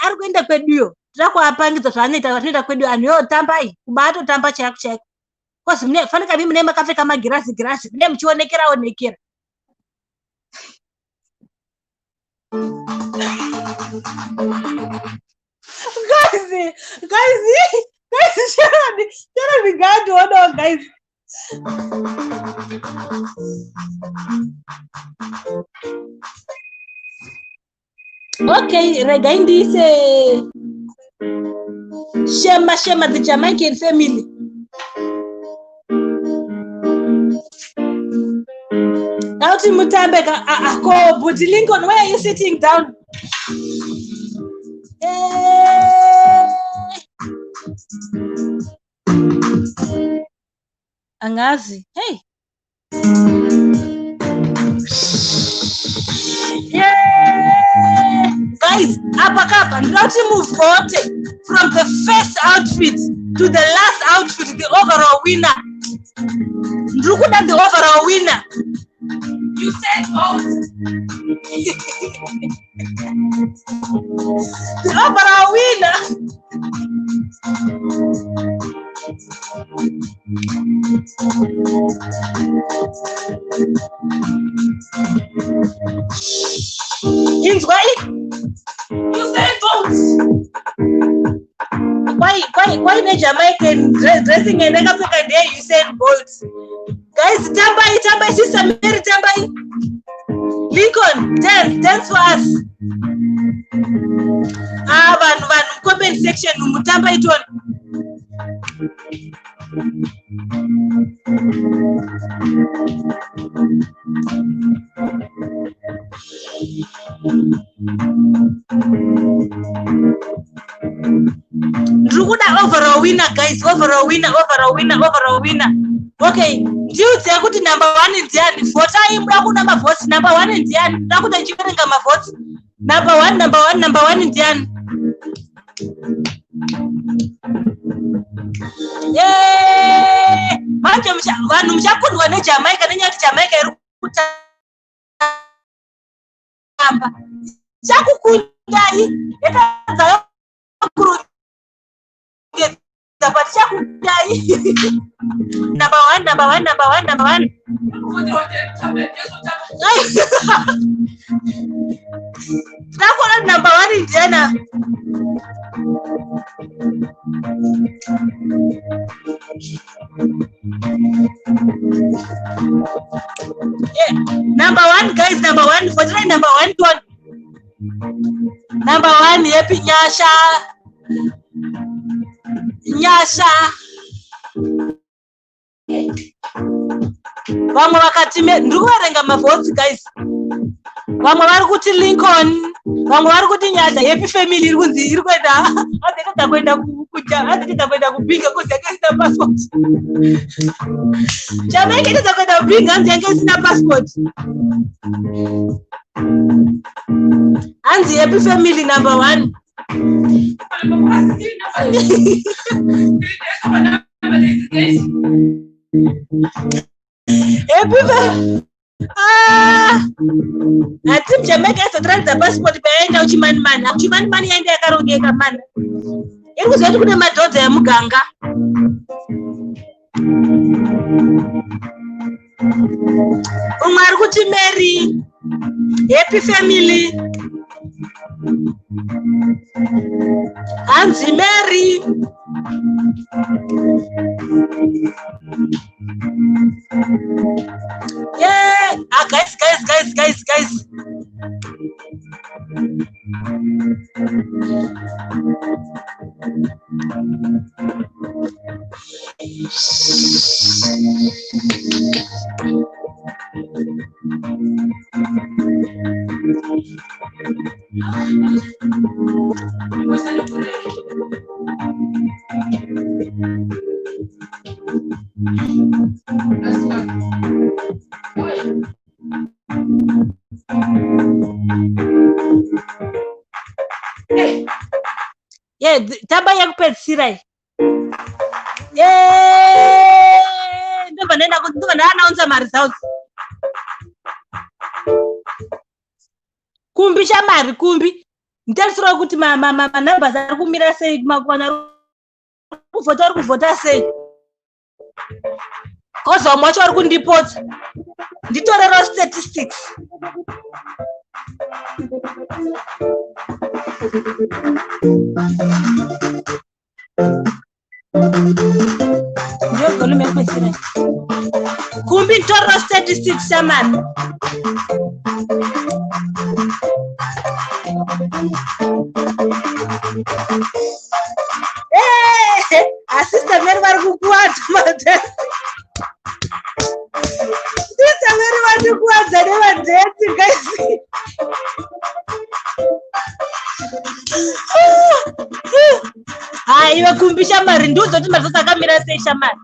S5: ari kuenda kweduyo toda kuapangidza zvanoita kweduyo, anhu yotambai kubatotamba chaiko chaiko. Kozi fanika mi mune makapfeka magirazi mune muchionekera. Guys, tell me God, hold on, guys. Okay, regain this Shema, the Jamaican family. Now to Mutambe, but Lincoln, where are you sitting down? Angazi, hey. Yeah, guys, apakapa, not to move forward from the first outfit to the last outfit, the overall winner. Ndukuda the overall winner.
S2: You said vote.
S5: The overall winner. In why?
S2: You said vote.
S5: Why the Jamaican dressing and African day you said vote? Guys, Tambai, Sister Mary, Tambai. Lincoln, dance for us. Van comment section, Mutambai Ton. Rukuda overall winner, guys. Overall winner. Okay, dudes, I got number 1 in Dian. For time, number votes. Number 1 in Dian. Nakuda chicken votes. Number one in Dian. Yeah, manje vanhu muchakundwa neJamaica nenyati Jamaica iri kutamba chakukundai yakadza kurungedza but chakukundai. Number one. Nakona number 1 in Diana. Yeah. Number 1, guys, number 1. For try number 1 to 1. Number 1, happy Nyasha. Vamwe vakati ndiri kuverenga mavotes guys. Vamwe vari kuti Lincoln, vamwe vari kuti Nyasha. Happy family iri kunzi iri kuenda adeketa kuenda kubinga kozi yake isina passport. Jamaica inoda kuenda kubinga hanzi yake isina passport. Hanzi happy family number 1. Ati Jamaica izotransfer passport paenda uchimanimani yaenda yakarongeka mana. Iri kuziva kuti kune madhodha emuganga. Umwe ari kuti Mary, happy family. Hanzi Mary. Yeah, guys. Yeah, taba yakupedzisira. Ndobva ndaannounce maresults. Kumbi Shamari, kumbi. Nditarisira kuti numbers ari kumira sei, vanhu vari kuvhota sei. Kozi vamwe vacho vari kundipotsa. Nditorero statistics. Kumbi torero statistics Shamari. Assistant very vari kukuwadza madhesi. Sister very vari kukuwadza nevadhesi guys. Iwe kumbi Shamari ndiudzoti maresults akamira sei Shamari.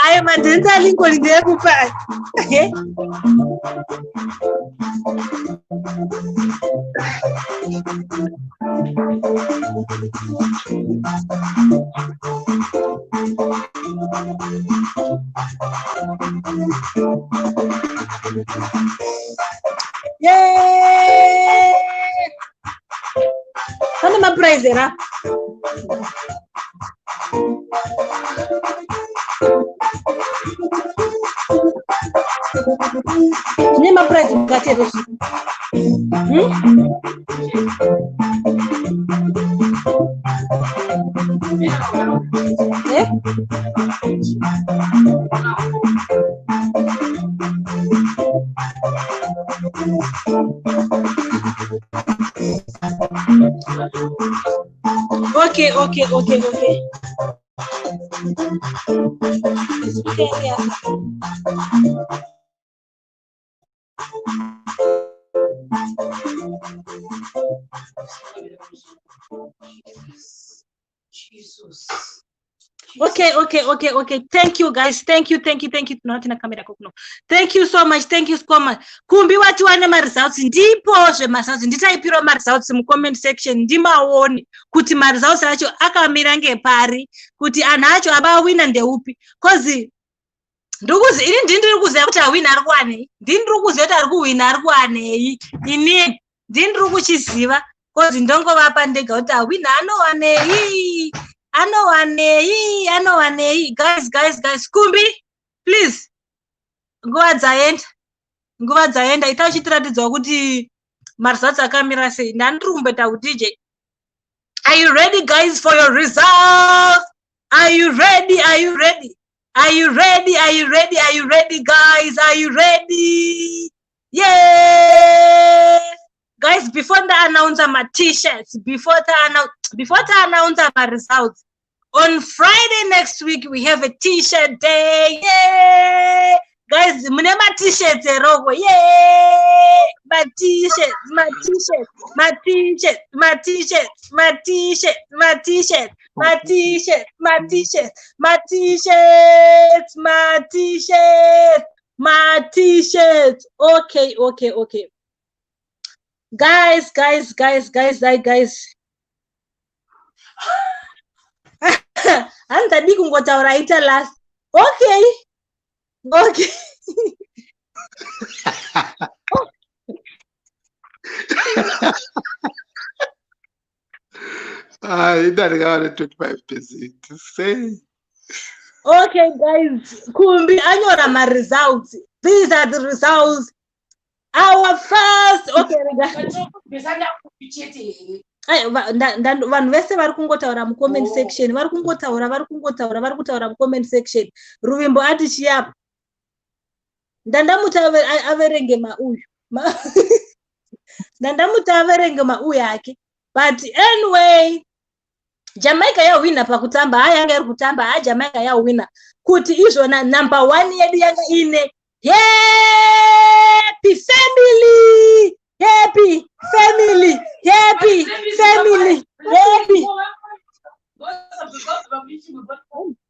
S5: Ayo madhesi alingoni ndeyekupa. Yay! Pane maprize era? Tine maprize ngatereshi. Okay. Jesus. Okay. Thank you guys. Thank you. Not in a camera. Thank you so much. Kumbi watu wane results ndipo results nditaipira results mu comment section ndimaone kuti results acho akamira ngepari kuti anhu acho abawina ndeupi cause ndiri kuziva kuti awina ari kuwanei ndiri kuziva kuti ari kuwina ari kuwanei ini ndiri kuchiziva cause ndongovapa ndega kuti awina anowanei guys kumbi please nguva dzaenda ita uchitiratidzwa kuti maresults akamira sei ndandiri kumbeta kuti DJ are you ready guys for your results? Are you ready guys? Are you ready? Yeah guys, before I announce my t-shirts, before I announce my results, on Friday next week we have a t-shirt day. Yay! Guys, my t-shirts erogo. Yay! My t-shirts. Okay. Guys. Andadi kungotaura ita last. Okay.
S7: You don't got 25% to say.
S5: Okay, guys. Kumbi anyora my results. These are the results. Our first. Okay, vanhu vese vari kungotaura mucomment section, vari kutaura mucomment section. Ruvimbo ati chiapo ndandamuti averenge mauyu ndandamuti averenge mauyu ake, but anyway Jamaica yawina pakutamba ayanga ari kutamba Jamaica yawina kuti izvona number 1 yedu yanga ine happy family happy family happy family happy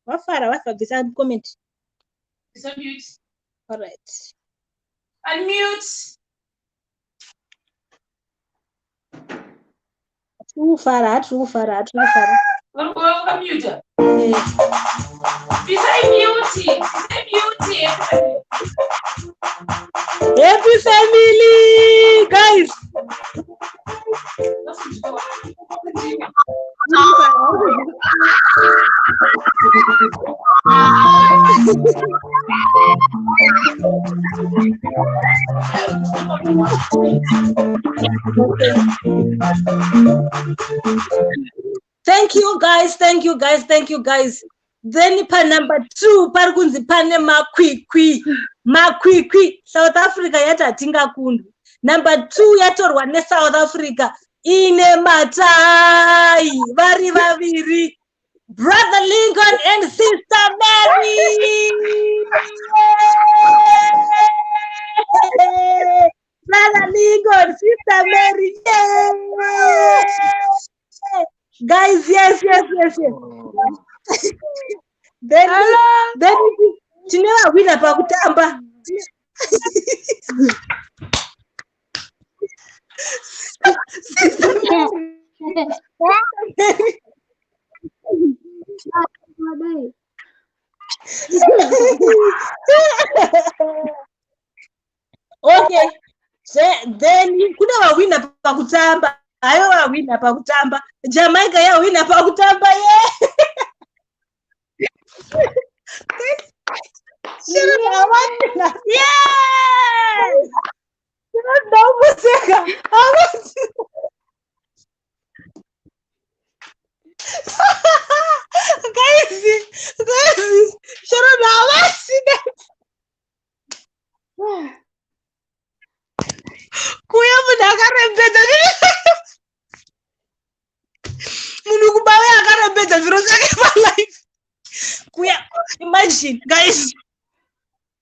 S5: wafara comment all right
S2: unmute
S5: Fara.
S2: Unmute. Beauty.
S5: Happy family, guys. Thank you guys. Then pa number 2 pari kunzi pane makwikwi South Africa yatatinga kundu. Number 2 yatorwa neSouth Africa ine matai vari vaviri Brother Lincoln and Sister Mary. Brother Lincoln, Sister Mary. Guys, yes. Then tinewa wina pakutamba. Okay. Then kuna wawina pakutamba. Ayo wawina pakutamba. Jamaica ya wawina pakutamba kuya munhu akarembedza munhu kubava akarembedza zviro zvake palife kuya imagine guys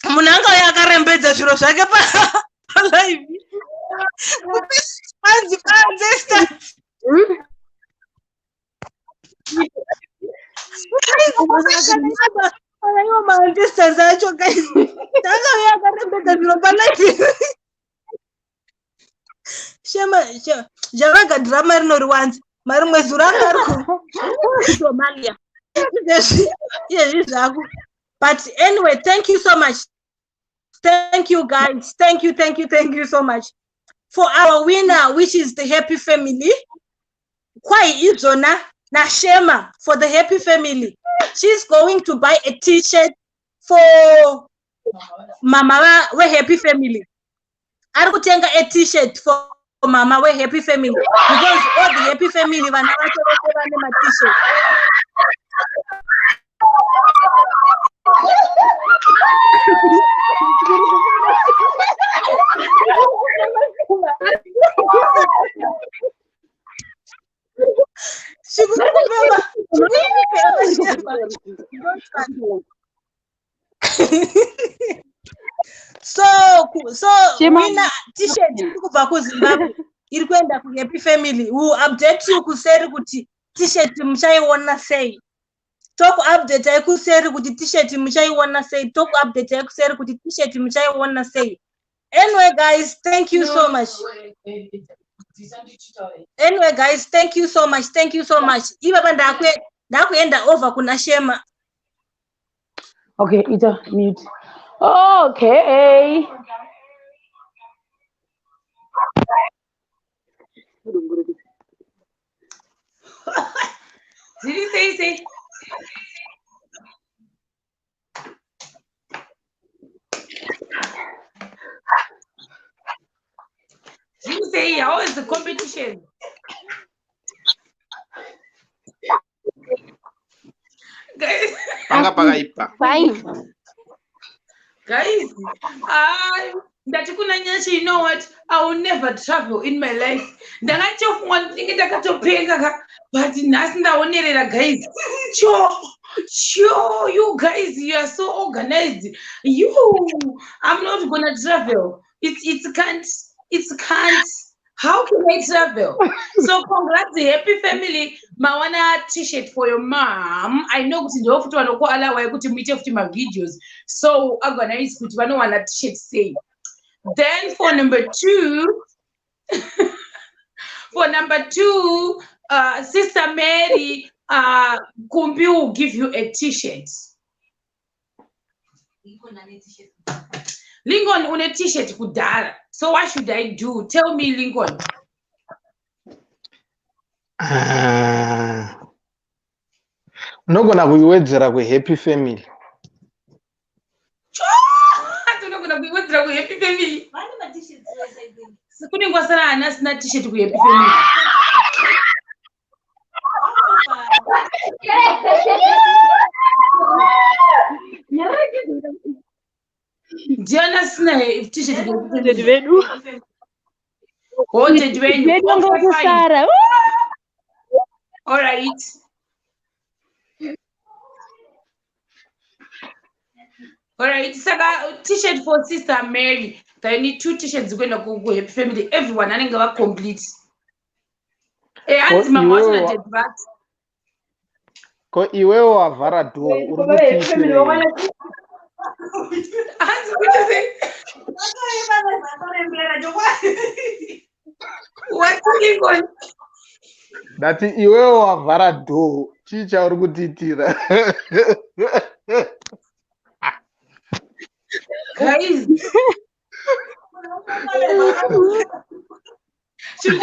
S5: munhu anga akarembedza zviro zvake palife anzi ma-ancestors acho guys anga akarembedza zviro palife Jamaica drama rinori wanzi mari mwezi ranga ariko Somalia. But anyway, thank you so much. Thank you guys. Thank you so much for our winner, which is the Happy Family. Kwai izona na Shema for the Happy Family. She's going to buy a t-shirt for Mama we Happy Family. Ari kutenga a t-shirt for Mama we Happy Family because all the Happy Family vana vacho vose vane ma t-shirt. So wina t-shirt kubva kuZimbabwe iri kuenda ku Happy Family. Who update you kuseri kuti t-shirt muchaiona sei. Talk update aikuseri kuti t-shirt muchaiona sei. Talk update aikuseri kuti t-shirt muchaiona sei. Anyway guys, thank you so much. Anyway guys, thank you so much. Iba ndakuenda over kuna Shema.
S8: Okay, Ita, mute. Okay.
S2: Did you say? You say how is the competition? Guys,
S8: fine.
S2: Guys, you know what? I will never travel in my life. One thing But nasindaonerera guys. Sure, you guys, you are so organized. I'm not gonna travel. It can't. How can I travel? So congrats, happy family. Mawana t-shirt for your mom. I know kuti ndo futi vanoko allow kuti muite futi my videos. So organize kuti vanowana t-shirt same. Then for number 2, Sister Mary, Kumbi will give you a t-shirt. Lincoln on a t-shirt kudala. So what should I do? Tell me, Lincoln.
S4: Nogona kuiwedzera happy family.
S2: Not gonna be with happy family. Couldn't go sana sina t-shirt ku happy family. Diana sina t-shirt ku happy family. All right. All right, Saga t-shirt for Sister Mary. I need 2 t-shirts going to go happy family. Everyone, I think I complete. Hey, auntie, my husband did that.
S4: Ko iwe wavhara door uri kutiitire.
S2: What you going?
S4: Ndati iwe wavhara door chicha uri kutiitira.
S2: Guys. Guys. I need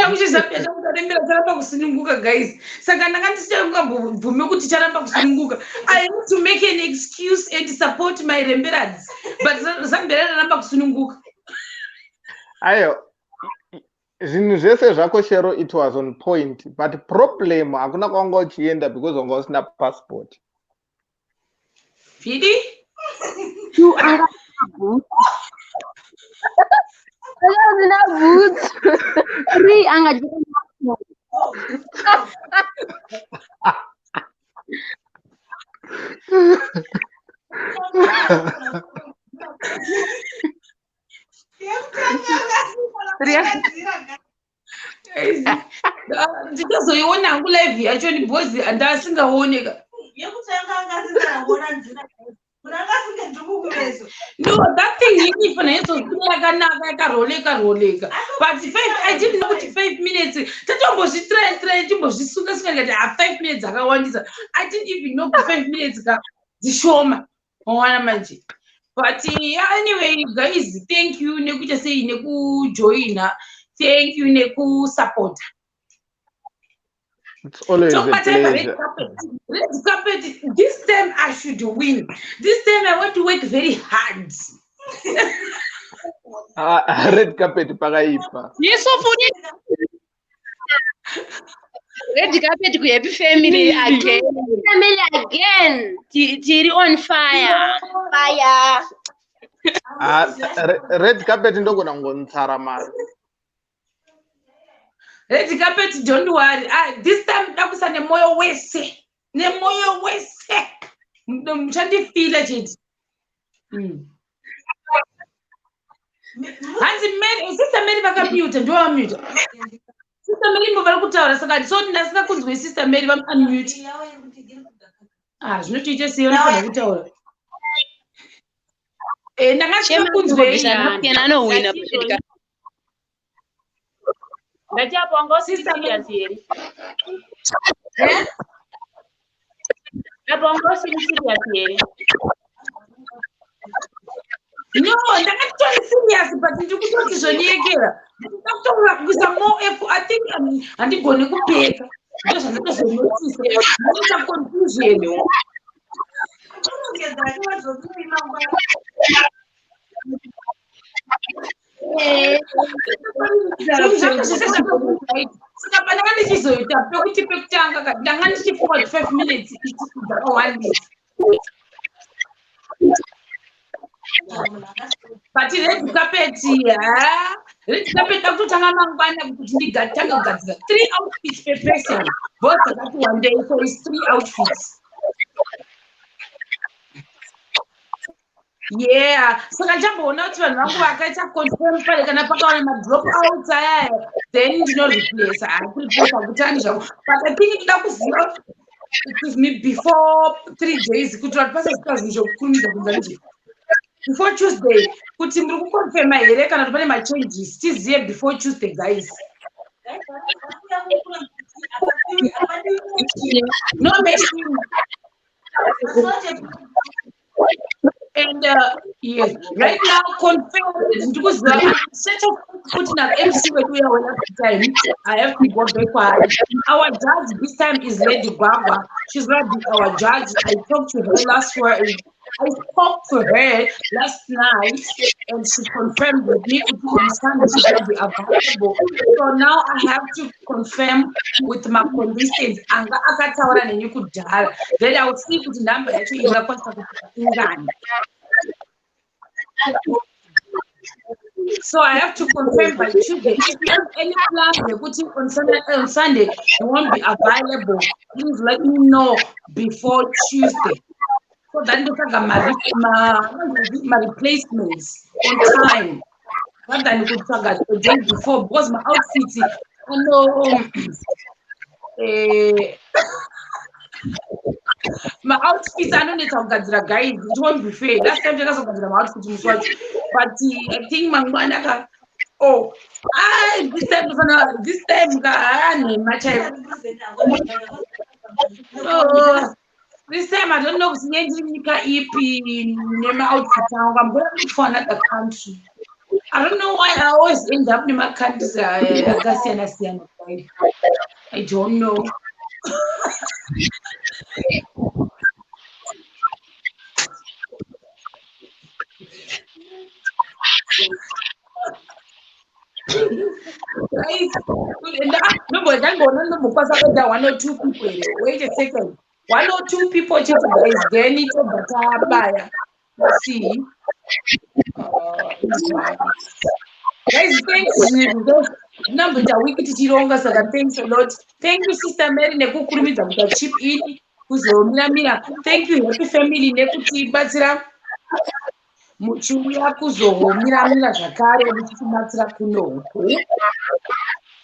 S2: to make an excuse and support my remembrance. But
S4: Ayo, zvinhu zvese zvako Shero, it was on point, but problem hakuna kwanga uchienda because wanga usina passport.
S2: Fidi?
S8: You are boots. Three
S2: ndikazoiona hangu live yacho ni boys ndasingaoneka. No, that thing you for it roleka. But I didn't know 5 minutes. Try 5 minutes. I didn't even know 5 minutes. The showman. But anyway, guys, thank you. Neku just say neku join. Thank you, neku support.
S4: It's always a pleasure.
S2: Red carpet. This time I should win. This time I want to work very hard.
S4: Red carpet pakaipa.
S6: Yes, so for red carpet ku happy family again.
S8: family again.
S6: Tiri on fire.
S8: Fire.
S4: Red carpet ndogona ngontsara mari.
S2: Red carpet, don't worry. This time ndakusa nemoyo wese. Nemoyo wese. Mchandifila chiti. Hanzi Mary, Sister Mary vakamute, ndo vamute. Sister Mary ndo vari kutaura saka so ndasina kunzwe Sister Mary vamunmute. Zvinotoita sei vanofana kutaura. Ndakasvika kunzwe
S6: anowina.
S5: Ndachapongo serious here. Ndapongo serious here.
S2: No, ndakatoti serious but ndikutoti zvoniekera. Ndakutaura kuisa more effort. I think handigoni kupeka. Ndozvandakazonotisa. Ndinoita confusion. Saka pandanga ndichizoita pekuti pekutanga ndanga ndichifunga 5 minutes ichikudza 1 minute. But red carpet, yeah. Red carpet up to Tangamangana, 3 outfits per person. Both of that one day, so it's 3 outfits. Yeah, so Kajambo not when I confirm drop out, then you know replace. I will replace but I think that was it was me before 3 days. Could not pass before Tuesday. Could you confirm my record and my changes? Still there before Tuesday, guys. No machine. And yes, right now confirm because set of putting an MC where we are time. I have to go back. Our judge this time is Lady Baba. She's gonna be our judge. I talked to her last week. I spoke to her last night and she confirmed with me on Sunday she's gonna be available. So now I have to confirm with my conditions and you could then I will see with the number actually in the so I have to confirm by Tuesday. If you have any plans you're putting on Sunday, you won't be available. Please let me know before Tuesday. So then look at my replacements on time. But then you could talk at the day before because my outfit, I know. My outfits, I don't need to get the guys. It won't be fair. Last time, I got my outfit, but I think my man, oh, this time, my child. Oh, this time I don't know if name outfit. I'm going for another country. I don't know why I always end up in my countries. I don't know. Guys, no, but then go on because I 1 or 2 people. Wait a second. 1 or 2 people check guys. Then it's a better buyer. Let's see. Guys, thanks. Number the week to Chironga, so thanks a lot. Thank you, Sister Mary Nekukurumi, the chip in. Thank you, happy family Nekuti Batira. Muchuya kuzo mira zvakare muchimatsira kunoku.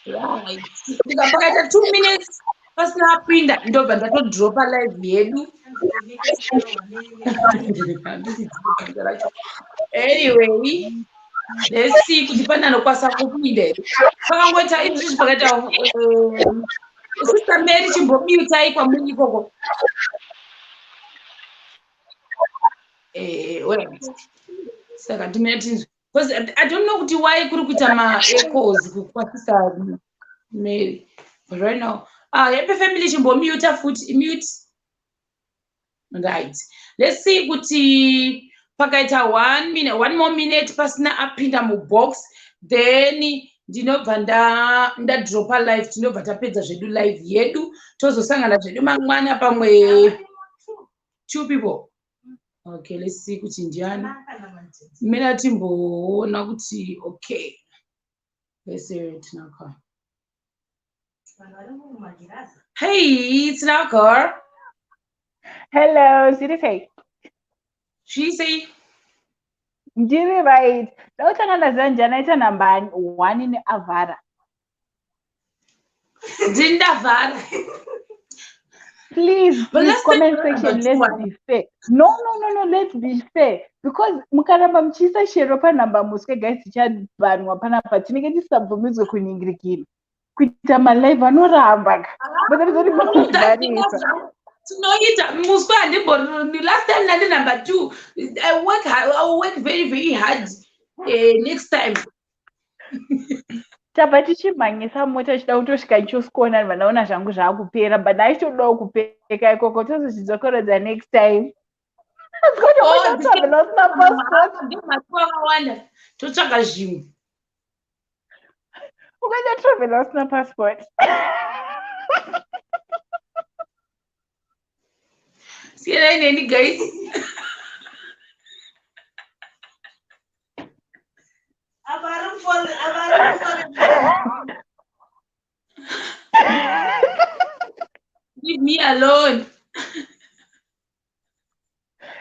S2: Right. Ndikapakata 2 minutes pasina pinda ndobva ndatodropa live yedu. Anyway, let's see kuti pana nokwasa kupinda. Pakangoita izvi zvipakaita Sister Mary chimbomutai kwamuri ikoko. Wait. Saka because I don't know why kuri kuita ma echoes kukwasisa Mary. But right now, happy family chimbomute foot mute. Right. Let's see kuti pakaita 1 minute, 1 more minute pasina apinda mu box. Then ndinobva ndadropa live tinobva tapedza zvedu live yedu tozosangana zvedu mangwana pamwe 2 people. Okay, let's see kuti ndiani. Mina timboona kuti okay. Let's see it now. Hey, it's Naka.
S9: Hello, Sirifei.
S2: She say.
S9: Ndiri right. Dautangana zanjana ita number 1 in Avara.
S2: Dindavara.
S9: Please, comment section, let's be fair. No, let's be fair. Because mukaramba mchisa sheropa namba muske guys chadbanwa panapa tinenge tisabvumidzwe kuningirikira. Kuita malive anoramba. But there is only one
S2: Tinoita muswe handibori. Last time nandi number 2. I work very very hard. Next time.
S9: Tabva tichimhanyisa mota chida kutosvika ndichosikuona vanaona zvangu zvakupera but aitodawo kupeka ikoko tozozvidzokeredza next time.
S2: Akawanda totsvaga zvimwe.
S9: Ukaita travela usina passport.
S2: Sienai neni guys. me alone.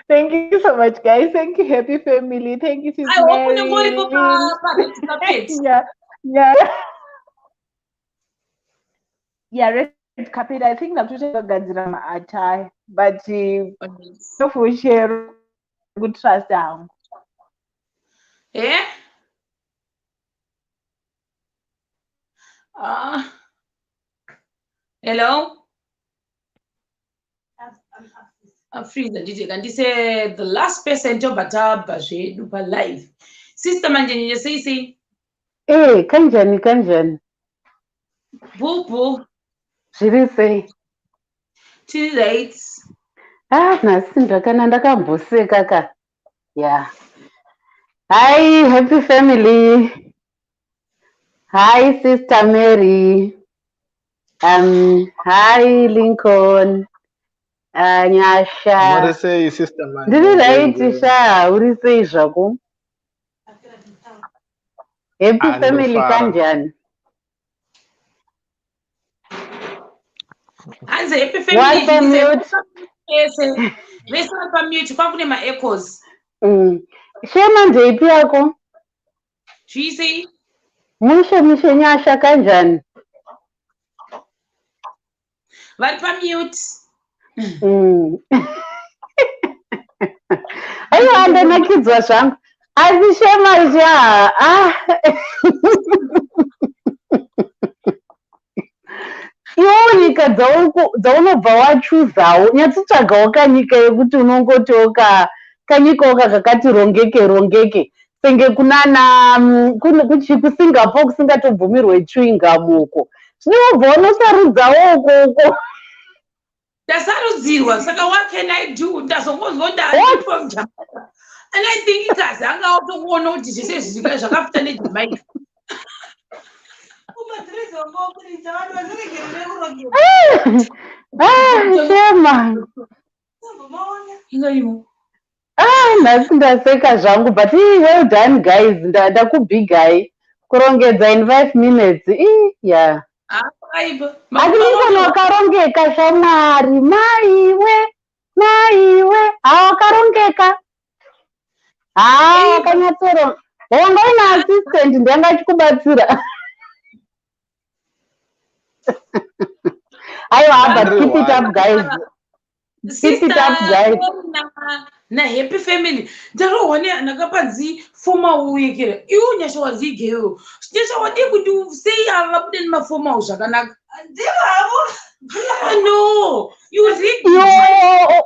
S9: Thank you so much, guys. Thank you, happy family. Thank you, Sis
S2: I open the
S9: Mary.
S2: money for carpet.
S9: Yeah. Yeah, red carpet. I think that's what I'm attire, but no for share good trust down.
S2: Yeah. Hello. Freezer DJ and say the last person to bataba zvedu live. Sister Manjeni say
S10: Kanjani.
S2: Boo.
S10: Zviri sei?
S2: Too late.
S10: Nhasi ndakamboseka ka. Yeah. Hi, happy family. Hi, Sister Mary. Hi, Lincoln. Nyasha.
S4: Muri sei sister man?
S10: Ndiri right sha, uri sei zvako? Happy family kanjani?
S2: Hands happy family.
S10: What's on mute?
S2: Yes. Listen from mute. Kwakune ma echoes.
S10: Shema ndeipi yako?
S2: Chisi.
S10: Mushe Nyasha kanjani?
S2: Vari pa mute.
S10: Aiwa andanakidzwa zvangu. Asi Shema ja. Iwo nyika dzaunobva wachuzawo nyatsotsvagawo kanyika yekuti unongotiwo kanyikawo kakati rongeke senge kusingapore kusingatobvumirwe chewingum uko zvinobva unosarudzawo ukoko.
S2: Ndasarudzirwa saka what can I do? Ndazongozwa from Jamaica. And I think ikazi anga autokuona kuti zvese zvika zvakapfuta neJamaica.
S10: Shema. Nhasi ndaseka zvangu but well done guys, ndakubhigai kurongedza in 5 minutes. Yeah. Asi Lincoln wakarongeka shamwari. Maiwe hawakarongeka. Wakanyatsoro wanga una assistant ndangachikubatsira. Aiwa, but keep it up guys. Keep it up guys.
S2: Na happy family. Ndarohone nakapadzi formal weekere. Iwo nyasha wazigeyo. Nyasha wadi kuti say avabude nemaformal zvakanaka. Ndivavo. No, you read.
S10: Yes.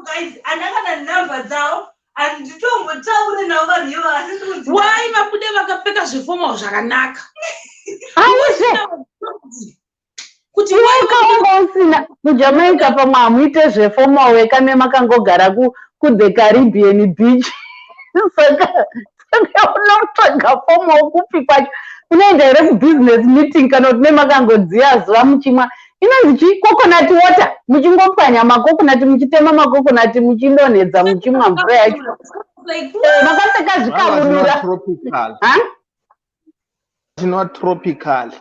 S1: Guys, anakana number dzao and nditombotaura navo vanhu ivo asi kuti
S2: why vabude vakapfeka zveformal zvakanaka.
S10: Kuti wakaonga usina kuJamaica pamwe hamuite zveformal weka memakangogara kuThe Caribbean beach. Saka unotsvaga formal kupi kwacho unoenda here kubusiness meeting kana kuti nemakangodziya zuva muchimwa inonzi coconut water, muchingopwanya makokonati muchitema makokonati muchindonhedza muchimwa mvura yacho. Makapfeka zvikamurira.
S4: Not tropical.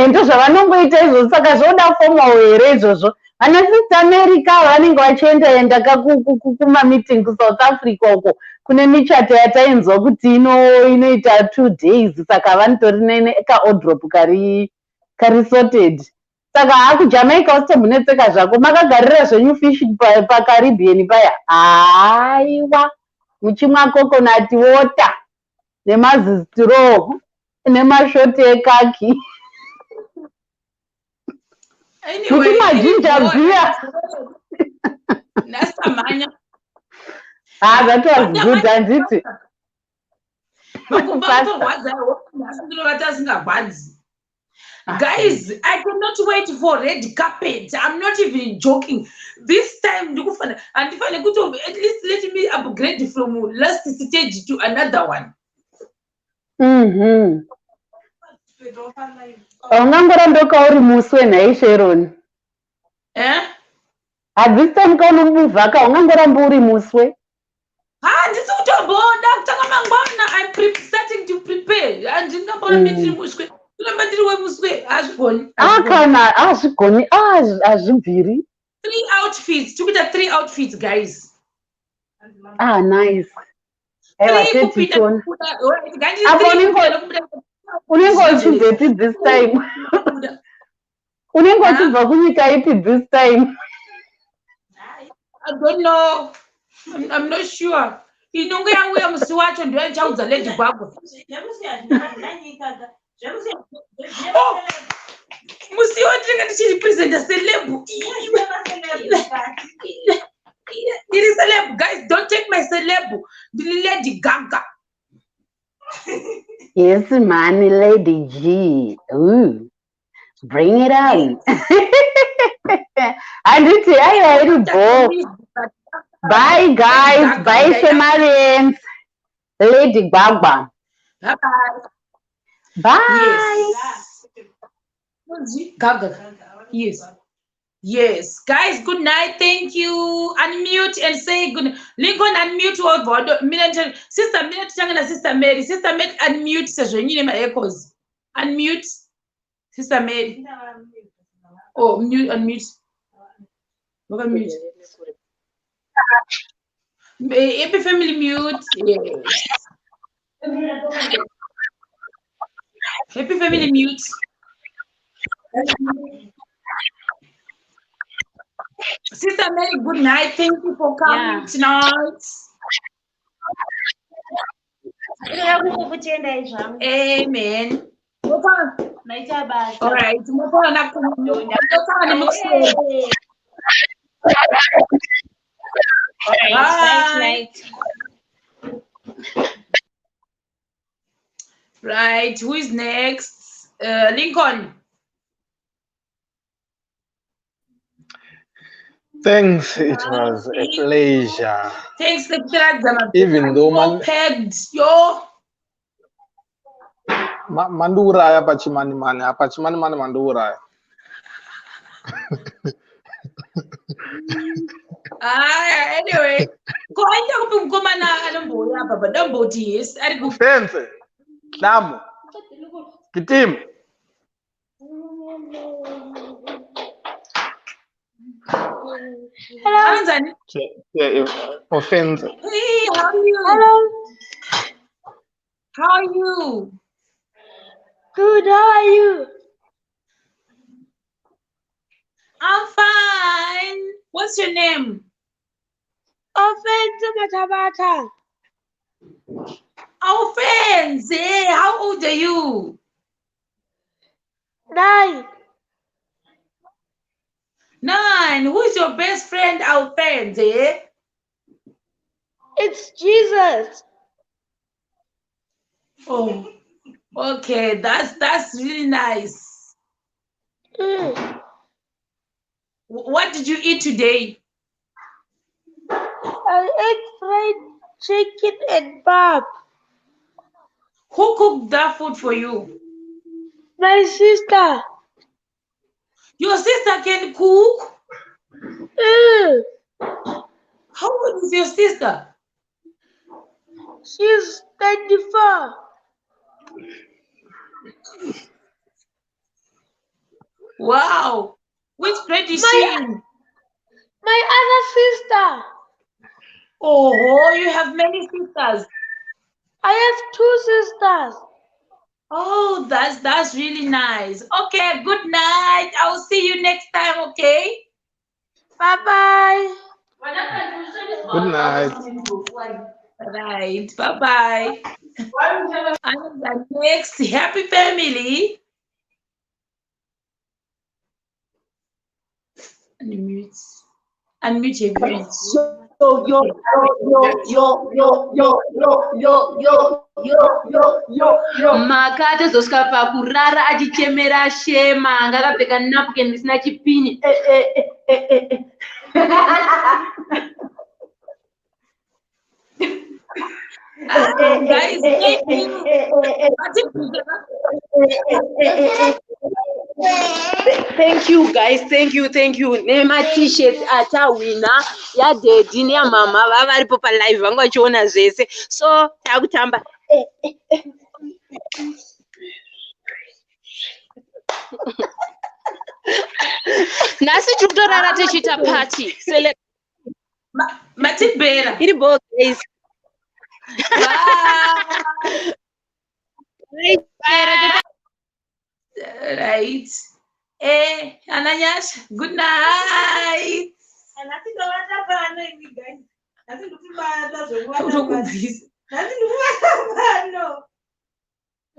S10: Ndozvavanongoita izvozvo saka zvoda formal here izvozvo. Vana Sister America vanenge vachienda kumameeting kuSouth Africa uko kune michato yatainzwa kuti inoita 2 days saka vanitori kaodrop kari sorted. Saka hakuJamaica usitombonetseka zvako makagarira zvenyu fish paCaribbean paya. Aiwa muchimwa coconut water nemazistro nemashoti ekaki. Muchimwa ginger beer.
S2: Nasamanya.
S10: That was good, handiti.
S2: Guys, I cannot wait for red carpet. I'm not even joking. This time, and if I could at least let me upgrade from last stage to another one.
S10: Ungangoramboka uri muswe nhai Sharon? This time kaunomuvhaka ungangoramba uri muswe?
S2: Ndisi kutomboda kutanga mangwana. I'm starting to prepare. Andingamborambe tiri muswe.
S10: Kana azvigoni azvibviri.
S2: 3 outfits. Took 3 outfits, guys.
S10: Nice.
S2: 3 kupita.
S10: Unenge uchibvepi this time? Unenge uchibva kunyika ipi this time?
S2: I don't know. I'm not sure. Inongo yauya musi wacho ndio ndichaudza Lady Gwagwa. Oh, musi wacho ndichirepresenta celeb. It is celeb, guys. Don't take my celeb. Lady Gaga.
S10: Yes, man, Lady G. Ooh, bring it on. I need to hear it. Bye, guys. Bye, Shemarians. Lady Gaga.
S2: Bye.
S10: Bye.
S2: Yes. Gaga. Yes. Yes. Guys, good night. Thank you. Unmute and say good. Lincoln, unmute your Sister Minute, Sister Mary. Sister Mary, unmute. My echoes. Unmute. Sister Mary. Oh, mute, unmute. Mute. Happy family mute. Yes. Happy family mute. Sister Mary, good night. Thank you for coming tonight. Amen. All right. Bye. Right. Who is next? Lincoln.
S11: Thanks. It was a pleasure.
S2: Thanks,
S11: even though man
S2: pegged yo.
S11: Mandura ya pachimani mani mandura.
S2: Anyway, go and come on now, but don't boat is.
S11: Fency, Damu, Kitim.
S2: Hello.
S11: Offense.
S2: Hey, how are you?
S8: Hello.
S2: How are you?
S8: Good, how are you?
S2: I'm fine. What's your name?
S8: Offense.
S2: Offense. Hey, how old are you?
S8: 9.
S2: 9. Who's your best friend, Offense? Eh?
S8: It's Jesus.
S2: Oh, okay. That's really nice. What did you eat today?
S8: I ate fried chicken and pap.
S2: Who cooked that food for you?
S8: My sister.
S2: Your sister can cook? How old is your sister?
S8: She's 24.
S2: Wow. Which grade is she in?
S8: My other sister.
S2: Oh, you have many sisters.
S8: I have 2 sisters.
S2: Oh, that's really nice. Okay, good night. I'll see you next time, okay?
S8: Bye-bye.
S11: Good night.
S2: Right. Bye-bye. And the next happy family. Unmute your voice.
S12: Yo. Makata zosvika pakurara achichemera Shema anga akapfeka napkin risina chipini.
S2: Guys,
S12: thank you guys, thank you. Nema t-shirts atawina ya daddy ne mama varipo pa live vanga vachiona zvese. So takutamba
S6: nhasi tiri kutorara tichiita party
S12: matibhera
S6: iri bo guys
S12: right ananyasha good night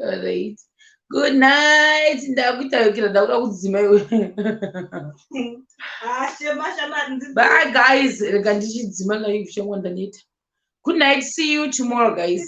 S12: alright good night ndakutaukira ndakuda kudzima iwe bye guys rega ndichidzima live shamwa ndaneta good night see you tomorrow guys